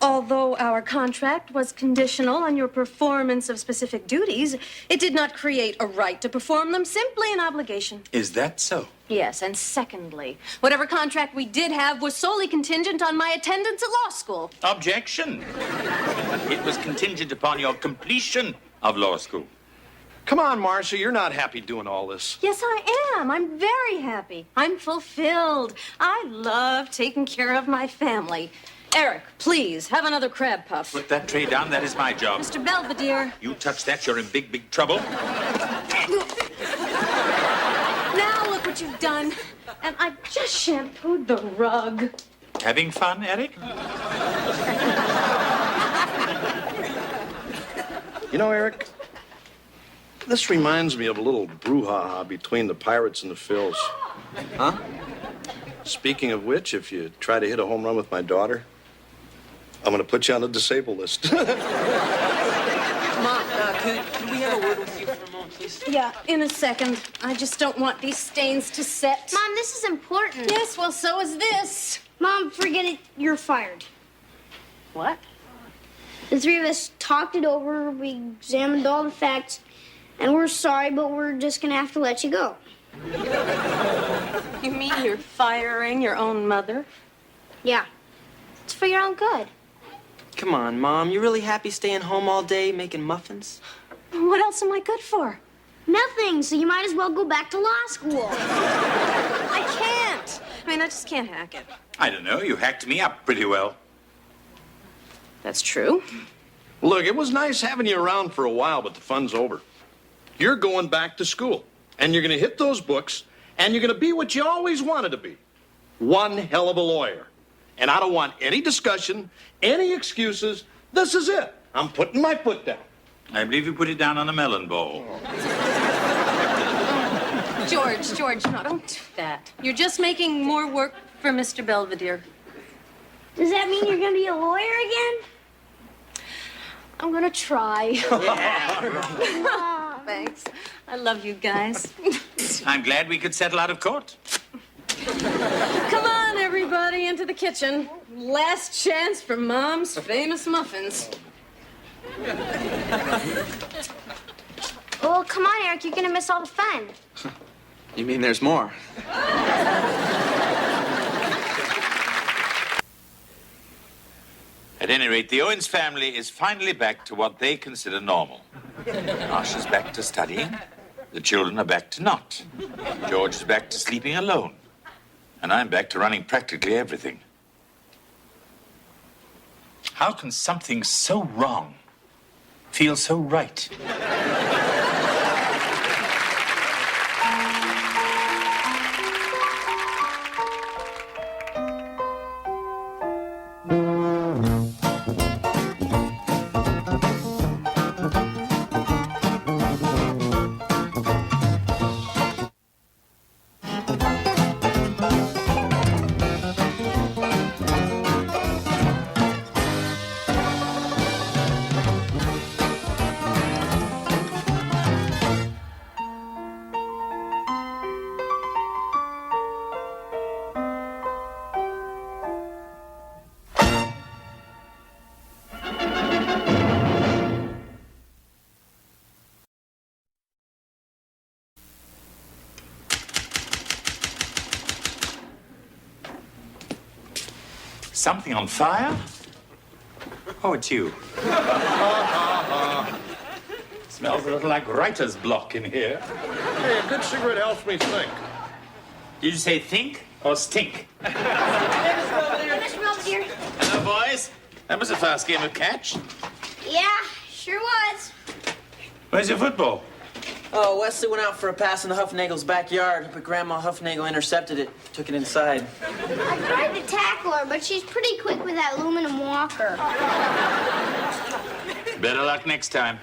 although our contract was conditional on your performance of specific duties, it did not create a right to perform them, simply an obligation. Is that so? Yes, and secondly, whatever contract we did have was solely contingent on my attendance at law school. Objection. It was contingent upon your completion of law school. Come on, Marcia, you're not happy doing all this. Yes, I am. I'm very happy. I'm fulfilled. I love taking care of my family. Eric, please, have another crab puff. Put that tray down. That is my job. Mr. Belvedere. You touch that, you're in big, big trouble. Now look what you've done. And I just shampooed the rug. Having fun, Eric? You know, Eric, this reminds me of a little brouhaha between the Pirates and the Phils. Huh? Speaking of which, if you try to hit a home run with my daughter, I'm going to put you on the disabled list. Mom, could we have a word with you for a moment, please? Yeah, in a second. I just don't want these stains to set. Mom, this is important. Yes, well, so is this. Mom, forget it. You're fired. What? The three of us talked it over. We examined all the facts. And we're sorry, but we're just going to have to let you go. You mean you're firing your own mother? Yeah. It's for your own good. Come on, Mom. You really happy staying home all day making muffins? What else am I good for? Nothing, so you might as well go back to law school. I can't. I mean, I just can't hack it. I don't know. You hacked me up pretty well. That's true. Look, it was nice having you around for a while, but the fun's over. You're going back to school, and you're going to hit those books, and you're going to be what you always wanted to be. One hell of a lawyer. And I don't want any discussion, any excuses. This is it. I'm putting my foot down. I believe you put it down on a melon ball. George, no, don't do that. You're just making more work for Mr. Belvedere. Does that mean you're going to be a lawyer again? I'm going to try. Yeah. Thanks. I love you guys. I'm glad we could settle out of court. Come on, everybody, into the kitchen. Last chance for Mom's famous muffins. Well, come on, Eric. You're going to miss all the fun. You mean there's more? At any rate, the Owens family is finally back to what they consider normal. Marcia's back to studying. The children are back to not. George is back to sleeping alone. And I'm back to running practically everything. How can something so wrong feel so right? Something on fire? Oh, it's you. Smells a little like writer's block in here. Hey, a good cigarette helps me think. Did you say think or stink? Mr. Belvedere. Hello, boys. That was a fast game of catch. Yeah, sure was. Where's your football? Oh, Wesley went out for a pass in the Huffnagel's backyard, but Grandma Huffnagel intercepted it, took it inside. I tried to tackle her, but she's pretty quick with that aluminum walker. Better luck next time.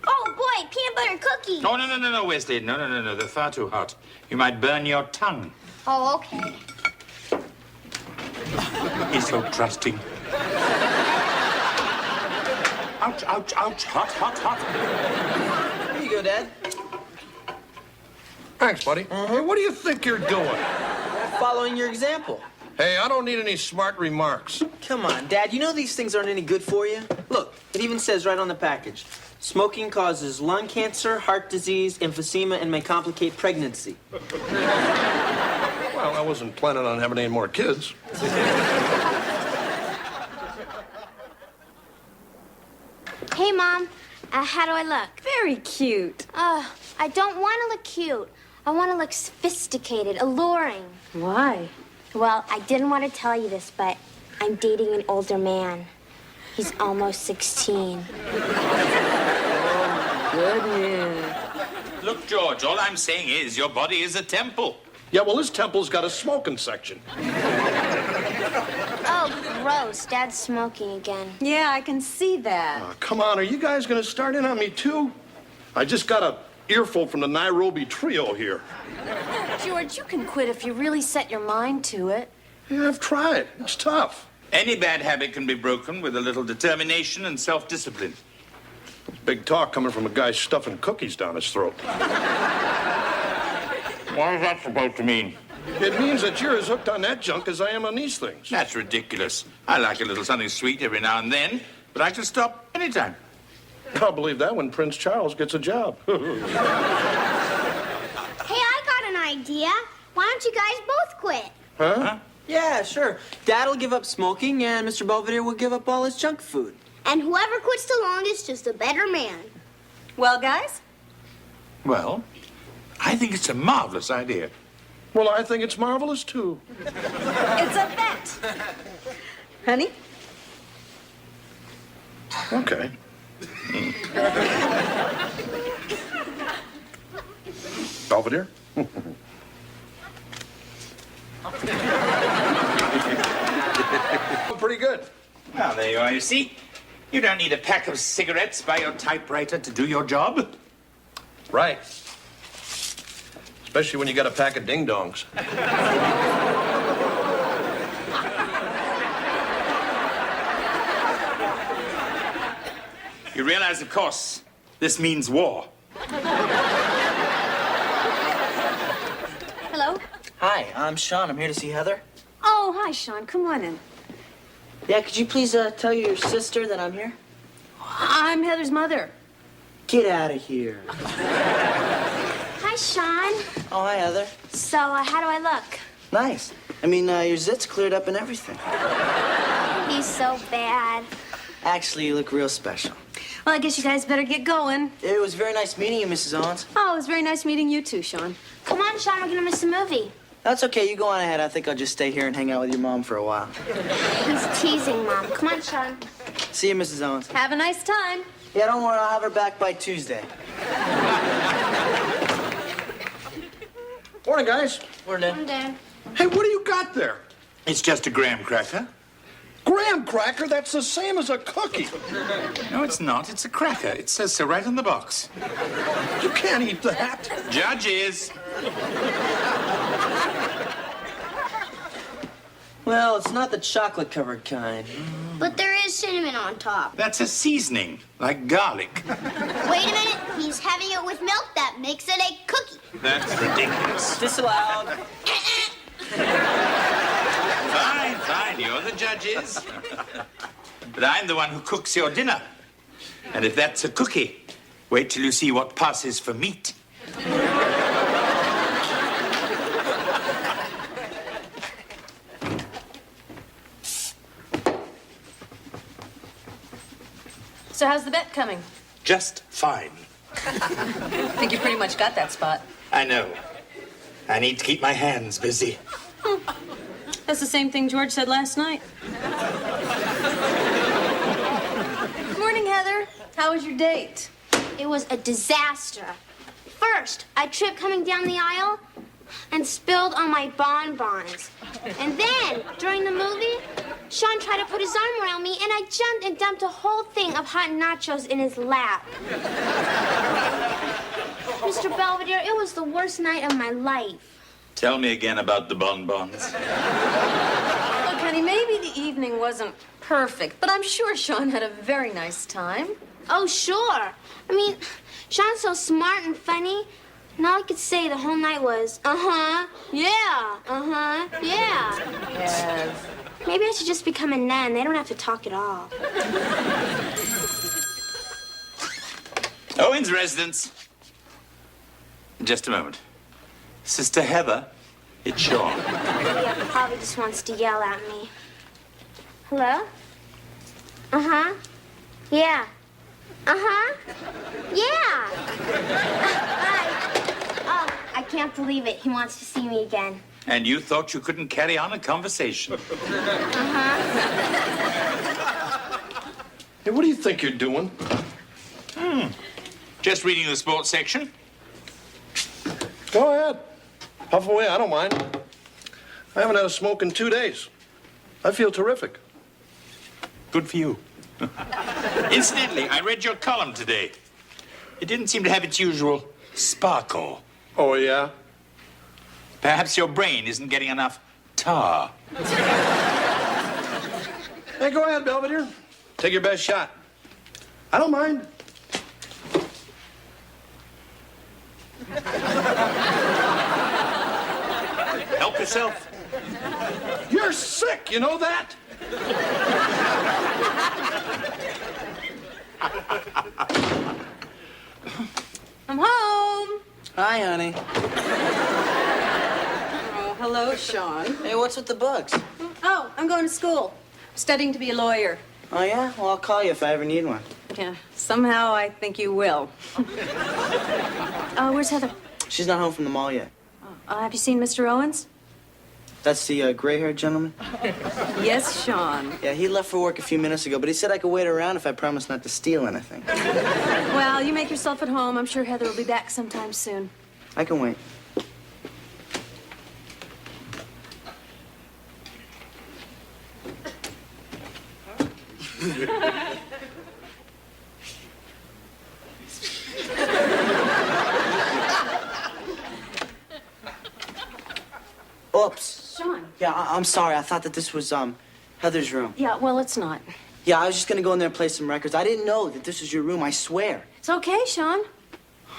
Oh, boy, peanut butter cookie. Oh, no, Wesley. No. They're far too hot. You might burn your tongue. Oh, okay. He's so trusting. Ouch, ouch, ouch. Hot. Here you go, Dad. Thanks, buddy. Hey, what do you think you're doing? Following your example. Hey, I don't need any smart remarks. Come on, Dad. You know these things aren't any good for you. Look, it even says right on the package. Smoking causes lung cancer, heart disease, emphysema, and may complicate pregnancy. Well, I wasn't planning on having any more kids. Hey, Mom. How do I look? Very cute. I don't want to look cute. I want to look sophisticated, alluring. Why? Well, I didn't want to tell you this, but I'm dating an older man. He's almost 16. Goodness. Look, George, all I'm saying is your body is a temple. Yeah, well, this temple's got a smoking section. Oh, gross. Dad's smoking again. Yeah, I can see that. Oh, come on, are you guys going to start in on me, too? I just got a earful from the Nairobi trio here. George, you can quit if you really set your mind to it. Yeah, I've tried. It's tough. Any bad habit can be broken with a little determination and self-discipline. Big talk coming from a guy stuffing cookies down his throat. What is that supposed to mean? It means that you're as hooked on that junk as I am on these things. That's ridiculous. I like a little something sweet every now and then, but I can stop anytime. I'll believe that when Prince Charles gets a job. Hey, I got an idea. Why don't you guys both quit? Huh? Yeah, sure. Dad'll give up smoking, and Mr. Belvedere will give up all his junk food. And whoever quits the longest is the better man. Well, guys? Well, I think it's a marvelous idea. Well, I think it's marvelous, too. It's a bet. Honey? Okay. Belvedere? Pretty good. Well, there you are, you see. You don't need a pack of cigarettes by your typewriter to do your job. Right. Especially when you got a pack of ding-dongs. You realize, of course, this means war. Hello? Hi, I'm Sean. I'm here to see Heather. Oh, hi, Sean. Come on in. Yeah, could you please tell your sister that I'm here? I'm Heather's mother. Get out of here. Hi, Sean. Oh, hi, Heather. So, how do I look? Nice. I mean, your zits cleared up and everything. He's so bad. Actually, you look real special. Well, I guess you guys better get going. It was very nice meeting you, Mrs. Owens. Oh, it was very nice meeting you too, Sean. Come on, Sean, we're gonna miss the movie. That's okay. You go on ahead. I think I'll just stay here and hang out with your mom for a while. He's teasing, Mom. Come on, Sean. See you, Mrs. Owens. Have a nice time. Yeah, don't worry. I'll have her back by Tuesday. Morning, guys. Morning, Dad. Hey, what do you got there? It's just a graham cracker. Graham cracker? That's the same as a cookie. No, it's not. It's a cracker. It says so right on the box. You can't eat that. Judges. Well, it's not the chocolate-covered kind. But there is cinnamon on top. That's a seasoning, like garlic. Wait a minute. He's having it with milk. That makes it a cookie. That's ridiculous. Disallowed. Fine. You're the judges. But I'm the one who cooks your dinner. And if that's a cookie, wait till you see what passes for meat. So how's the bet coming? Just fine. I think you pretty much got that spot. I know. I need to keep my hands busy. That's the same thing George said last night. Morning, Heather. How was your date? It was a disaster. First, I tripped coming down the aisle and spilled on my bonbons. And then, during the movie, Sean tried to put his arm around me, and I jumped and dumped a whole thing of hot nachos in his lap. Mr. Belvedere, it was the worst night of my life. Tell me again about the bonbons. Look, honey, maybe the evening wasn't perfect, but I'm sure Sean had a very nice time. Oh, sure. I mean, Sean's so smart and funny, and all I could say the whole night was, uh-huh, yeah, uh-huh, yeah. Yes. Maybe I should just become a nun. They don't have to talk at all. Owen's residence. Just a moment. Sister Heather, it's Sean. Yeah, probably just wants to yell at me. Hello? Uh-huh. Yeah. Uh-huh. Yeah. Hi. Oh, I can't believe it. He wants to see me again. And you thought you couldn't carry on a conversation. Uh-huh. Hey, what do you think you're doing? Just reading the sports section. Go ahead. Puff away, I don't mind. I haven't had a smoke in 2 days. I feel terrific. Good for you. Incidentally, I read your column today. It didn't seem to have its usual sparkle. Oh, yeah? Perhaps your brain isn't getting enough tar. Hey, go ahead, Belvedere. Take your best shot. I don't mind. Help yourself. You're sick, you know that? I'm home. Hi, honey. Oh, hello, Sean. Hey, what's with the bugs? Oh, I'm going to school. Studying to be a lawyer. Oh, yeah? Well, I'll call you if I ever need one. Yeah, somehow I think you will. Where's Heather? She's not home from the mall yet. Have you seen Mr. Owens? That's the gray-haired gentleman? Yes, Sean. Yeah, he left for work a few minutes ago, but he said I could wait around if I promised not to steal anything. Well, you make yourself at home. I'm sure Heather will be back sometime soon. I can wait. Oops. Sean. Yeah, I'm sorry. I thought that this was, Heather's room. Yeah, well, it's not. Yeah, I was just gonna go in there and play some records. I didn't know that this was your room, I swear. It's okay, Sean.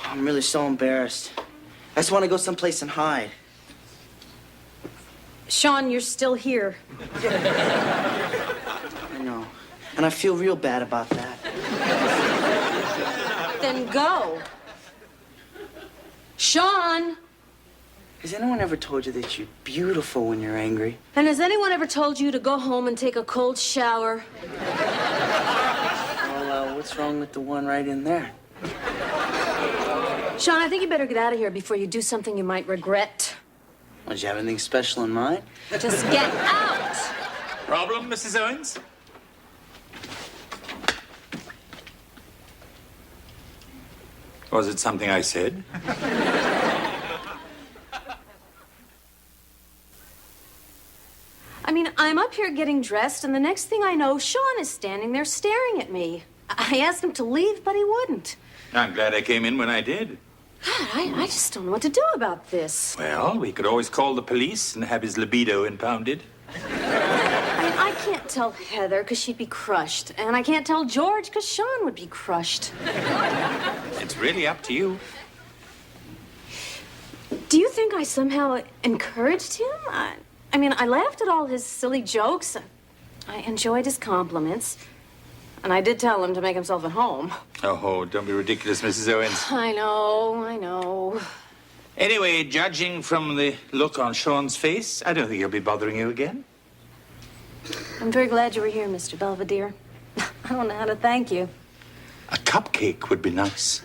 I'm really so embarrassed. I just want to go someplace and hide. Sean, you're still here. I know. And I feel real bad about that. Then go. Sean! Has anyone ever told you that you're beautiful when you're angry? And has anyone ever told you to go home and take a cold shower? Well, what's wrong with the one right in there? Sean, I think you better get out of here before you do something you might regret. Well, did you have anything special in mind? Just get out! Problem, Mrs. Owens? Was it something I said? I mean, I'm up here getting dressed, and the next thing I know, Sean is standing there staring at me. I asked him to leave, but he wouldn't. I'm glad I came in when I did. God, I just don't know what to do about this. Well, we could always call the police and have his libido impounded. I mean, I can't tell Heather because she'd be crushed, and I can't tell George because Sean would be crushed. It's really up to you. Do you think I somehow encouraged him? I mean, I laughed at all his silly jokes. I enjoyed his compliments. And I did tell him to make himself at home. Oh, don't be ridiculous, Mrs. Owens. I know. Anyway, judging from the look on Sean's face, I don't think he'll be bothering you again. I'm very glad you were here, Mr. Belvedere. I don't know how to thank you. A cupcake would be nice.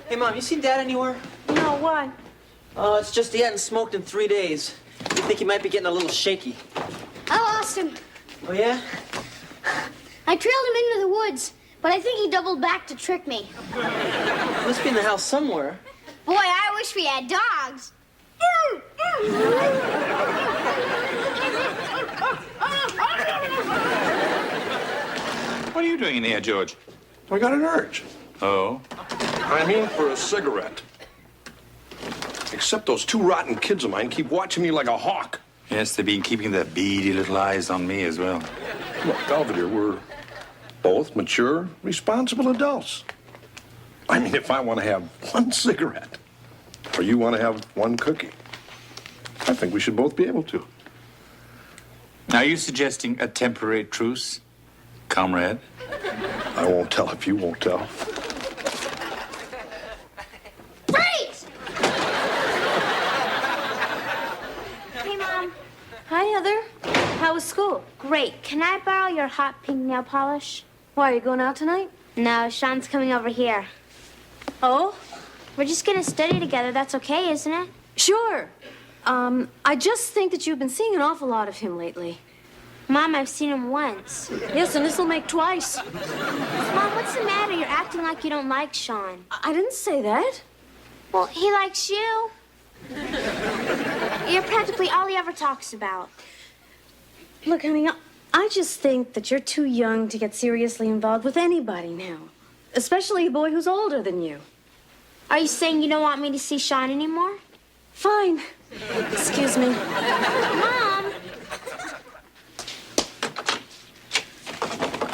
Hey, Mom, you seen Dad anywhere? No, why? Oh, it's just he hadn't smoked in 3 days. You think he might be getting a little shaky. I lost him. Oh, yeah? I trailed him into the woods, but I think he doubled back to trick me. Must be in the house somewhere. Boy, I wish we had dogs. What are you doing in here, George? I got an urge. Oh? I'm in for a cigarette. Except those two rotten kids of mine keep watching me like a hawk. Yes, they've been keeping their beady little eyes on me as well. Look, Belvedere, we're both mature, responsible adults. I mean, if I want to have one cigarette, or you want to have one cookie, I think we should both be able to. Are you suggesting a temporary truce, comrade? I won't tell if you won't tell. Freeze! Hey, Mom. Hi, Heather. How was school? Great. Can I borrow your hot pink nail polish? Why, are you going out tonight? No, Sean's coming over here. Oh? We're just gonna study together. That's okay, isn't it? Sure. I just think that you've been seeing an awful lot of him lately. Mom, I've seen him once. Yes, and this'll make twice. Mom, what's the matter? You're acting like you don't like Sean. I didn't say that. Well, he likes you. You're practically all he ever talks about. Look, honey, I just think that you're too young to get seriously involved with anybody now. Especially a boy who's older than you. Are you saying you don't want me to see Sean anymore? Fine. Excuse me. Mom!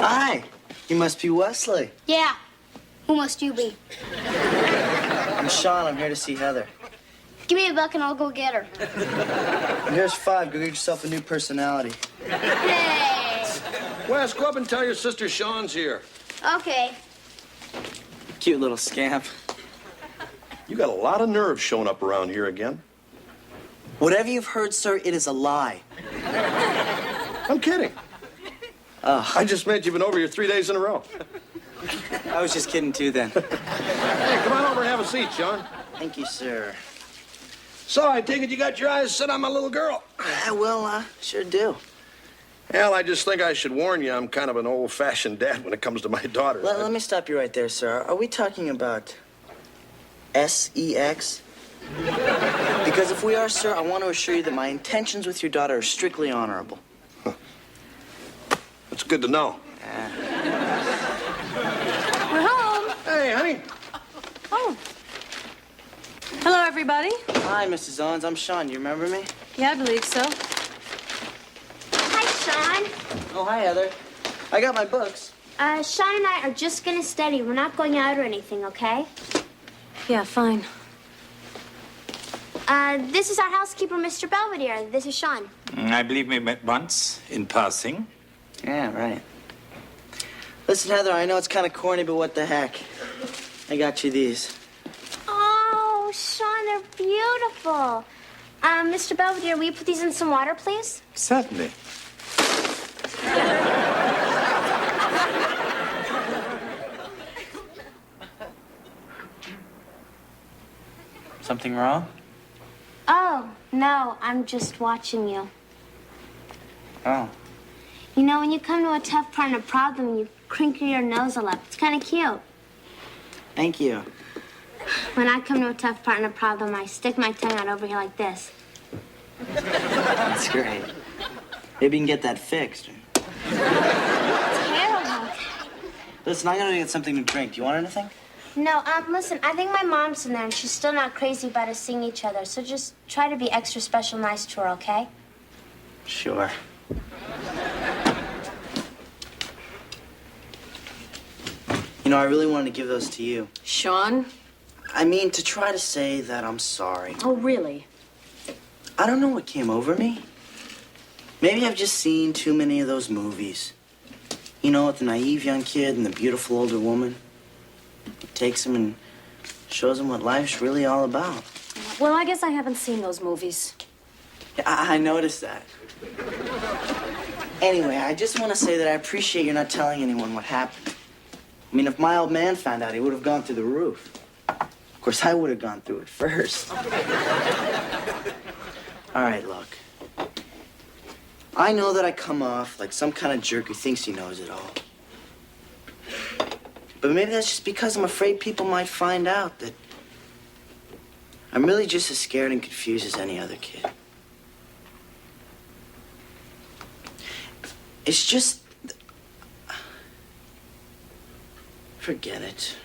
Hi. You must be Wesley. Yeah. Who must you be? I'm Sean. I'm here to see Heather. Give me $1 and I'll go get her. And here's 5. Go get yourself a new personality. Hey! Wes, go up and tell your sister Sean's here. Okay. Cute little scamp. You got a lot of nerve showing up around here again. Whatever you've heard, sir, it is a lie. I'm kidding. I just meant you've been over here 3 days in a row. I was just kidding, too, then. Hey, come on over and have a seat, Sean. Thank you, sir. So, I take it you got your eyes set on my little girl? Yeah, well, sure do. Well, I just think I should warn you I'm kind of an old-fashioned dad when it comes to my daughter. Let me stop you right there, sir. Are we talking about sex? Because if we are, sir, I want to assure you that my intentions with your daughter are strictly honorable. That's good to know. We're home. Hey, honey. Oh. Hello, everybody. Hi, Mrs. Owens. I'm Sean. You remember me? Yeah, I believe so. Hi, Sean. Oh, hi, Heather. I got my books. Sean and I are just gonna study. We're not going out or anything, okay? Yeah, fine. This is our housekeeper, Mr. Belvedere. This is Sean. I believe we met once in passing. Yeah, right. Listen, Heather, I know it's kind of corny, but what the heck? I got you these. Oh, Sean, they're beautiful. Mr. Belvedere, will you put these in some water, please? Certainly. Something wrong? Oh, no, I'm just watching you. Oh. You know, when you come to a tough part in a problem, you crinkle your nose a lot. It's kind of cute. Thank you. When I come to a tough part in a problem, I stick my tongue out over here like this. That's great. Maybe you can get that fixed. Terrible. Listen, I'm gonna get something to drink. Do you want anything? No, listen, I think my mom's in there and she's still not crazy about us seeing each other. So just try to be extra special nice to her, okay? Sure. You know, I really wanted to give those to you. Sean? I mean, to try to say that I'm sorry. Oh, really? I don't know what came over me. Maybe I've just seen too many of those movies. You know, with the naive young kid and the beautiful older woman. It takes him and shows him what life's really all about. Well, I guess I haven't seen those movies. Yeah, I noticed that. Anyway, I just want to say that I appreciate you not telling anyone what happened. I mean, if my old man found out, he would have gone through the roof. Of course, I would have gone through it first. All right, look. I know that I come off like some kind of jerk who thinks he knows it all. But maybe that's just because I'm afraid people might find out that I'm really just as scared and confused as any other kid. It's just... Forget it.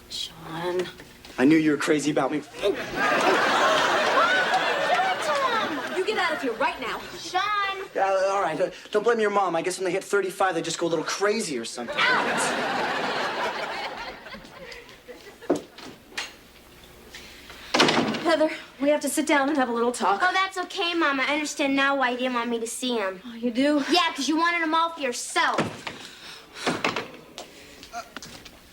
Sean. I knew you were crazy about me. You get out of here right now. Sean! All right, don't blame your mom. I guess when they hit 35, they just go a little crazy or something. Heather, we have to sit down and have a little talk. Oh, that's okay, Mom. I understand now why you didn't want me to see him. Oh, you do? Yeah, because you wanted them all for yourself.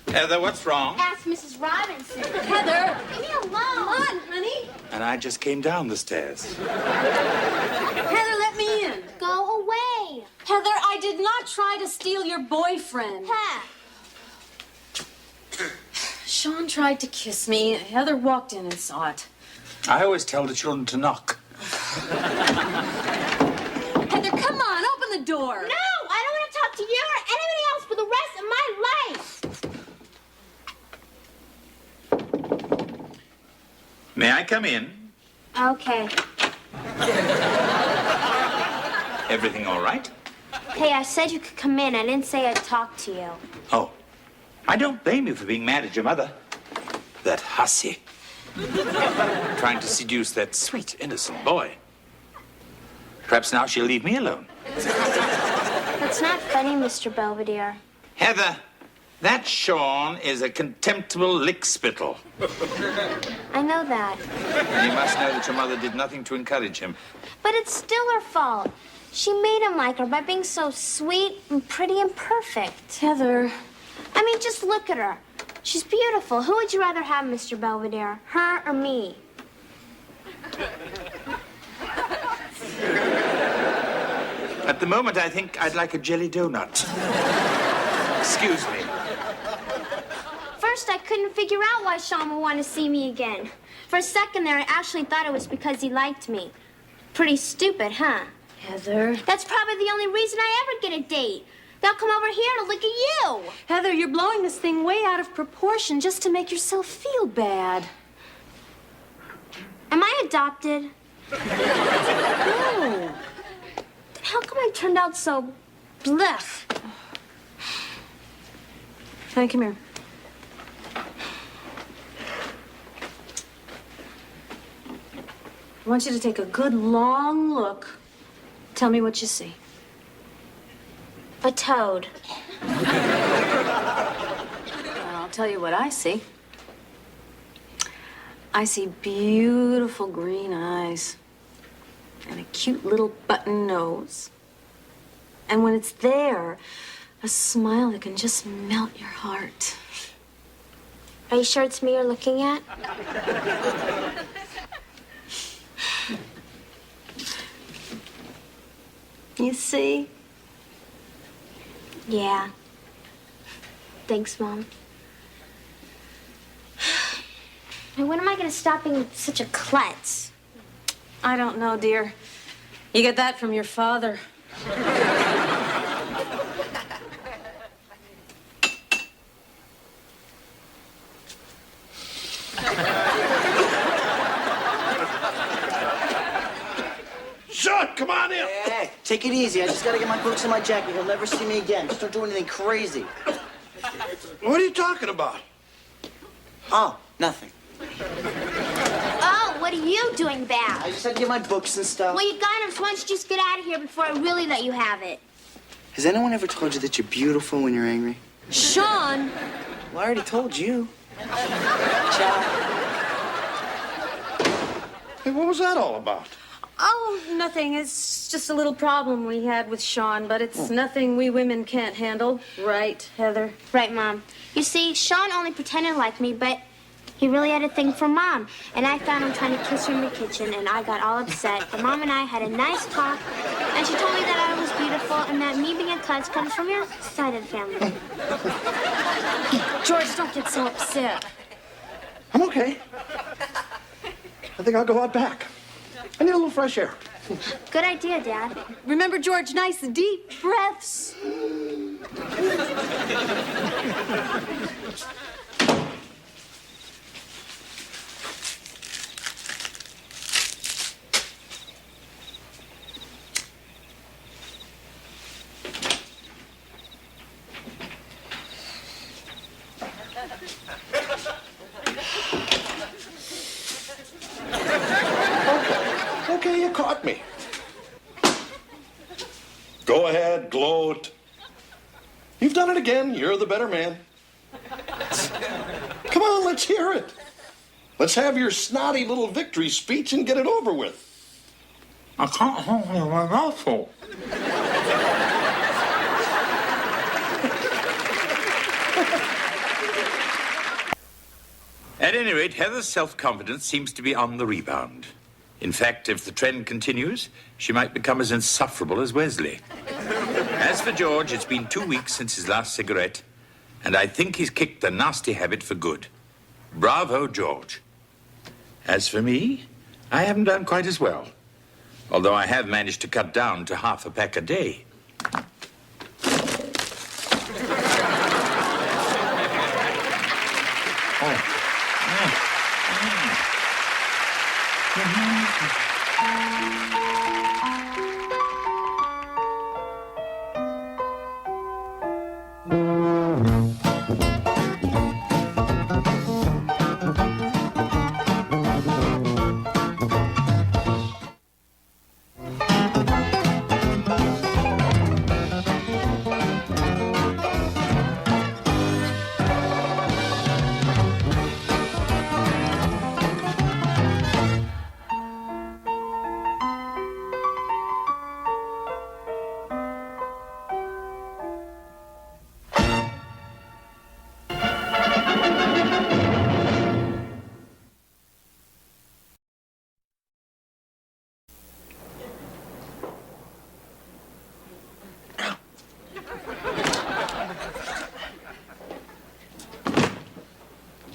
Heather, what's wrong? Ask Mrs. Robinson. Heather! Leave me alone. Come on, honey. And I just came down the stairs. Heather, let me in. Go away. Heather, I did not try to steal your boyfriend. Huh. Sean tried to kiss me. Heather walked in and saw it. I always tell the children to knock. Heather, come on, open the door. No, I don't want to talk to you or anybody else for the rest of my life. May I come in? Okay. Everything all right? Hey, I said you could come in. I didn't say I'd talk to you. Oh, I don't blame you for being mad at your mother. That hussy. Trying to seduce that sweet, innocent boy. Perhaps now she'll leave me alone. That's not funny, Mr. Belvedere. Heather, that Sean is a contemptible lickspittle. I know that. And you must know that your mother did nothing to encourage him. But it's still her fault. She made him like her by being so sweet and pretty and perfect. Heather. I mean, just look at her. She's beautiful. Who would you rather have, Mr. Belvedere? Her or me? At the moment, I think I'd like a jelly donut. Excuse me. First, I couldn't figure out why Sean would want to see me again. For a second there, I actually thought it was because he liked me. Pretty stupid, huh? Heather. That's probably the only reason I ever get a date. They'll come over here to look at you. Heather, you're blowing this thing way out of proportion just to make yourself feel bad. Am I adopted? No. How come I turned out so blech? Honey, come here. I want you to take a good long look. Tell me what you see. A toad. I'll tell you what I see. I see beautiful green eyes and a cute little button nose. And when it's there, a smile that can just melt your heart. Are you sure it's me you're looking at? You see? Yeah. Thanks, Mom. And when am I going to stop being such a klutz? I don't know, dear. You get that from your father. Sean, come on in. Hey, take it easy. I just gotta get my boots in my jacket. He'll never see me again. Just don't do anything crazy. What are you talking about? Oh, nothing. Oh, what are you doing back? I just had to get my books and stuff. Well, you got him, so why don't you just get out of here before I really let you have it? Has anyone ever told you that you're beautiful when you're angry? Sean! Well, I already told you. Ciao. Hey, what was that all about? Oh, nothing. It's just a little problem we had with Sean, but it's nothing we women can't handle. Right, Heather? Right, Mom. You see, Sean only pretended to like me, but He really had a thing for Mom. And I found him trying to kiss her in the kitchen, and I got all upset. But Mom and I had a nice talk, and she told me that I was beautiful and that me being a klutz comes from your side of the family. George, don't get so upset. I'm okay. I think I'll go out back. I need a little fresh air. Good idea, Dad. Remember, George, nice deep breaths. Okay, you caught me. Go ahead, gloat. You've done it again. You're the better man. Come on, let's hear it. Let's have your snotty little victory speech and get it over with. I can't hold my mouth full. At any rate, Heather's self-confidence seems to be on the rebound. In fact, if the trend continues, she might become as insufferable as Wesley. As for George, it's been 2 weeks since his last cigarette, and I think he's kicked the nasty habit for good. Bravo, George. As for me, I haven't done quite as well, although I have managed to cut down to half a pack a day.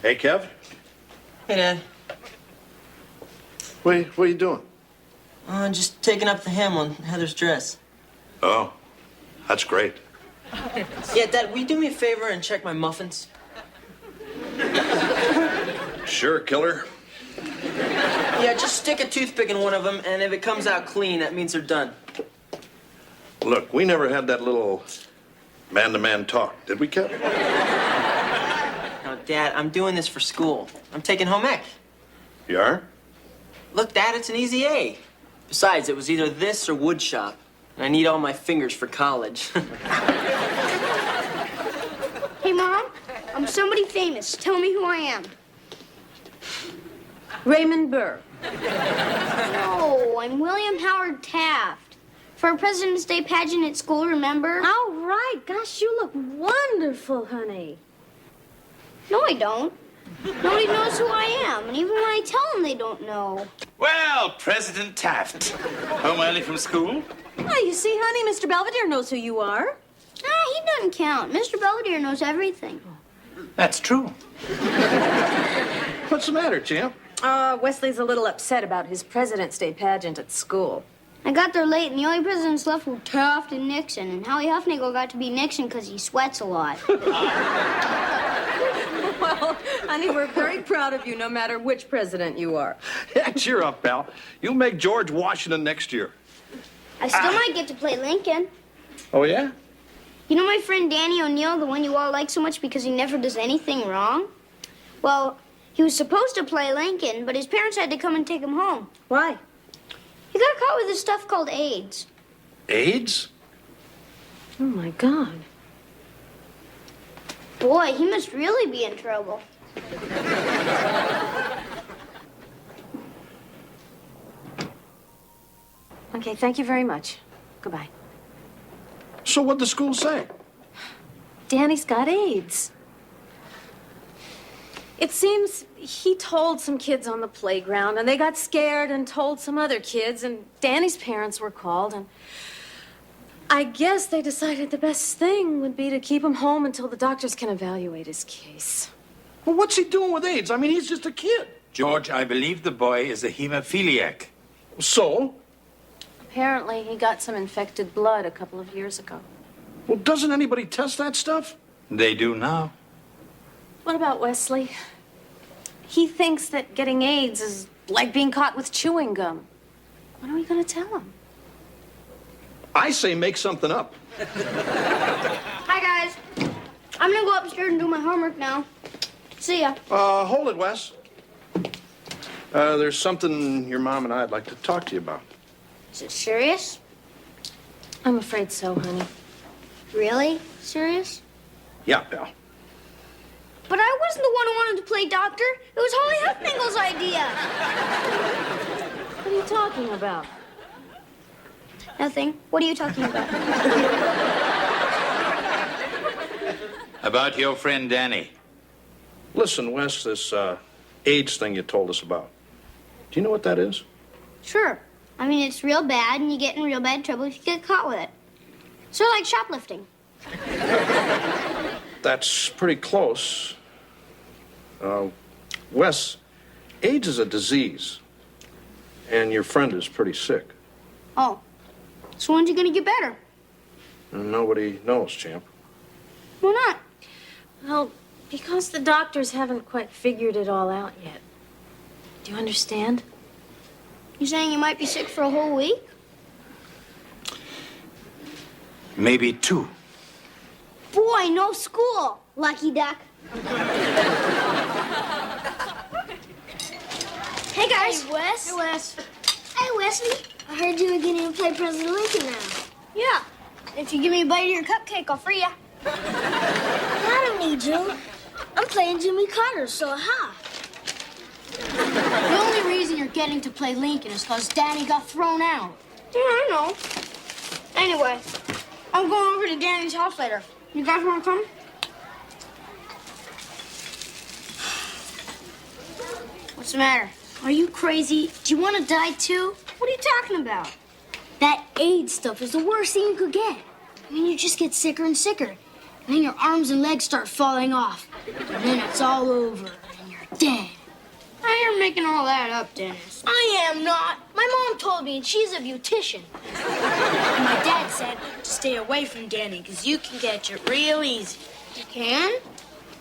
Hey, Kev. Hey, Dad. What are you doing? Just taking up the hem on Heather's dress. Oh, that's great. Yeah, Dad, will you do me a favor and check my muffins? Sure, killer. Yeah, just stick a toothpick in one of them, and if it comes out clean, that means they're done. Look, we never had that little man-to-man talk, did we, Kev? Now, Dad, I'm doing this for school. I'm taking home ec. You are? Look, Dad, it's an easy A. Besides, it was either this or wood shop, and I need all my fingers for college. Hey, Mom, I'm somebody famous. Tell me who I am. Raymond Burr. No, I'm William Howard Taft. For our President's Day pageant at school, remember? All right. Gosh, you look wonderful, honey. No, I don't. Nobody knows who I am, and even when I tell them, they don't know. Well, President Taft. Home early from school? Oh, you see, honey, Mr. Belvedere knows who you are. He doesn't count. Mr. Belvedere knows everything. That's true. What's the matter, champ? Wesley's a little upset about his President's Day pageant at school. I got there late, and the only presidents left were Taft and Nixon, and Howie Huffnagel got to be Nixon because he sweats a lot. Well, honey, we're very proud of you, no matter which president you are. Yeah, cheer up, pal. You'll make George Washington next year. I still might get to play Lincoln. Oh, yeah? You know my friend Danny O'Neill, the one you all like so much because he never does anything wrong? Well, he was supposed to play Lincoln, but his parents had to come and take him home. Why? He got caught with this stuff called AIDS. AIDS? Oh, my God. Boy, he must really be in trouble. Okay, thank you very much. Goodbye. So what'd the school say? Danny's got AIDS. It seems he told some kids on the playground, and they got scared and told some other kids, and Danny's parents were called, and I guess they decided the best thing would be to keep him home until the doctors can evaluate his case. Well, what's he doing with AIDS? I mean, he's just a kid. George, I believe the boy is a hemophiliac. So? Apparently, he got some infected blood a couple of years ago. Well, doesn't anybody test that stuff? They do now. What about Wesley? He thinks that getting AIDS is like being caught with chewing gum. What are we going to tell him? I say make something up. Hi, guys. I'm gonna go upstairs and do my homework now. See ya. Hold it, Wes. There's something your mom and I'd like to talk to you about. Is it serious? I'm afraid so, honey. Really? Serious? Yeah, pal. But I wasn't the one who wanted to play doctor. It was Holly Huffnagle's idea. What are you talking about? Nothing. What are you talking about? About your friend Danny. Listen, Wes, this AIDS thing you told us about. Do you know what that is? Sure. I mean, it's real bad, and you get in real bad trouble if you get caught with it. Sort of like shoplifting. That's pretty close. Wes, AIDS is a disease, and your friend is pretty sick. Oh. So when's he gonna get better? Nobody knows, champ. Why not? Well, because the doctors haven't quite figured it all out yet. Do you understand? You saying you might be sick for a whole week? Maybe 2. Boy, no school. Lucky duck. Hey, guys. Hey, Wes. Hey, Wes. Hey, Wesley. I heard you were getting to play President Lincoln now. Yeah. If you give me a bite of your cupcake, I'll free ya. I don't need you. I'm playing Jimmy Carter, so ha. The only reason you're getting to play Lincoln is because Danny got thrown out. Yeah, I know. Anyway, I'm going over to Danny's house later. You guys want to come? What's the matter? Are you crazy? Do you want to die too? What are you talking about? That AIDS stuff is the worst thing you could get. I mean, you just get sicker and sicker. And then your arms and legs start falling off. And then it's all over, and you're dead. Now you're making all that up, Dennis. I am not. My mom told me, and she's a beautician. And my dad said to stay away from Danny, because you can catch it real easy. You can?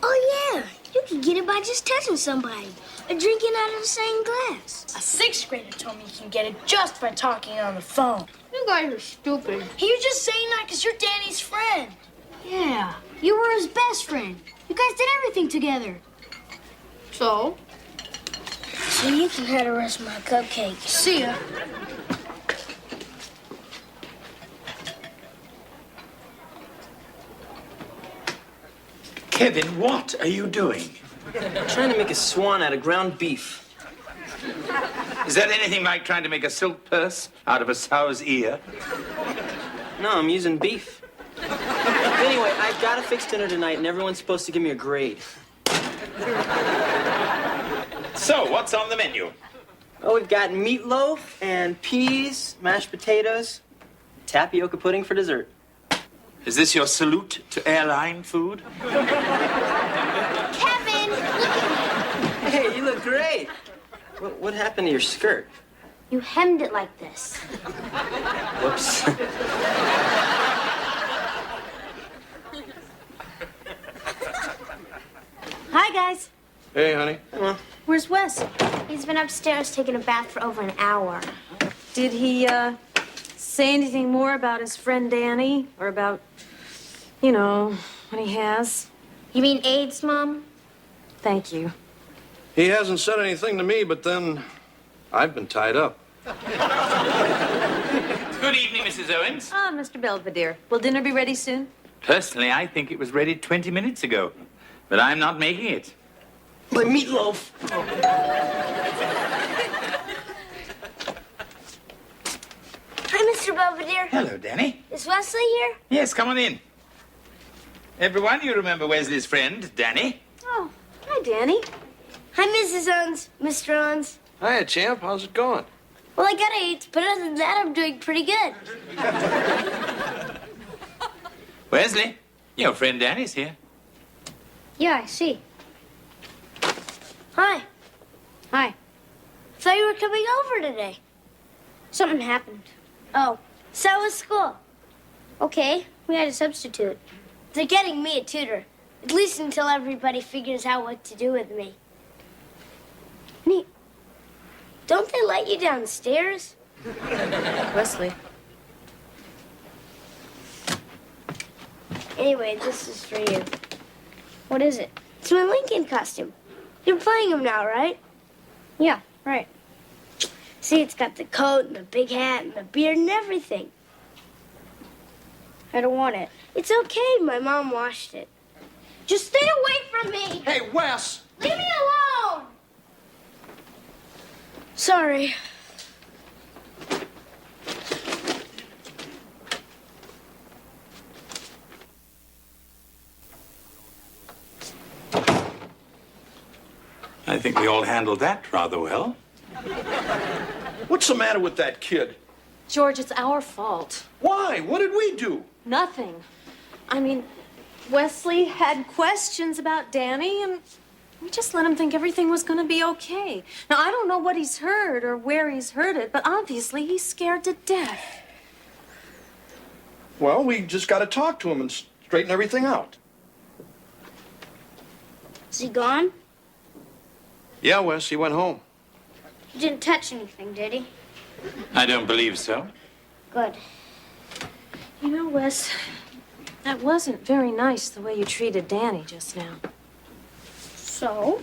Oh, yeah. You can get it by just touching somebody or drinking out of the same glass. A 6th grader told me you can get it just by talking on the phone. You guys are stupid. He was just saying that because you're Danny's friend. Yeah, you were his best friend. You guys did everything together. So? So you can have the rest of my cupcake. See ya. Kevin, what are you doing? I'm trying to make a swan out of ground beef. Is that anything like trying to make a silk purse out of a sow's ear? No, I'm using beef. Anyway, I've got to fix dinner tonight, and everyone's supposed to give me a grade. So, what's on the menu? Oh, we've got meatloaf and peas, mashed potatoes, tapioca pudding for dessert. Is this your salute to airline food? Kevin, look at me. Hey, you look great. What happened to your skirt? You hemmed it like this. Whoops. Hi, guys. Hey, honey. Hello. Where's Wes? He's been upstairs taking a bath for over an hour. Did he, say anything more about his friend Danny? Or about, you know, what he has? You mean AIDS, Mom? Thank you. He hasn't said anything to me, but then I've been tied up. Good evening, Mrs. Owens. Ah, Mr. Belvedere. Will dinner be ready soon? Personally, I think it was ready 20 minutes ago, but I'm not making it. My meatloaf. Hi, Mr. Belvedere. Hello, Danny. Is Wesley here? Yes, come on in. Everyone, you remember Wesley's friend, Danny? Oh, hi, Danny. Hi, Mrs. Owens, Mr. Owens. Hiya, champ. How's it going? Well, I got AIDS, but other than that, I'm doing pretty good. Wesley, your friend Danny's here. Yeah, I see. Hi. Hi. Thought you were coming over today. Something happened. Oh, so was school. Okay, we had a substitute. They're getting me a tutor, at least until everybody figures out what to do with me. Neat. Don't they let you downstairs? Wesley. Anyway, this is for you. What is it? It's my Lincoln costume. You're playing him now, right? Yeah, right. See, it's got the coat and the big hat and the beard and everything. I don't want it. It's okay. My mom washed it. Just stay away from me. Hey, Wes! Leave me alone. Sorry. I think we all handled that rather well. What's the matter with that kid? George, it's our fault. Why? What did we do? Nothing. I mean, Wesley had questions about Danny, and we just let him think everything was going to be okay. Now, I don't know what he's heard or where he's heard it, but obviously he's scared to death. Well, we just got to talk to him and straighten everything out. Is he gone? Yeah, Wes, he went home. He didn't touch anything, did he? I don't believe so. Good. You know, Wes, that wasn't very nice the way you treated Danny just now. So?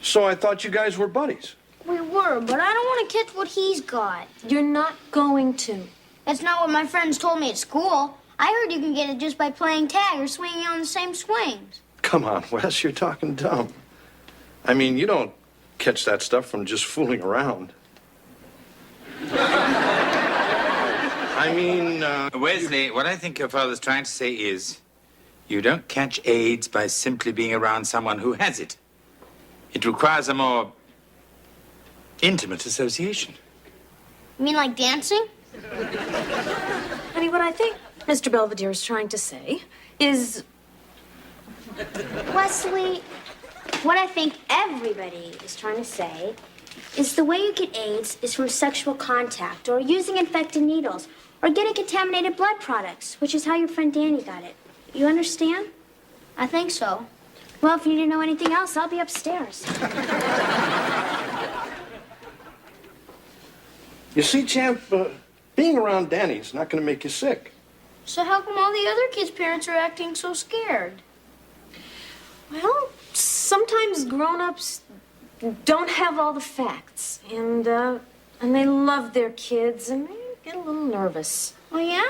So I thought you guys were buddies. We were, but I don't want to catch what he's got. You're not going to. That's not what my friends told me at school. I heard you can get it just by playing tag or swinging on the same swings. Come on, Wes, you're talking dumb. I mean, you don't catch that stuff from just fooling around. I mean, Wesley, what I think your father's trying to say is you don't catch AIDS by simply being around someone who has it. It requires a more intimate association. You mean like dancing? Honey, what I think Mr. Belvedere is trying to say is... Wesley, what I think everybody is trying to say is the way you get AIDS is from sexual contact or using infected needles or getting contaminated blood products, which is how your friend Danny got it. You understand? I think so. Well, if you didn't know anything else, I'll be upstairs. you see, champ, being around Danny's not going to make you sick. So how come all the other kids' parents are acting so scared? Well, sometimes grown-ups don't have all the facts, and they love their kids, and they get a little nervous. Oh, yeah?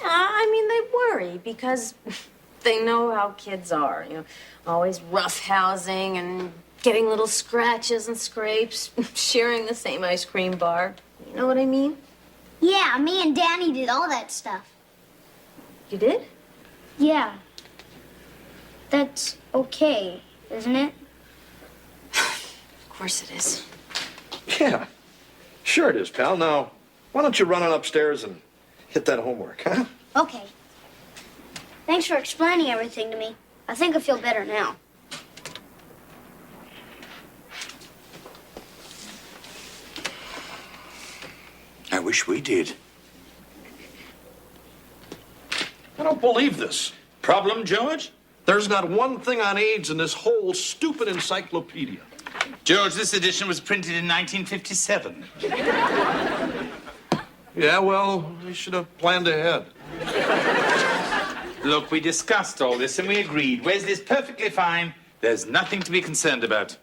I mean, they worry because they know how kids are, you know, always roughhousing and getting little scratches and scrapes, sharing the same ice cream bar. You know what I mean? Yeah, me and Danny did all that stuff. You did? Yeah. That's okay, isn't it? Of course it is. Yeah, sure it is, pal. Now, why don't you run on upstairs and hit that homework, huh? Okay. Thanks for explaining everything to me. I think I feel better now. I wish we did. I don't believe this. Problem, George? There's not one thing on AIDS in this whole stupid encyclopedia. George, this edition was printed in 1957. Yeah, well, we should have planned ahead. Look, we discussed all this and we agreed. Wesley's perfectly fine. There's nothing to be concerned about.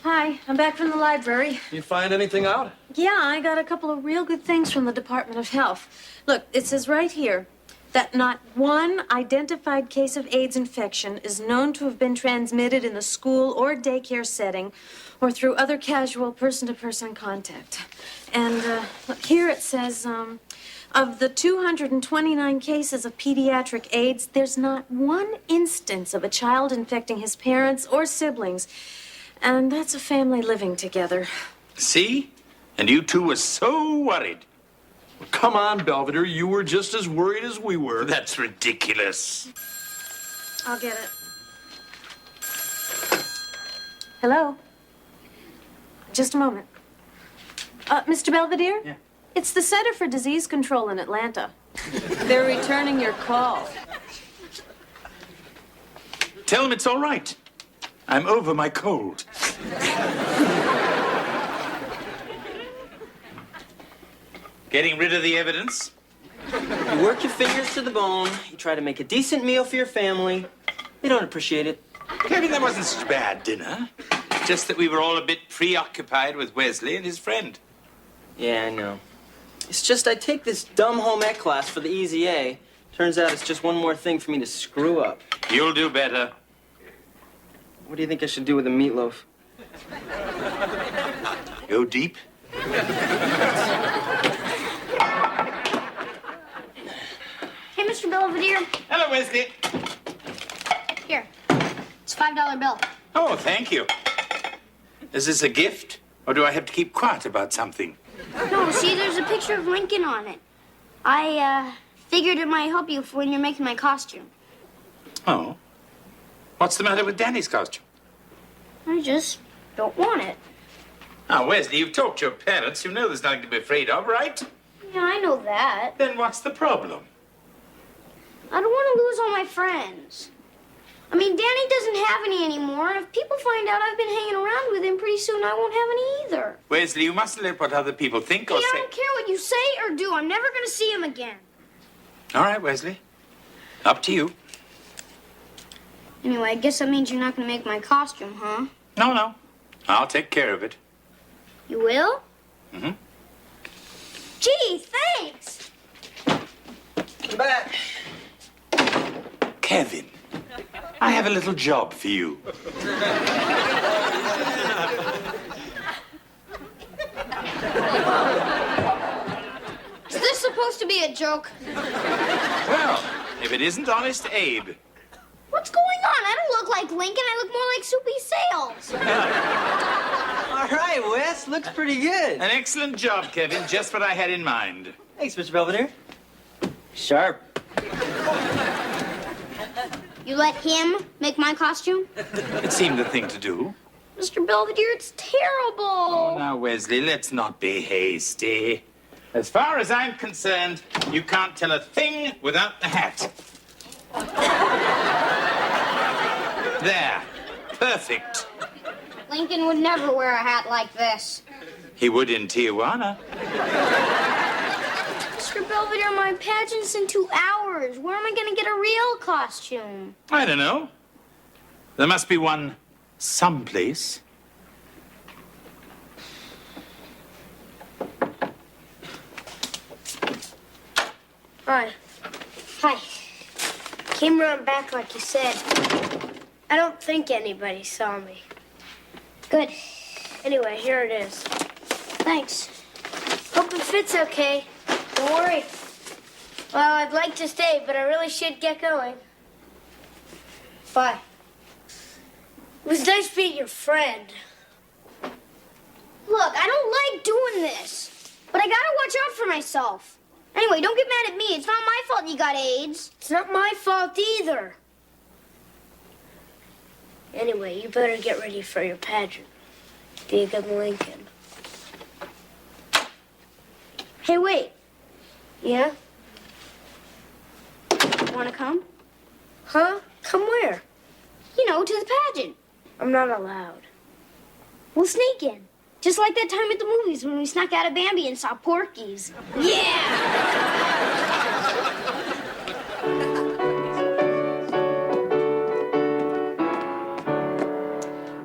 Hi, I'm back from the library. You find anything out? Yeah, I got a couple of real good things from the Department of Health. Look, it says right here that not one identified case of AIDS infection is known to have been transmitted in the school or daycare setting or through other casual person-to-person contact. And look, here it says, of the 229 cases of pediatric AIDS, there's not one instance of a child infecting his parents or siblings. And that's a family living together. See? And you two were so worried. Come on, Belvedere. You were just as worried as we were. That's ridiculous. I'll get it. Hello? Just a moment. Mr. Belvedere? Yeah. It's the Center for Disease Control in Atlanta. They're returning your call. Tell them it's all right. I'm over my cold. Getting rid of the evidence? You work your fingers to the bone. You try to make a decent meal for your family. They don't appreciate it. Kevin, that wasn't such a bad dinner. Just that we were all a bit preoccupied with Wesley and his friend. Yeah, I know. It's just I take this dumb home ec class for the easy A. Turns out it's just one more thing for me to screw up. You'll do better. What do you think I should do with a meatloaf? Go deep. Hey, Mr. Belvedere. Hello, Wesley. Here. It's a $5 bill. Oh, thank you. Is this a gift? Or do I have to keep quiet about something? No, see, there's a picture of Lincoln on it. I figured it might help you for when you're making my costume. Oh. What's the matter with Danny's costume? I just don't want it. Now, Wesley, you've talked to your parents. You know there's nothing to be afraid of, right? Yeah, I know that. Then what's the problem? I don't want to lose all my friends. I mean, Danny doesn't have any anymore, and if people find out I've been hanging around with him, pretty soon I won't have any either. Wesley, you mustn't let what other people think or Hey, I say. don't care what you say or do. I'm never going to see him again. All right, Wesley. Up to you. Anyway, I guess that means you're not going to make my costume, huh? No. I'll take care of it. You will? Mm-hmm. Gee, thanks. Come back. Kevin, I have a little job for you. Is this supposed to be a joke? Well, if it isn't Honest Abe. What's going on? I don't look like Lincoln. I look more like Soupy Sales. All right, Wes. Looks pretty good. An excellent job, Kevin. Just what I had in mind. Thanks, Mr. Belvedere. Sharp. You let him make my costume? It seemed the thing to do. Mr. Belvedere, it's terrible. Oh, now, Wesley, let's not be hasty. As far as I'm concerned, you can't tell a thing without the hat. There. Perfect. Lincoln would never wear a hat like this. He would in Tijuana. Mr. Belvedere, my pageant's in 2 hours. Where am I going to get a real costume? I don't know. There must be one someplace. Hi. Hi. Came around back like you said. I don't think anybody saw me. Good. Anyway, here it is. Thanks. Hope it fits okay. Don't worry. Well, I'd like to stay, but I really should get going. Bye. It was nice being your friend. Look, I don't like doing this, but I gotta watch out for myself. Anyway, don't get mad at me. It's not my fault you got AIDS. It's not my fault either. Anyway, you better get ready for your pageant. Be a good Lincoln. Hey, wait. Yeah? Wanna come? Huh? Come where? You know, to the pageant. I'm not allowed. We'll sneak in. Just like that time at the movies when we snuck out of Bambi and saw Porky's. Yeah!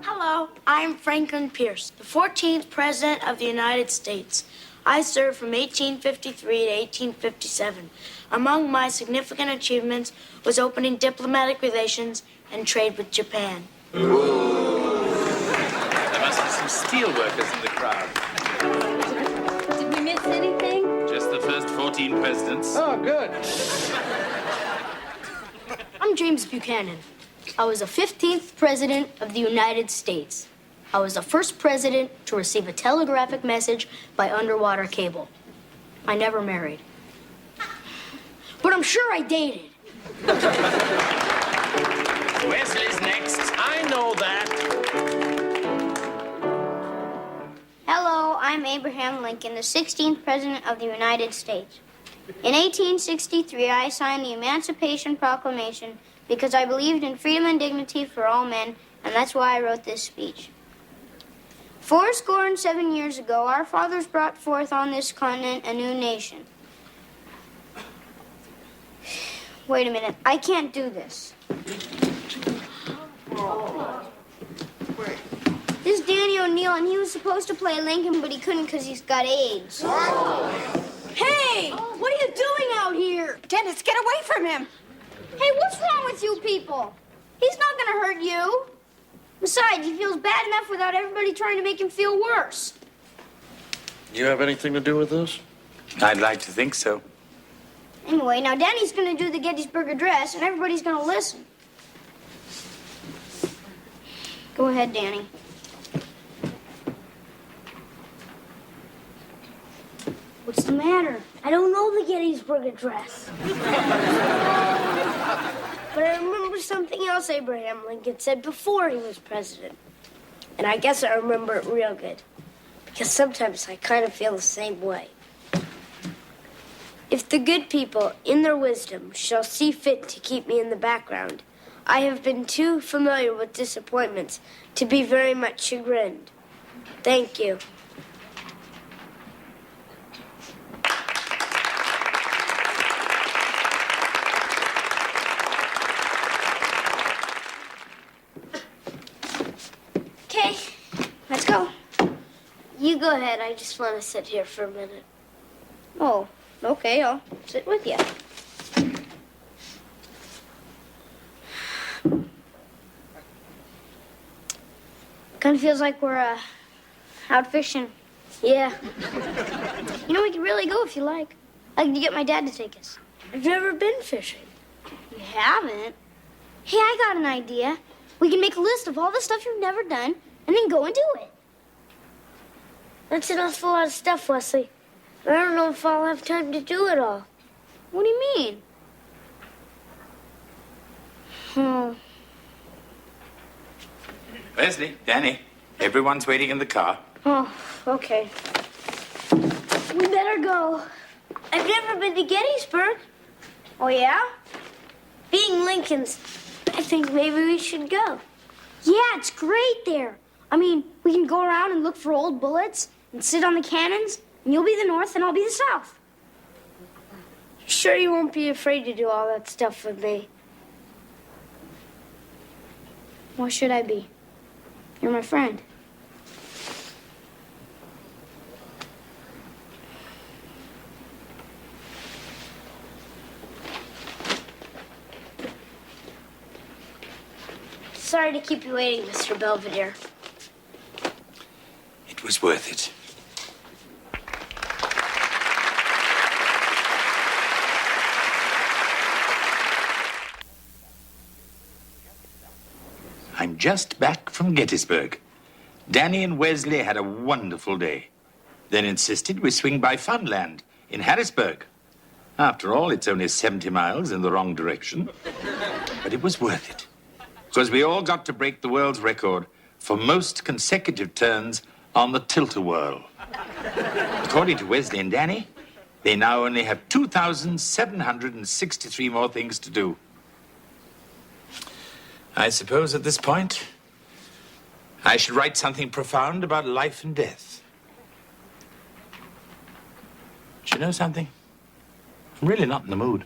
Hello, I'm Franklin Pierce, the 14th President of the United States. I served from 1853 to 1857. Among my significant achievements was opening diplomatic relations and trade with Japan. There must be some steel workers in the crowd. Did we miss anything? Just the first 14 presidents. Oh, good. I'm James Buchanan. I was the 15th President of the United States. I was the first president to receive a telegraphic message by underwater cable. I never married. But I'm sure I dated. Wesley's next. I know that. Hello, I'm Abraham Lincoln, the 16th President of the United States. In 1863, I signed the Emancipation Proclamation because I believed in freedom and dignity for all men, and that's why I wrote this speech. 77 years ago, our fathers brought forth on this continent a new nation. Wait a minute, I can't do this. This is Danny O'Neill, and he was supposed to play Lincoln, but he couldn't because he's got AIDS. Hey, what are you doing out here? Dennis, get away from him. Hey, what's wrong with you people? He's not gonna hurt you. Besides, he feels bad enough without everybody trying to make him feel worse. You have anything to do with this? I'd like to think so. Anyway, now Danny's gonna do the Gettysburg Address, and everybody's gonna listen. Go ahead, Danny. What's the matter? I don't know the Gettysburg Address. But I remember something else Abraham Lincoln said before he was president. And I guess I remember it real good. Because sometimes I kind of feel the same way. If the good people, in their wisdom, shall see fit to keep me in the background, I have been too familiar with disappointments to be very much chagrined. Thank you. Okay, let's go. You go ahead. I just want to sit here for a minute. Oh, okay. I'll sit with you. Kind of feels like we're out fishing. Yeah. You know, we could really go if you like. I can get my dad to take us. I've never been fishing. You haven't? Hey, I got an idea. We can make a list of all the stuff you've never done and then go and do it. That's an awful lot of stuff, Wesley. I don't know if I'll have time to do it all. What do you mean? Wesley, Danny, everyone's waiting in the car. Oh, okay. We better go. I've never been to Gettysburg. Oh, yeah? Being Lincoln's, I think maybe we should go. Yeah, it's great there. I mean, we can go around and look for old bullets and sit on the cannons, and you'll be the North and I'll be the South. Sure you won't be afraid to do all that stuff with me? Why should I be? You're my friend. Sorry to keep you waiting, Mr. Belvedere. It was worth it. I'm just back from Gettysburg. Danny and Wesley had a wonderful day. Then insisted we swing by Funland in Harrisburg. After all, it's only 70 miles in the wrong direction. But it was worth it. Because we all got to break the world's record for most consecutive turns on the tilt-a-whirl. According to Wesley and Danny, they now only have 2,763 more things to do. I suppose at this point, I should write something profound about life and death. Do you know something? I'm really not in the mood.